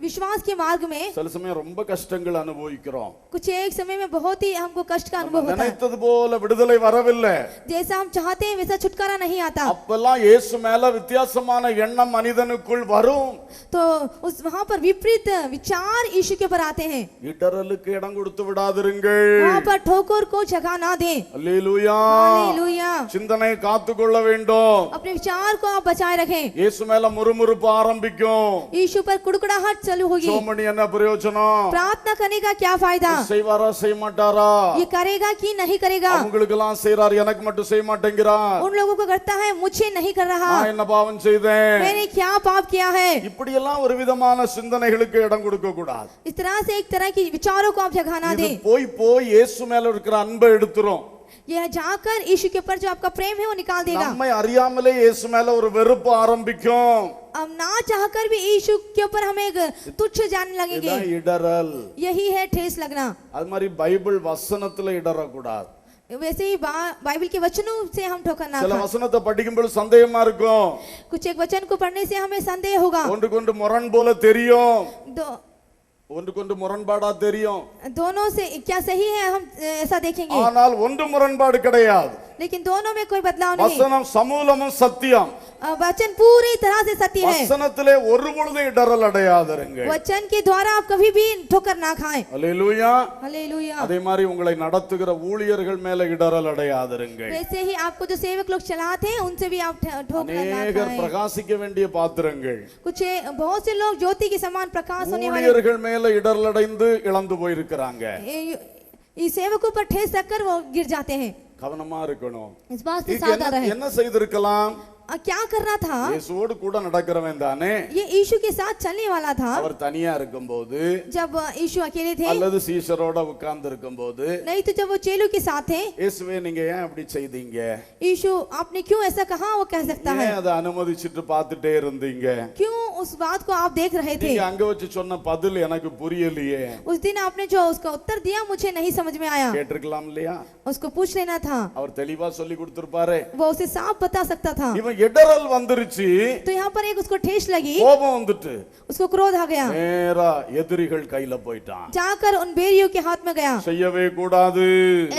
विश्वास के मार्ग में சில சமயம் ரொம்ப கஷ்டங்கள் அனுபவிக்கிறோம். कुछ एक समय में बहुत ही हमको कष्ट का अनुभव होता है। நினைத்தது போல விடுதலை வரவில்லை. जैसा हम चाहते हैं वैसा छुटकारा नहीं आता। அப்பெல்லாம் இயேசு மேல வித்தியாசமான எண்ணம் மனிதனுக்குள் வரும். तो उस वहां पर विपरीत विचार यीशु के ऊपर आते हैं। இடறலுக்கு இடம் கொடுத்து விடாதிருங்கள். वहां पर ठोकर को जगह ना दें। அல்லேலூயா. हालेलुया। சிந்தனை காத்துக்கொள்ள வேண்டும். अपने विचार को आप बचाए रखें। இயேசு மேல முறுமுறுப்பு ஆரம்பிக்கும். यीशु पर कुड़कुड़ाहट चालू होगी। சோமணி என்ன பிரயோஜனம்? प्रार्थना करने का क्या फायदा? செய்வாரா செய்ய மாட்டாரா? ये करेगा कि नहीं करेगा? அவங்களுக்கு எல்லாம் செய்றார், எனக்கு மட்டும் செய்ய மாட்டேங்கிறார். उन लोगों को करता है, मुझे नहीं कर रहा। நான் என்ன பாவம் செய்தேன்? मैंने क्या पाप किया है? இப்படி எல்லாம் ஒரு விதமான சிந்தனைகளுக்கு இடம் கொடுக்க கூடாது. इस तरह से एक तरह की विचारों को आप जगह ना இது दें। போய் இயேசு மேல இருக்கிற அன்பை எடுத்துரும். यह जाकर यीशु के ऊपर जो आपका प्रेम है वो निकाल देगा। நம்மை அறியாமலே இயேசு மேல ஒரு வெறுப்பு ஆரம்பிக்கும். अब ना चाहकर भी यीशु के ऊपर हम एक तुच्छ जानने लगेंगे। இதான் இடறல். यही है ठेस लगना। அது மாதிரி பைபிள் வசனத்துல இடறக்கூடாது. वैसे ही बाइबल के वचनों से हम ठोकर ना சில खाएं। வசனத்தை படிக்கும்போது சந்தேகமா இருக்கும். कुछ एक वचन को पढ़ने से हमें संदेह होगा। ஒன்றுக்கொன்று முரண் போல தெரியும். ஒன்றுக்கொன்று முரண்பாடா தெரியும். दोनों से क्या सही है हम ऐसा देखेंगे, ஆனால் ஒன்று முரண்பாடு கிடையாது. लेकिन दोनों में कोई बदलाव नहीं। வசனம் சமூலமும் சத்தியம். वचन पूरी तरह से सत्य है। வசனத்திலே ஒரு பொழுதும் இடறல் அடையாதிருங்கள். वचन के द्वारा आप कभी भी ठोकर ना खाएं। அல்லேலூயா. हालेलुया। அதே மாதிரி உங்களை நடத்துகிற ஊழியர்கள் மேல இடறல் அடையாதிருங்கள். वैसे ही आपको जो सेवक लोग चलाते हैं उनसे भी आप ठोकर ना அநேகர் खाएं। பிரகாசிக்க வேண்டிய பாத்திரங்கள் कुछ बहुत से लोग ज्योति के समान प्रकाश होने वाले ஊழியர்கள் மேல இடறல் அடைந்து இழந்து போயிருக்கிறாங்க. इस सेवकों पर ठेस लगकर वो गिर जाते हैं। கவனமா இருக்கணும். इस बात से இதுக்கு सावधान रहें। என்ன செய்திருக்கலாம்? क्या करना था? இயேசுவோடு கூட நடக்கிறவன் தானே. ये यीशु के साथ चलने वाला था। அவர் தனியா இருக்கும்போது जब यीशु अकेले थे அல்லது சீஷரோட உட்கார்ந்து இருக்கும்போது नहीं तो जब वो चेलों के साथ थे, இயேசுவே நீங்க ஏன் அப்படி செய்தீங்க? यीशु आपने क्यों ऐसा कहा? वो कह सकता है ஏன் அதை அனுமதிச்சிட்டு பார்த்துட்டே இருந்தீங்க? क्यों उस बात को आप देख रहे थे? நீங்க அங்க வச்சு சொன்ன பதில் எனக்கு புரியலையே. उस दिन आपने जो उसका उत्तर दिया मुझे नहीं समझ में आया। கேட்டிருக்கலாம் இல்லையா? उसको पूछ लेना था, அவர் தெளிவா சொல்லி கொடுத்திருப்பாரே. वो उसे साफ बता सकता था। இவன் இடறல் வந்துருச்சு, तो यहाँ पर एक उसको ठेस लगी, கோபம் வந்துட்டு उसको क्रोध आ गया, நேரா எதிரிகள் கையில போயிட்டான். जाकर उन बेरियों के हाथ में गया। செய்யவே கூடாது.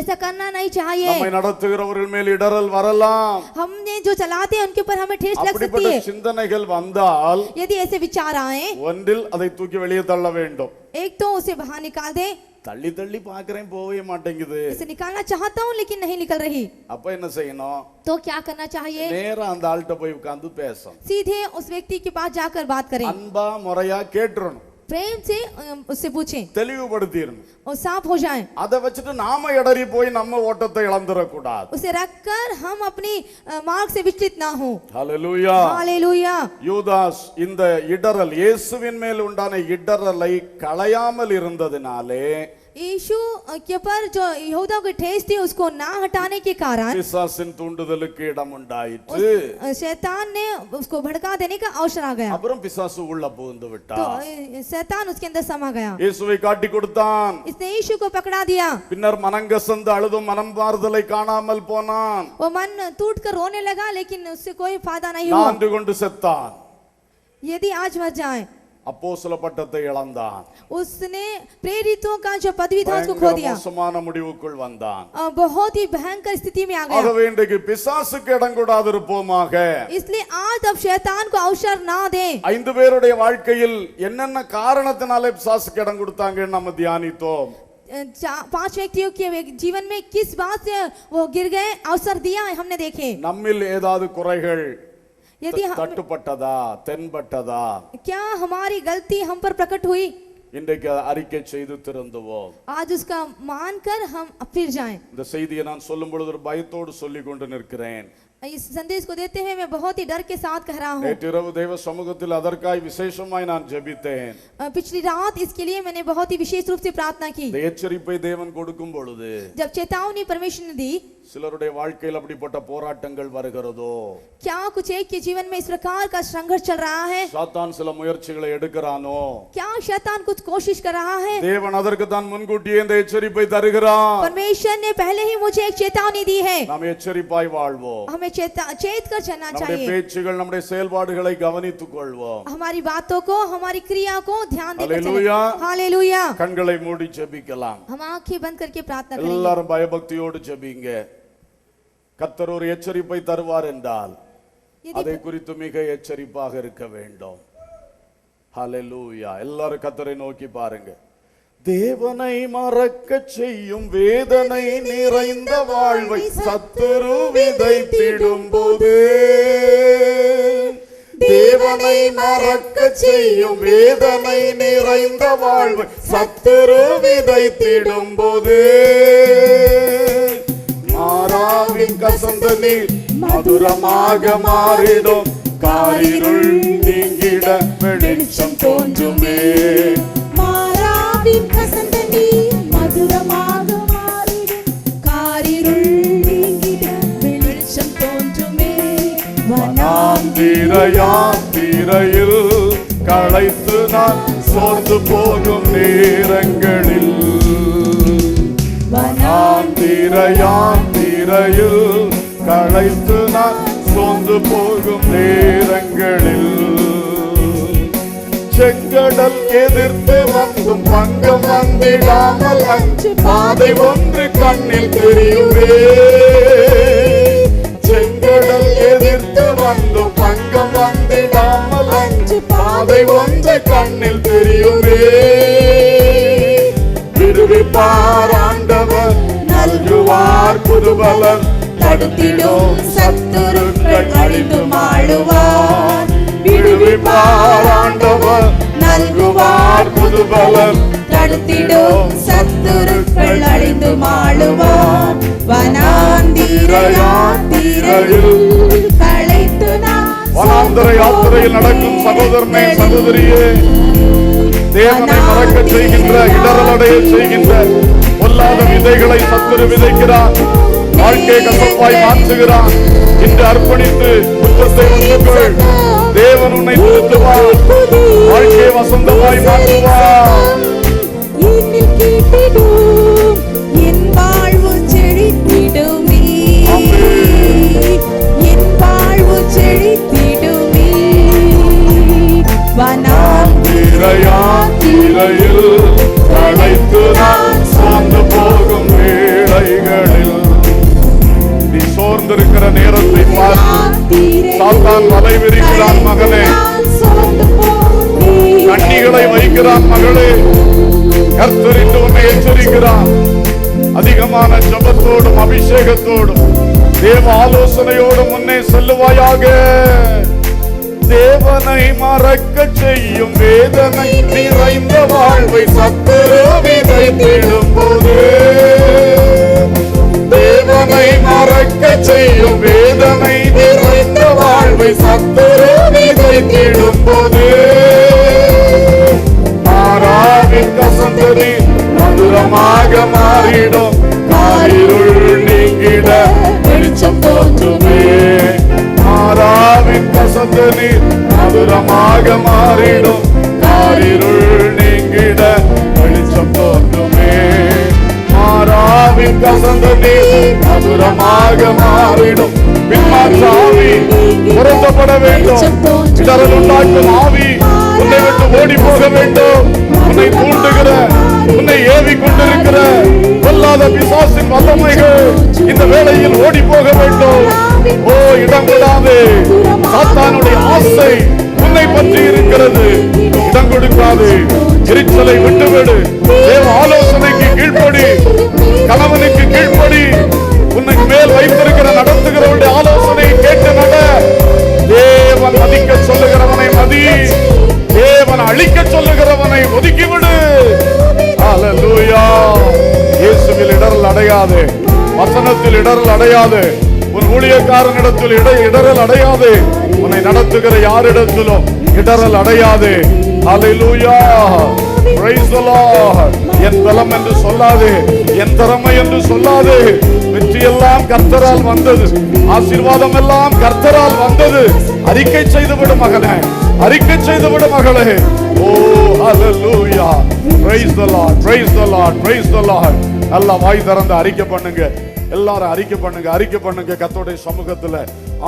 ऐसा करना नहीं चाहिए। நம்மை நடத்துகிறவர்கள் மேல் இடறல் வரலாம். हमने जो चलाते हैं उनके ऊपर हमें ठेस लग सकती அப்படிப்பட்ட है। சிந்தனைகள் வந்தால் यदि ऐसे विचार आए, ஒன்றில் அதை தூக்கி வெளியே தள்ள வேண்டும். एक तो उसे बाहर निकाल दे। தள்ளி தள்ளி பாக்குறேன் போவே மாட்டேங்குது. इसे निकालना चाहता हूँ लेकिन नहीं निकल रही, அப்ப என்ன செய்யணும்? तो क्या करना चाहिए? நேரா அந்த ஆள்கிட்ட போய் உட்கார்ந்து பேசணும். सीधे उस व्यक्ति के पास जाकर बात करें, அன்பா முறையா கேட்டுறணும், प्रेम से उससे पूछें தெளிவுபடுத்திடணும். और साफ हो जाएं। அதை வச்சுட்டு நாம இடறி போய் நம்ம ஓட்டத்தை இழந்துடக்கூடாது. उसे रखकर हम अपनी मार्ग से विचलित ना हो। ஹல்லேலூயா. हालेलुया। யூதாஸ் இந்த இடறல் இயேசுவின் மேல் உண்டான இடறலை களையாமல் இருந்ததினாலே यीशु के पर जो यहूदा की ठेस थी उसको ना हटाने के कारण பிசாசின் தூண்டுதலுக்கு இடம் உண்டாயிற்று. शैतान ने उसको भड़का देने का अवसर आ गया, அப்புறம் பிசாசு உள்ள புகுந்து तो விட்டார். शैतान उसके अंदर समा गया। இயேசுவை காட்டி கொடுத்தான். इसने यीशु को पकड़ा दिया। பின்னர் மனங்கசந்து அழுதும் மனம் மாறுதலை காணாமல் போனான். वो मन टूट कर रोने लगा लेकिन उससे कोई फायदा नहीं हुआ। நான்கு கொண்டு செத்தான். यदि आज मर जाए, அப்போஸ்தல பட்டத்தை இழந்தான். उसने प्रेरितों का जो पदवी था उसको खो பயங்கர दिया, மோசமான முடிவுக்குள் வந்தான். बहुत ही भयंकर स्थिति में आ गया। ஆகவே இன்றைக்கு பிசாசுக்கு இடம் கொடாதிருப்போமாக. इसलिए आज अब शैतान को अवसर ना दे। 5 பேருடைய வாழ்க்கையில் என்னென்ன காரணத்தினாலே பிசாசுக்கு இடம் கொடுத்தாங்கன்னு நம்ம தியானித்தோம். 5 व्यक्तियों के जीवन में किस बात से वो गिर गए, अवसर दिया है हमने देखे। நம்மில் ஏதாவது குறைகள் यदि தட்டுப்பட்டதா தென்பட்டதா क्या हमारी गलती हम पर प्रकट हुई, இன்றைக்கு அறிக்கை செய்து திருந்துவோம். आज उसका मानकर हम फिर जाएं। இந்த செய்தியை நான் சொல்லும் பொழுது ஒரு பயத்தோடு சொல்லிக் கொண்டு நிற்கிறேன். इस संदेश को देते हुए मैं बहुत ही डर के साथ कह रहा हूँ। நேற்றிரவு தேவ சமூகத்தில் அதற்காய் விசேஷமாய் நான் ஜெபித்தேன். पिछली रात इसके लिए मैंने बहुत ही विशेष रूप से प्रार्थना की। இந்த எச்சரிப்பை தேவன் கொடுக்கும் பொழுது जब चेतावनी परमेश्वर ने दी, சிலருடைய வாழ்க்கையில் அப்படிப்பட்ட போராட்டங்கள் வருகிறதோ, क्या कुछ एक के जीवन में इस प्रकार का संघर्ष चल रहा है, சாத்தான் சில முயற்சிகளை எடுக்கிறானோ, क्या शैतान कुछ कोशिश कर रहा है, தேவன் அதற்கு தான் முன்கூட்டியே இந்த எச்சரிப்பை தருகிறார். परमेश्वर ने पहले ही मुझे एक चेतावनी दी है। நாம் எச்சரிப்பாய் வாழ்வோம். हमें चेत कर चलना நம்முடைய चाहिए। பேச்சுகள் நம்முடைய செயல்பாடுகளை கவனித்துக் கொள்வோம். हमारी बातों को, हमारी क्रिया को ध्यान देकर चलें। हालेलुया। हालेलुया। கண்களை மூடி ஜெபிக்கலாம். हम आंखें बंद करके प्रार्थना करेंगे। எல்லாரும் பயபக்தியோடு ஜெபிங்க. கர்த்தர் ஒரு எச்சரிப்பை தருவார் என்றால் அதை குறித்து மிக எச்சரிப்பாக இருக்க வேண்டும். ஹalleluya. எல்லாரும் கர்த்தரை நோக்கி பாருங்க. தேவனை மறக்க செய்யும் வேதனை நிறைந்த வாழ்வை சத்துரு விதைத்திடும்போது, தேவனை மறக்க செய்யும் வேதனை நிறைந்த வாழ்வை சத்துரு விதைத்திடும்போது, மாறாவின் கசந்த நீர் மதுரமாக மாறிடும், காரிருள் நீங்கிட வெளிச்சம் தோன்றுமே. மாறாவின் கசந்த நீர் மதுரமாக மாறிடும், காரிருள் நீங்கிட வெளிச்சம் தோன்றுமே. வனாந்திரையில் களைத்து நான் சோர்ந்து போகும் நேரங்களில், வனாந்திரையில் களைத்து நான் சோர்ந்து போகும் நேரங்களில், செங்கடல் எதிர்த்து வந்தும் பங்கம் வந்திடாமல் அஞ்சு பாதை ஒன்று கண்ணில் தெரியுமே. செங்கடல் எதிர்த்து வந்தும் புதுபலன் தடுத்திடும் சத்துருக்கள் அழிந்து மாளுவார். விடுவிப்பார் ஆண்டவர் நல்குவார் புதுபலன் தடுத்திடும் சத்துருக்கள் அழிந்து மாளுவார். வனாந்திர யாத்திரையில் களைத்து நான் வனாந்தர யாத்திரையில் நடக்கும் சகோதரனே சகோதரியே, தேவனை மறக்க செய்கின்ற, இடரலடைய செய்கின்ற பொல்லாத விதைகளை சத்துரு விதைக்கிறான். வாழ்க்கையை கசப்பாய் மாற்றுகிறான். இன்று அர்ப்பணித்து குற்றத்தை ஒன்றுகள் தேவன் உன்னை திருத்துவார். வாழ்க்கையை வசந்தமாய் மாற்றுவார். என்னில் கேட்டிடும் என் வாழ்வு செழித்திடுமே, என் வாழ்வு செழித்திடுமே. வனாந்திர யாத்திரையில் களைத்து நான் சார்ந்து போகும் வேளைகளில் நீ சோர்ந்திருக்கிற நேரத்தை பார்த்து சாத்தான் வலை விரிக்கிறான். மகனே, கண்ணிகளை வைக்கிறான். மகளே, கர்த்தர் இன்று உன்னை எச்சரிக்கிறான். அதிகமான ஜபத்தோடும் அபிஷேகத்தோடும் தேவ ஆலோசனையோடும் முன்னே செல்லுவாயாக. தேவனை மறக்க செய்யும் வேதனை நிறைந்த வாழ்வை சத்துரு விதைத்திடும் போது, தேவனை மறக்க செய்யும் வேதனை நிறைந்த வாழ்வை சத்துரு விதைத்திடும் போது, மாறாவின் கசந்ததி மதுரமாக மாறிடும். காரிருள் நீங்கிட வெளிச்சம் தோன்றுமே. மாறாவின் கசந்ததி மதுரமாக மாறிடும். காரிருள் நீங்கிட வெளிச்சம் தோன்றுமே. மாறாவின் கசந்ததி மதுரமாக மாறிடும். பின்மாற்ற ஆவி புறந்தப்பட வேண்டும். இடரல் உண்டாக்கும் ஆவி உன்னை விட்டு ஓடி போக வேண்டும். உன்னை தூண்டுகிற, உன்னை ஏவி கொண்டிருக்கிற பொல்லாத பிசாசின் வல்லமைகள் இந்த வேளையில் ஓடி போக வேண்டும். ஓ, இடம் விடாது. சாத்தானுடைய ஆசை உன்னை பற்றி இருக்கிறது. இடம் கொடுக்காது. எரிச்சலை விட்டுவிடு. தேவ ஆலோசனைக்கு கீழ்ப்படி, கணவனுக்கு கீழ்ப்படி. உன்னை மேல் வைத்திருக்கிற நடத்துகிறவருடைய ஆலோசனையை கேட்டு நட. தேவன் மதிக்க சொல்லுகிறவனை மதி, தேவன் அழிக்க சொல்லுகிறவனை ஒதுக்கிவிடு. ஹல்லேலூயா. இயேசுவில் இடரல் அடையாது, வசனத்தில் இடரல் அடையாது, உன் ஊழியக்காரனிடத்தில் இடரல் அடையாது, உன்னை நடத்துகிற யாரிடத்திலும் இடரல் அடையாது. ஹல்லேலூயா. Praise the Lord. என் பலம் என்று சொல்லாதே, என் திறமை என்று சொல்லாதே. வெற்றி எல்லாம் கர்த்தரால் வந்தது, ஆசீர்வாதம் எல்லாம் கர்த்தரால் வந்தது. அறிக்கை செய்துவிடு மகனே, அறிக்கை செய்துவிடு மகளே. ஓ hallelujah. Praise the lord, praise the lord, praise the lord. நல்லா வாய் திறந்து அறிக்கை பண்ணுங்க. எல்லாரும் அறிக்கை பண்ணுங்க, அறிக்கை பண்ணுங்க கர்த்தருடைய சமூகத்துல.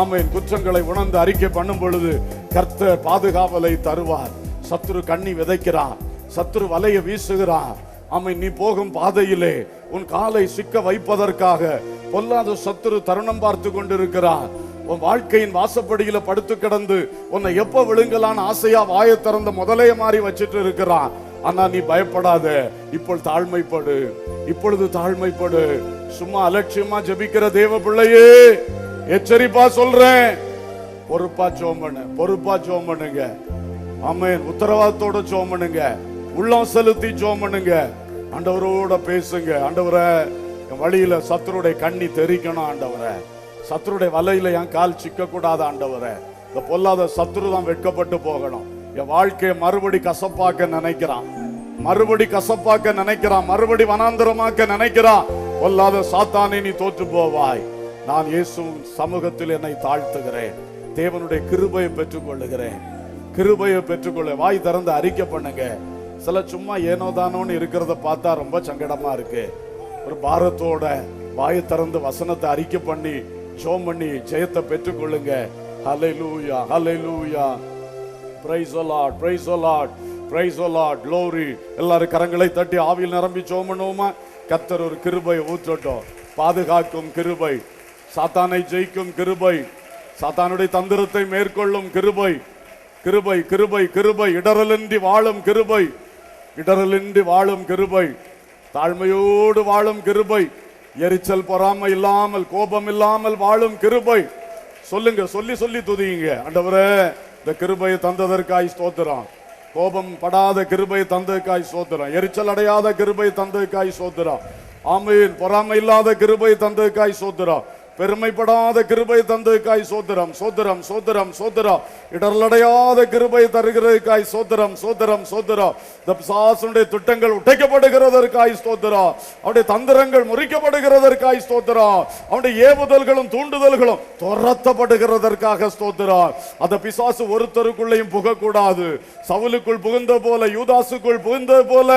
ஆமென். குற்றங்களை உணர்ந்து அறிக்கை பண்ணும் பொழுது கர்த்தர் பாதுகாவலை தருவார். சத்துரு கண்ணி விதைக்கிறான், சத்துரு வலைய வீசுகிறான். ஆமென். நீ போகும் பாதையிலே உன் காலை சிக்க வைப்பதற்காக பொல்லாத சத்துரு தருணம் பார்த்து கொண்டிருக்கிறான். உன் வாழ்க்கையின் வாசப்படியில படுத்து கிடந்து உன்னை எப்ப விழுங்கலான்னு ஆசையா வாயை திறந்த முதலைய மாதிரி வச்சிட்டு இருக்கிறான். ஆனா நீ பயப்படாத. இப்பொழுது தாழ்மைப்படு, இப்பொழுது தாழ்மைப்படு. சும்மா அலட்சியமா ஜெபிக்கிற தேவ பிள்ளையே, எச்சரிப்பா சொல்றேன். பொறுப்பா ஜெபம் பண்ணு, பொறுப்பா ஜெபம் பண்ணுங்க. ஆமென். உத்தரவாதத்தோட ஜெபம் பண்ணுங்க, உள்ளம் செலுத்தி ஜெபம் பண்ணுங்க. ஆண்டவரோட பேசுங்க. ஆண்டவரே, என் வழியில சத்துருடைய கண்ணி தெரிக்கணும். ஆண்டவரே, சத்துருடைய வலையில என் கால் சிக்க கூடாது. ஆண்டவரே, இந்த பொல்லாத சத்துரு தான் வெட்கப்பட்டு போகணும். என் வாழ்க்கையை மறுபடி கசப்பாக்க நினைக்கிறான், மறுபடி கசப்பாக்க நினைக்கிறான், மறுபடி வனாந்தரமாக்க நினைக்கிறான். பொல்லாத சாத்தானே, நீ தோற்று போவாய். நான் இயேசு சமூகத்தில் என்னை தாழ்த்துகிறேன். தேவனுடைய கிருபையை பெற்றுக் கொள்ளுகிறேன், கிருபையை பெற்றுக்கொள்ள. வாய் திறந்து அறிக்கை பண்ணுங்க. சில சும்மா ஏனோதானோன்னு இருக்கிறத பார்த்தா ரொம்ப சங்கடமா இருக்கு. ஒரு பாரத்தோட வாயை திறந்து வசனத்தை அறிக்கை பண்ணி ஜெபம் பண்ணி ஜெயத்தை பெற்றுக்கொள்ளுங்க. Hallelujah, hallelujah. Praise the lord, praise the lord, praise the lord. glory. எல்லாரும் கரங்களை தட்டி ஆவியில் நிரம்பி ஜெபம் பண்ணுவோமா? கர்த்தர் ஒரு கிருபையை ஊற்றட்டும். பாதுகாக்கும் கிருபை, சாத்தானை ஜெயிக்கும் கிருபை, சாத்தானுடைய தந்திரத்தை மேற்கொள்ளும் கிருபை, கிருபை, கிருபை, கிருபை. இடரலின்றி வாழும் கிருபை, இடரலின்றி வாழும் கிருபை, தாழ்மையோடு வாழும் கிருபை, எரிச்சல் பொறாமை இல்லாமல் கோபம் இல்லாமல் வாழும் கிருபை. சொல்லுங்க, சொல்லி சொல்லி துதியுங்க. ஆண்டவரே, இந்த கிருபையை தந்ததற்காய் ஸ்தோத்திரம். கோபம் படாத கிருபை தந்ததுக்காய் ஸ்தோத்திரம். எரிச்சல் அடையாத கிருபை தந்ததுக்காய் ஸ்தோத்திரம். ஆமென். பொறாமை இல்லாத கிருபை தந்ததுக்காய் ஸ்தோத்திரம். பெருமைப்படாத கிருபை தந்ததுக்காய் சோத்திரம் சோத்திரம் சோத்திரம் சோத்திரம். இடர்லடையாத கிருபை தருகிறதுக்காய் சோத்திரம் சோத்திரம் சோத்திரம். இந்த பிசாசுடைய திட்டங்கள் உடைக்கப்படுகிறதற்காய் ஸ்தோத்திரம். அவருடைய தந்திரங்கள் முறிக்கப்படுகிறதற்காய் ஸ்தோத்திரம். அவருடைய ஏவுதல்களும் தூண்டுதல்களும் துரத்தப்படுகிறதற்காக ஸ்தோத்திரம். அந்த பிசாசு ஒருத்தருக்குள்ளேயும் புகக்கூடாது. சவுலுக்குள் புகுந்த போல, யூதாசுக்குள் புகுந்த போல,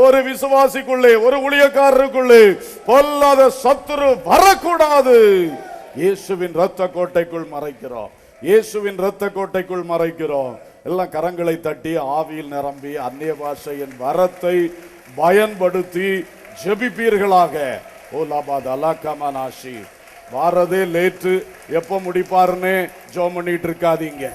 ஒரு விசுவாசிக்குள்ளே, ஒரு ஊழியக்காரருக்குள்ளே பொல்லாத சத்துரு வரக்கூடாது. இயேசுவின் இரத்த கோட்டைக்குள் மறைக்கிறோம். இயேசுவின் இரத்த கோட்டைக்குள் மறைக்கிறோம். எல்லாம் கரங்களை தட்டி ஆவியில் நிரம்பி அந்நிய பாஷையின் வரத்தை பயன்படுத்தி ஜெபிப்பீர்களாக. ஓலாபாத் அலாக்கமானாஷி. வாரதே லேட்டு, எப்ப முடிப்பாருன்னு ஜோம் பண்ணிட்டு இருக்காதீங்க.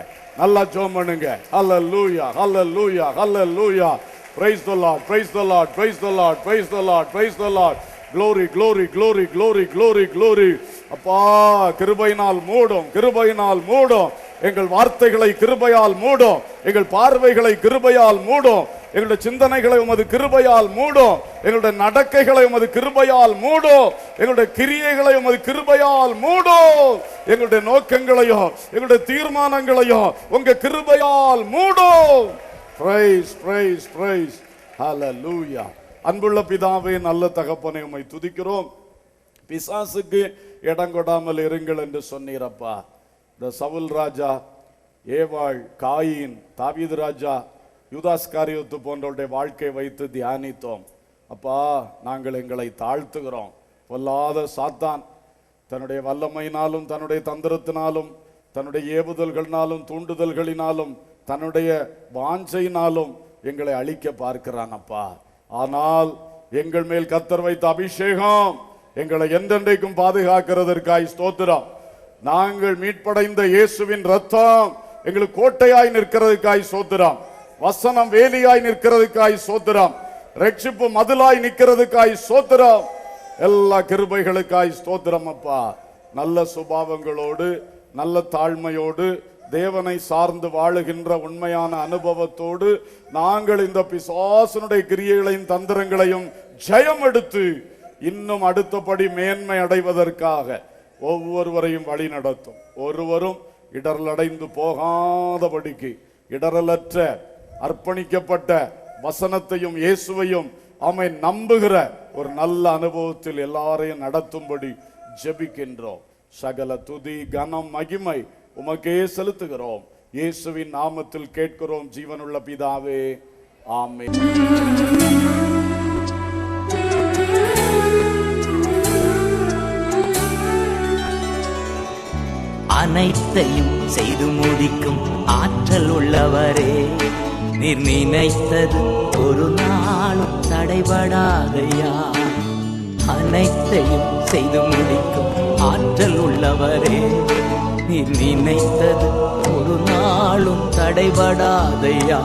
நல்லா ஜோம் பண்ணுங்க. ஹல்லேலூயா ஹல்லேலூயா ஹல்லேலூயா. Praise the Lord, praise the Lord, praise the Lord, praise the Lord, praise the Lord. Glory, glory, glory, glory, glory, glory. அப்பா, கிருபையினால் மூடும், கிருபையினால் மூடும். எங்கள் வார்த்தைகளை கிருபையால் மூடும். எங்கள் பார்வைகளை கிருபையால் மூடும். எங்களுடைய சிந்தனைகளை உமது கிருபையால் மூடும். எங்களுடைய நடக்கைகளை உமது கிருபையால் மூடும். எங்களுடைய கிரியைகளை உமது கிருபையால் மூடும். எங்களுடைய நோக்கங்களையும் எங்களுடைய தீர்மானங்களையும் உங்க கிருபையால் மூடும். Praise, praise, praise. Hallelujah. அன்புள்ள பிதாவே, நல்ல தகப்பனை உம்மை துதிக்கிறோம். பிசாசுக்கு இடம் கொடாமல் இருங்கள் என்று சொன்னீரப்பா. இந்த சவுல் ராஜா, ஏவாள், காயின், தாவீது ராஜா, யூதாஸ்காரியோத்து போன்றவருடைய வாழ்க்கை வைத்து தியானித்தோம். அப்பா, நாங்கள் எங்களை தாழ்த்துகிறோம். பொல்லாத சாத்தான் தன்னுடைய வல்லமையினாலும் தன்னுடைய தந்திரத்தினாலும் தன்னுடைய ஏவுதல்களினாலும் தூண்டுதல்களினாலும் தன்னுடைய வாஞ்சையினாலும் எங்களை அழிக்க பார்க்கிறான் அப்பா. ஆனால் எங்கள் மேல் கர்த்தர் வைத்த அபிஷேகம் எங்களை என்றென்றைக்கும் பாதுகாக்கிறதற்காய் ஸ்தோத்திரம். நாங்கள் மீட்படைந்த இயேசுவின் ரத்தம் எங்களுக்கு கோட்டையாய் நிற்கிறதுக்காய் ஸ்தோத்திரம். வசனம் வேலியாய் நிற்கிறதுக்காய் ஸ்தோத்திரம். ரட்சிப்பு மதிலாய் நிற்கிறதுக்காய் ஸ்தோத்திரம். எல்லா கிருபைகளுக்காய் ஸ்தோத்திரம் அப்பா. நல்ல சுபாவங்களோடு, நல்ல தாழ்மையோடு, தேவனை சார்ந்து வாழுகின்ற உண்மையான அனுபவத்தோடு நாங்கள் இந்த பிசாசுனுடைய கிரியைகளையும் தந்திரங்களையும் ஜெயம் எடுத்து இன்னும் அடுத்தபடி மேன்மை அடைவதற்காக ஒவ்வொருவரையும் வழி நடத்தும். ஒருவரும் இடரலடைந்து போகாதபடிக்கு இடரலற்ற அர்ப்பணிக்கப்பட்ட வசனத்தையும் இயேசுவையும் அவன் நம்புகிற ஒரு நல்ல அனுபவத்தில் எல்லாரையும் நடத்தும்படி ஜெபிக்கின்றோம். சகல துதி கனம் மகிமை உமக்கே செலுத்துகிறோம். இயேசுவின் நாமத்தில் கேட்கிறோம் ஜீவனுள்ள பிதாவே, ஆமென். அனைத்தையும் செய்து முடிக்கும் ஆற்றல் உள்ளவரே, நீர் நினைத்தது ஒரு நாளும் தடைபடாதையா. அனைத்தையும் செய்து முடிக்கும் ஆற்றல் உள்ளவரே, நீர் நினைத்தது ஒரு நாளும் தடைபடாதையா.